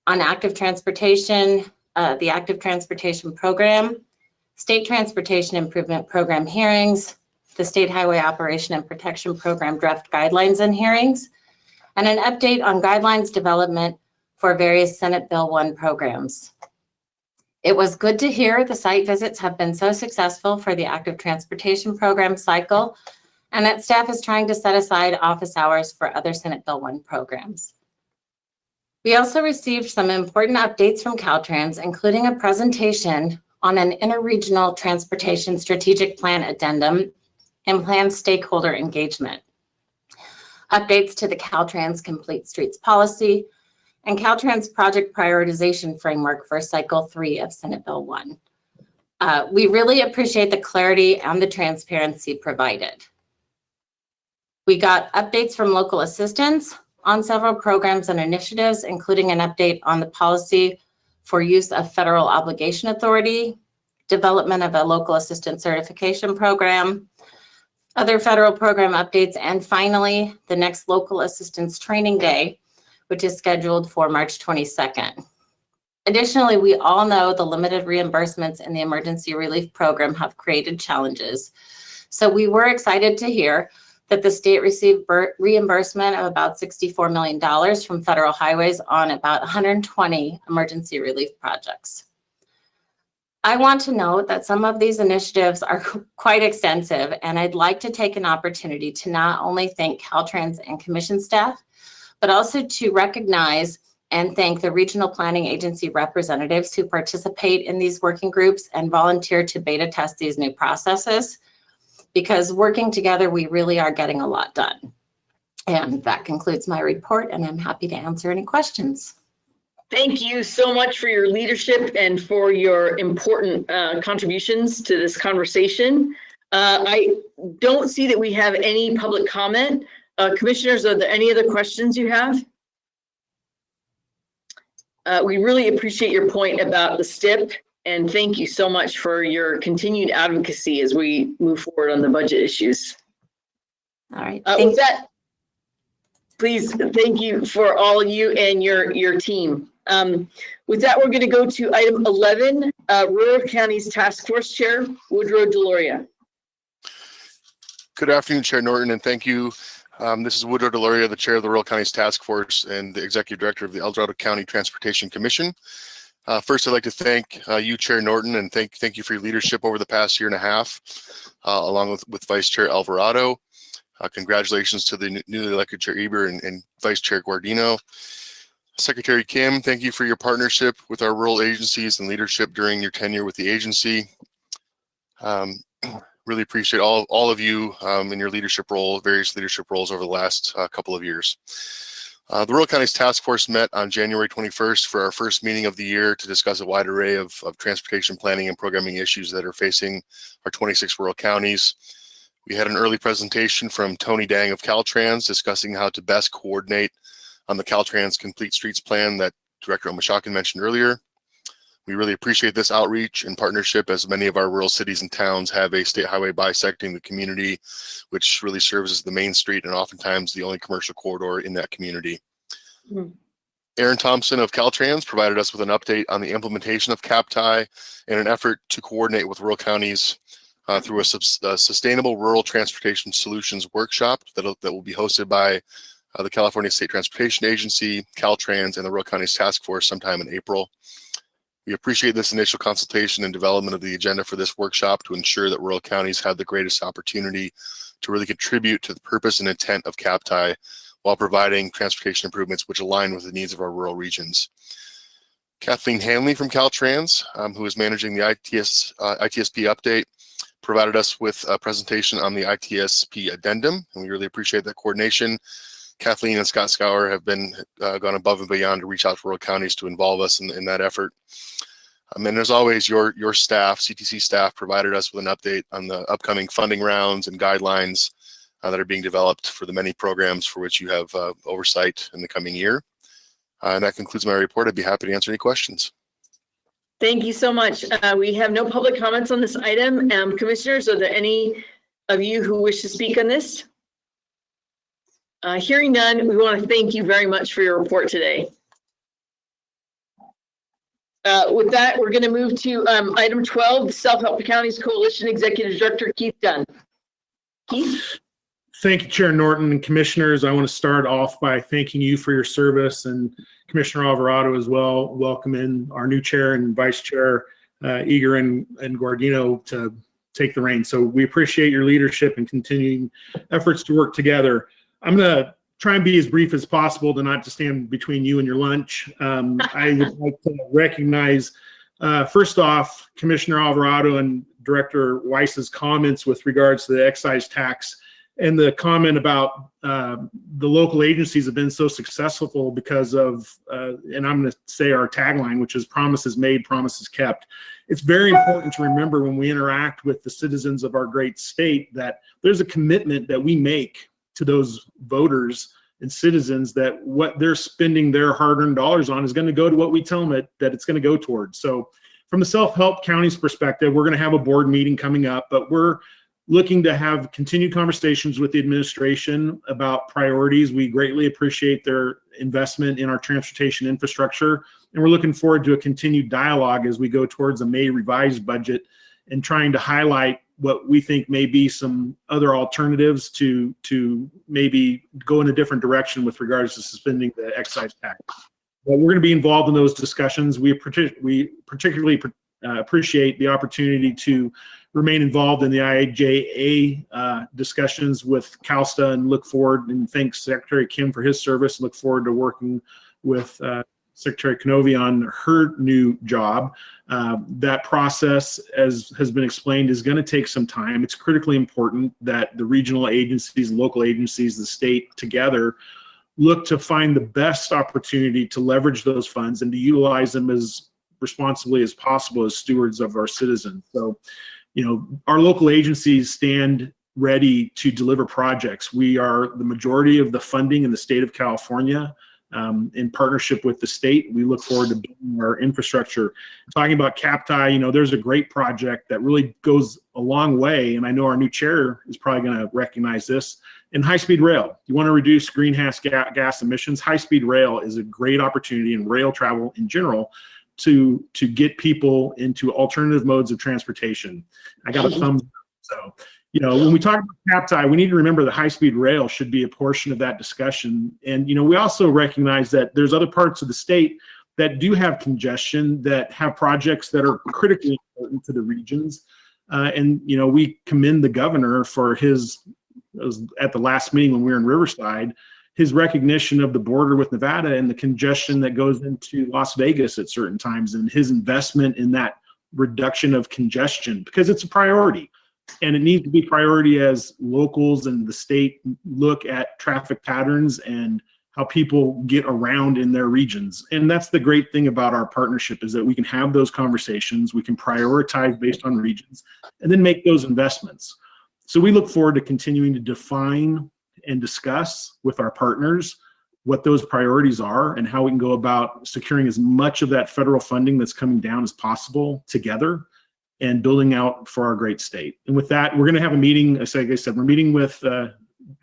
on active transportation, the active transportation program, State Transportation Improvement Program hearings, the State Highway Operation and Protection Program draft guidelines and hearings, and an update on guidelines development for various Senate Bill 1 programs. It was good to hear the site visits have been so successful for the active transportation program cycle, and that staff is trying to set aside office hours for other Senate Bill 1 programs. We also received some important updates from Caltrans, including a presentation on an interregional transportation strategic plan addendum and planned stakeholder engagement, updates to the Caltrans Complete Streets policy, and Caltrans project prioritization framework for cycle 3 of Senate Bill 1. We really appreciate the clarity and the transparency provided. We got updates from local assistants on several programs and initiatives, including an update on the policy for use of federal obligation authority, development of a local assistant certification program, other federal program updates, and finally, the next local assistance training day, which is scheduled for March 22nd. Additionally, we all know the limited reimbursements in the emergency relief program have created challenges. So we were excited to hear that the state received reimbursement of about $64 million from federal highways on about 120 emergency relief projects. I want to note that some of these initiatives are quite extensive, and I'd like to take an opportunity to not only thank Caltrans and Commission staff, but also to recognize and thank the regional planning agency representatives who participate in these working groups and volunteer to beta test these new processes, because working together, we really are getting a lot done. And that concludes my report, and I'm happy to answer any questions. Thank you so much for your leadership and for your important contributions to this conversation. I don't see that we have any public comment. Commissioners, are there any other questions you have? We really appreciate your point about the STIP, and thank you so much for your continued advocacy as we move forward on the budget issues. All right. With that, please, thank you for all you and your team. With that, we're going to go to item 11, Rural Counties Task Force Chair, Woodrow Deloria. Good afternoon, Chair Norton, and thank you. This is Woodrow Deloria, the Chair of the Rural Counties Task Force and the Executive Director of the El Dorado County Transportation Commission. First, I'd like to thank you, Chair Norton, and thank you for your leadership over the past year and a half, along with Vice Chair Alvarado. Congratulations to the newly elected Chair Eber and Vice Chair Guardino. Secretary Kim, thank you for your partnership with our rural agencies and leadership during your tenure with the agency. Really appreciate all of you in your leadership role, various leadership roles over the last couple of years. The Rural Counties Task Force met on January 21st for our first meeting of the year to discuss a wide array of transportation planning and programming issues that are facing our 26 rural counties. We had an early presentation from Tony Dang of Caltrans discussing how to best coordinate on the Caltrans Complete Streets plan that Director Omashakin mentioned earlier. We really appreciate this outreach and partnership, as many of our rural cities and towns have a state highway bisecting the community, which really serves as the main street and oftentimes the only commercial corridor in that community. Aaron Thompson of Caltrans provided us with an update on the implementation of CAPTI in an effort to coordinate with rural counties through a Sustainable Rural Transportation Solutions workshop that will be hosted by the California State Transportation Agency, Caltrans, and the Rural Counties Task Force sometime in April. We appreciate this initial consultation and development of the agenda for this workshop to ensure that rural counties have the greatest opportunity to really contribute to the purpose and intent of CAPTI while providing transportation improvements which align with the needs of our rural regions. Kathleen Hanley from Caltrans, who is managing the ITSP update, provided us with a presentation on the ITSP addendum, and we really appreciate that coordination. Kathleen and Scott Scour have gone above and beyond to reach out to rural counties to involve us in that effort. And as always, your staff, CTC staff, provided us with an update on the upcoming funding rounds and guidelines that are being developed for the many programs for which you have oversight in the coming year. And that concludes my report. I'd be happy to answer any questions. Thank you so much. We have no public comments on this item. Commissioners, are there any of you who wish to speak on this? Hearing none, we want to thank you very much for your report today. With that, we're going to move to item 12, the Self-Help Counties Coalition Executive Director, Keith Dunn. Keith? Thank you, Chair Norton and Commissioners. I want to start off by thanking you for your service, and Commissioner Alvarado as well. Welcome in our new chair and vice chair, Eager and Guardino, to take the reins. So we appreciate your leadership and continuing efforts to work together. I'm going to try and be as brief as possible to not to stand between you and your lunch. I would like to recognize, first off, Commissioner Alvarado and Director Weiss's comments with regards to the excise tax, and the comment about the local agencies have been so successful because of, and I'm going to say our tagline, which is promises made, promises kept. It's very important to remember when we interact with the citizens of our great state that there's a commitment that we make to those voters and citizens that what they're spending their hard-earned dollars on is going to go to what we tell them that it's going to go towards. So from the Self-Help Counties perspective, we're going to have a board meeting coming up, but we're looking to have continued conversations with the administration about priorities. We greatly appreciate their investment in our transportation infrastructure, and we're looking forward to a continued dialogue as we go towards a May revised budget and trying to highlight what we think may be some other alternatives to maybe go in a different direction with regards to suspending the excise tax. But we're going to be involved in those discussions. We particularly appreciate the opportunity to remain involved in the IJA discussions with CalSTA, and look forward and thank Secretary Kim for his service. Look forward to working with Secretary Kenovi on her new job. That process, as has been explained, is going to take some time. It's critically important that the regional agencies, local agencies, the state together look to find the best opportunity to leverage those funds and to utilize them as responsibly as possible as stewards of our citizens. So, you know, our local agencies stand ready to deliver projects. We are the majority of the funding in the state of California. In partnership with the state, we look forward to building our infrastructure. Talking about CAPTI, you know, there's a great project that really goes a long way, and I know our new chair is probably going to recognize this. In high-speed rail, you want to reduce greenhouse gas emissions. High-speed rail is a great opportunity, in rail travel in general, to get people into alternative modes of transportation. I got a thumbs up. So, you know, when we talk about CAPTI, we need to remember that high-speed rail should be a portion of that discussion. And, you know, we also recognize that there's other parts of the state that do have congestion, that have projects that are critically important to the regions. And, you know, we commend the governor for his, at the last meeting when we were in Riverside, his recognition of the border with Nevada and the congestion that goes into Las Vegas at certain times, and his investment in that reduction of congestion, because it's a priority. And it needs to be priority as locals and the state look at traffic patterns and how people get around in their regions. And that's the great thing about our partnership, is that we can have those conversations, we can prioritize based on regions, and then make those investments. So we look forward to continuing to define and discuss with our partners what those priorities are and how we can go about securing as much of that federal funding that's coming down as possible together and building out for our great state. And with that, we're going to have a meeting. Like I said, we're meeting with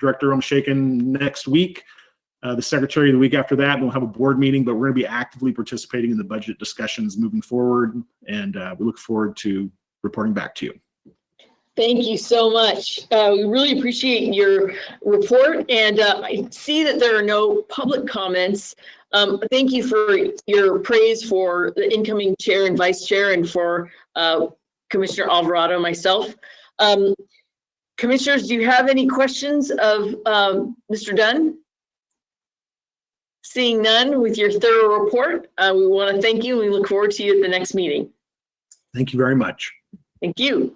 Director Omshaken next week, the secretary the week after that, and we'll have a board meeting, but we're going to be actively participating in the budget discussions moving forward. And we look forward to reporting back to you. Thank you so much. We really appreciate your report, and I see that there are no public comments. Thank you for your praise for the incoming chair and vice chair, and for Commissioner Alvarado and myself. Commissioners, do you have any questions of Mr. Dunn? Seeing none, with your thorough report, we want to thank you, and we look forward to you at the next meeting. Thank you very much. Thank you.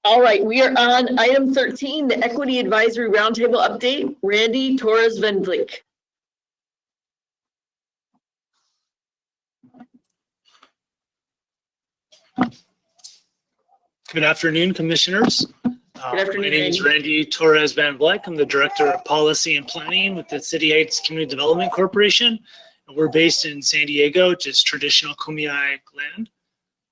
All right, we are on item 13, the Equity Advisory Roundtable update. Randy Torres Van Vliek. Good afternoon, Commissioners. Good afternoon, my name is Randy Torres Van Vleck. I'm the Director of Policy and Planning with the City Heights Community Development Corporation. And we're based in San Diego, which is traditional Kumeyaay land.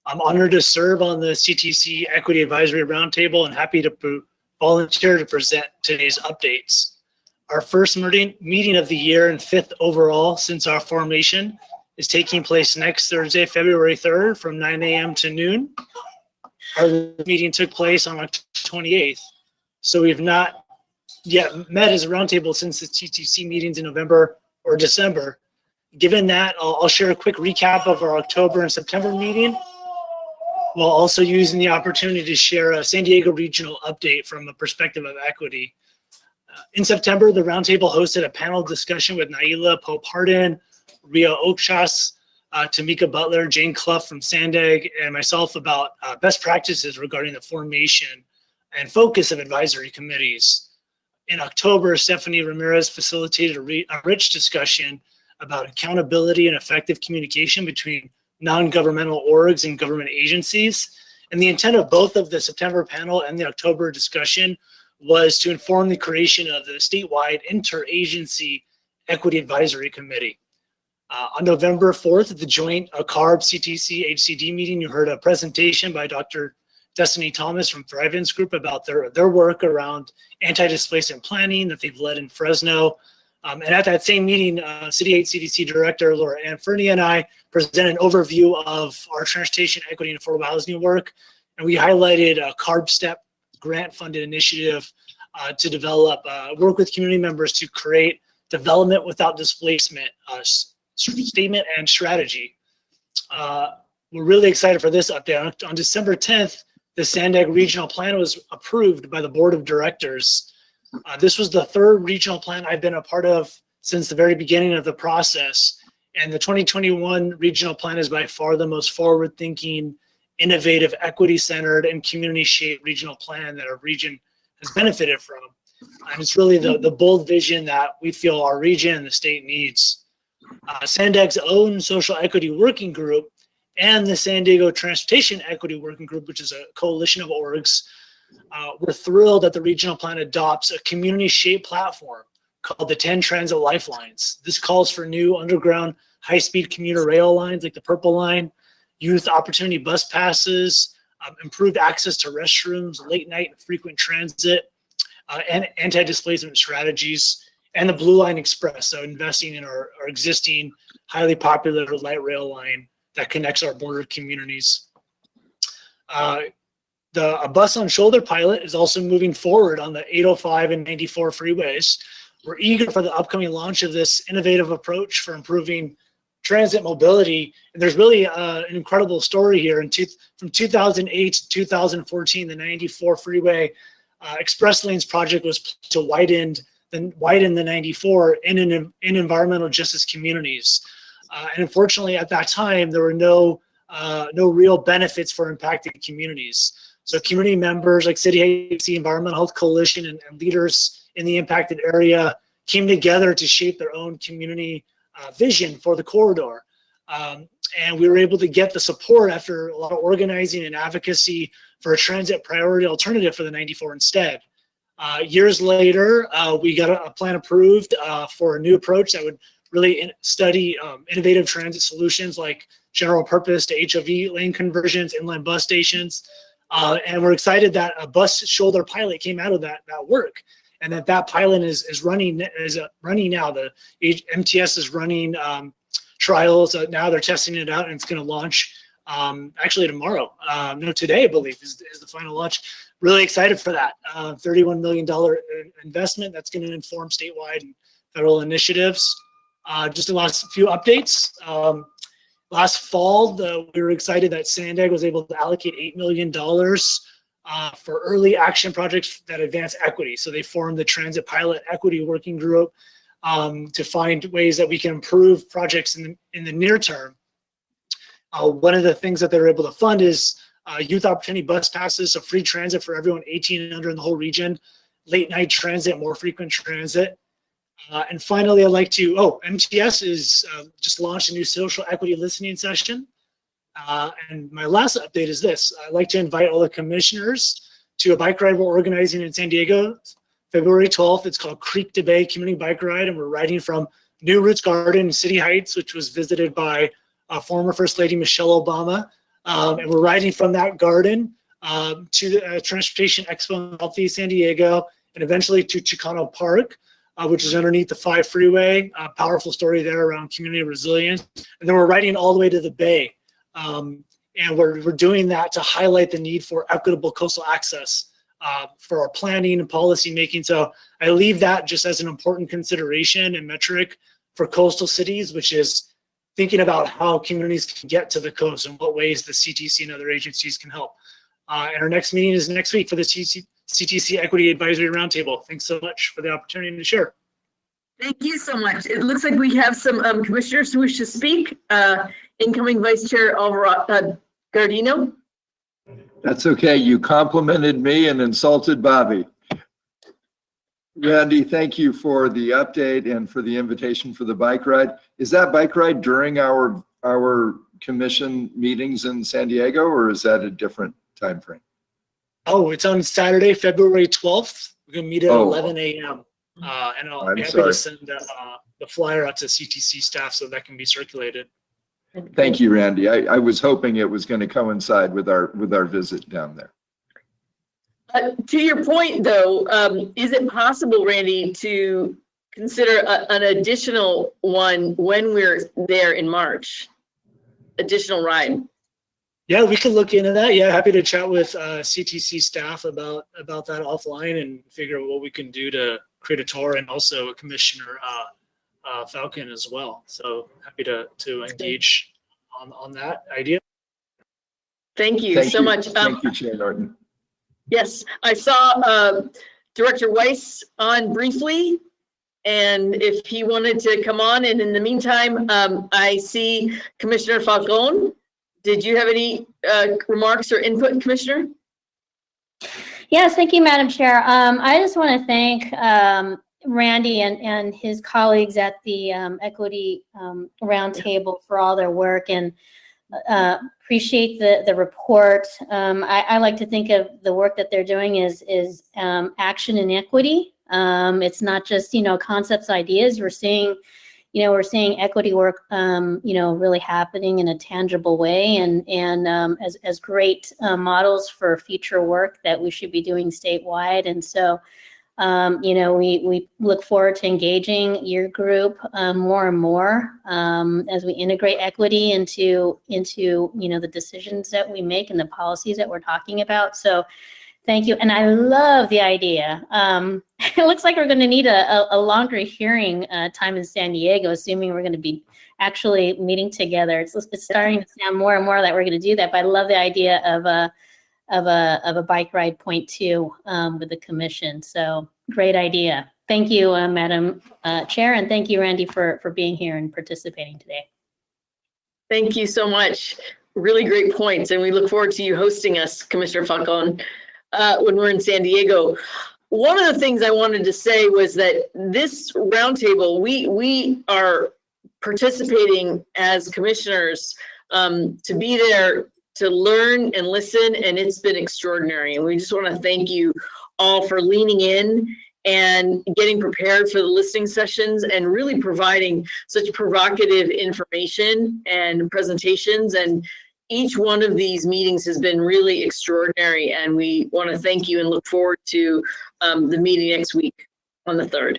I'm honored to serve on the CTC Equity Advisory Roundtable and happy to volunteer to present today's updates. Our first meeting of the year and 5th overall since our formation is taking place next Thursday, February 3rd from 9 a.m. to noon. Our meeting took place on October 28th. So we've not yet met as a roundtable since the TTC meetings in November or December. Given that, I'll share a quick recap of our October and September meeting, while also using the opportunity to share a San Diego regional update from a perspective of equity. In September, the roundtable hosted a panel discussion with Naila Pope-Hardin, Ria Oakshas, Tamika Butler, Jane Clough from Sandag, and myself about best practices regarding the formation and focus of advisory committees. In October, Stephanie Ramirez facilitated a rich discussion about accountability and effective communication between non-governmental orgs and government agencies. And the intent of both of the September panel and the October discussion was to inform the creation of the statewide interagency equity advisory committee. On November 4th, at the joint CARB CTC HCD meeting, you heard a presentation by Dr. Destiny Thomas from Thrive-Ins Group about their work around anti-displacement planning that they've led in Fresno. And at that same meeting, City 8 CDC Director Laura Ann Fernie and I presented an overview of our transportation equity and affordable housing work. And we highlighted a CARB STEP grant-funded initiative to develop, work with community members to create development without displacement statement and strategy. We're really excited for this update. On December 10th, the Sandag Regional Plan was approved by the Board of Directors. This was the third regional plan I've been a part of since the very beginning of the process. And the 2021 regional plan is by far the most forward-thinking, innovative, equity-centered, and community-shaped regional plan that our region has benefited from. And it's really the bold vision that we feel our region and the state needs. Sandag's own social equity working group and the San Diego Transportation Equity Working Group, which is a coalition of orgs, we're thrilled that the regional plan adopts a community-shaped platform called the 10 Transit Lifelines. This calls for new underground high-speed commuter rail lines like the Purple Line, youth opportunity bus passes, improved access to restrooms, late night and frequent transit, and anti-displacement strategies, and the Blue Line Express, so investing in our existing highly popular light rail line that connects our border communities. A bus on shoulder pilot is also moving forward on the 805 and 94 freeways. We're eager for the upcoming launch of this innovative approach for improving transit mobility. And there's really an incredible story here. From 2008 to 2014, the 94 freeway express lanes project was to widen the 94 in environmental justice communities. And unfortunately, at that time, there were no real benefits for impacted communities. So community members like City 8, Environmental Health Coalition, and leaders in the impacted area came together to shape their own community vision for the corridor. And we were able to get the support after a lot of organizing and advocacy for a transit priority alternative for the 94 instead. Years later, we got a plan approved for a new approach that would really study innovative transit solutions like general purpose to HOV lane conversions, inline bus stations. And we're excited that a bus shoulder pilot came out of that work, and that pilot is running now. The MTS is running trials. Now they're testing it out, and it's going to launch actually tomorrow. Today, I believe, is the final launch. Really excited for that. $31 million investment that's going to inform statewide and federal initiatives. Just the last few updates. Last fall, we were excited that Sandag was able to allocate $8 million for early action projects that advance equity. So they formed the Transit Pilot Equity Working Group to find ways that we can improve projects in the near term. One of the things that they were able to fund is youth opportunity bus passes, so free transit for everyone 18 and under in the whole region, late night transit, more frequent transit. And finally, I'd like to, MTS is just launched a new social equity listening session. And my last update is this. I'd like to invite all the commissioners to a bike ride we're organizing in San Diego, February 12th. It's called Creek to Bay Community Bike Ride, and we're riding from New Roots Garden in City Heights, which was visited by former First Lady Michelle Obama. And we're riding from that garden to the Transportation Expo in Southeast San Diego, and eventually to Chicano Park. which is underneath the 5 freeway. Powerful story there around community resilience. And then we're riding all the way to the Bay. And we're doing that to highlight the need for equitable coastal access for our planning and policy making. So I leave that just as an important consideration and metric for coastal cities, which is thinking about how communities can get to the coast and what ways the CTC and other agencies can help. And our next meeting is next week for the CTC Equity Advisory Roundtable. Thanks so much for the opportunity to share. Thank you so much. It looks like we have some commissioners who wish to speak. Incoming Vice Chair Gardino. That's okay. You complimented me and insulted Bobby. Randy, thank you for the update and for the invitation for the bike ride. Is that bike ride during our commission meetings in San Diego, or is that a different time frame? Oh, it's on Saturday, February 12th. We're going to meet at 11 a.m. And I'll be happy to send the flyer out to CTC staff so that can be circulated. Thank you, Randy. I was hoping it was going to coincide with our visit down there. To your point, though, is it possible, Randy, to consider an additional one when we're there in March? Additional ride? Yeah, we can look into that. Yeah, happy to chat with CTC staff about that offline and figure out what we can do to create a tour, and also Commissioner Falcon as well. So happy to engage on that idea. Thank you so much. Thank you, Chair Norton. Yes, I saw Director Weiss on briefly, and if he wanted to come on, and in the meantime, I see Commissioner Falcon. Did you have any remarks or input, Commissioner? Yes, thank you, Madam Chair. I just want to thank Randy and his colleagues at the Equity Roundtable for all their work, and appreciate the report. I like to think of the work that they're doing is action in equity. It's not just, concepts, ideas. We're seeing equity work, really happening in a tangible way, and as great models for future work that we should be doing statewide. And so, we look forward to engaging your group more and more as we integrate equity into the decisions that we make and the policies that we're talking about. So thank you. And I love the idea. It looks like we're going to need a longer hearing time in San Diego, assuming we're going to be actually meeting together. It's starting to sound more and more that we're going to do that, but I love the idea of a bike ride point 2 with the commission. So great idea. Thank you, Madam Chair, and thank you, Randy, for being here and participating today. Thank you so much. Really great points, and we look forward to you hosting us, Commissioner Falcon, when we're in San Diego. One of the things I wanted to say was that this roundtable, we are participating as commissioners to be there to learn and listen, and it's been extraordinary. And we just want to thank you all for leaning in and getting prepared for the listening sessions and really providing such provocative information and presentations. And each one of these meetings has been really extraordinary, and we want to thank you and look forward to the meeting next week on the 3rd.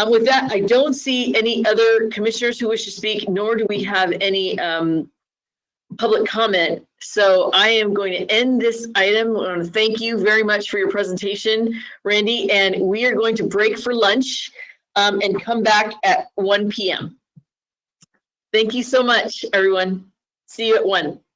With that, I don't see any other commissioners who wish to speak, nor do we have any public comment. So I am going to end this item. I want to thank you very much for your presentation, Randy, and we are going to break for lunch and come back at 1 p.m. Thank you so much, everyone. See you at 1.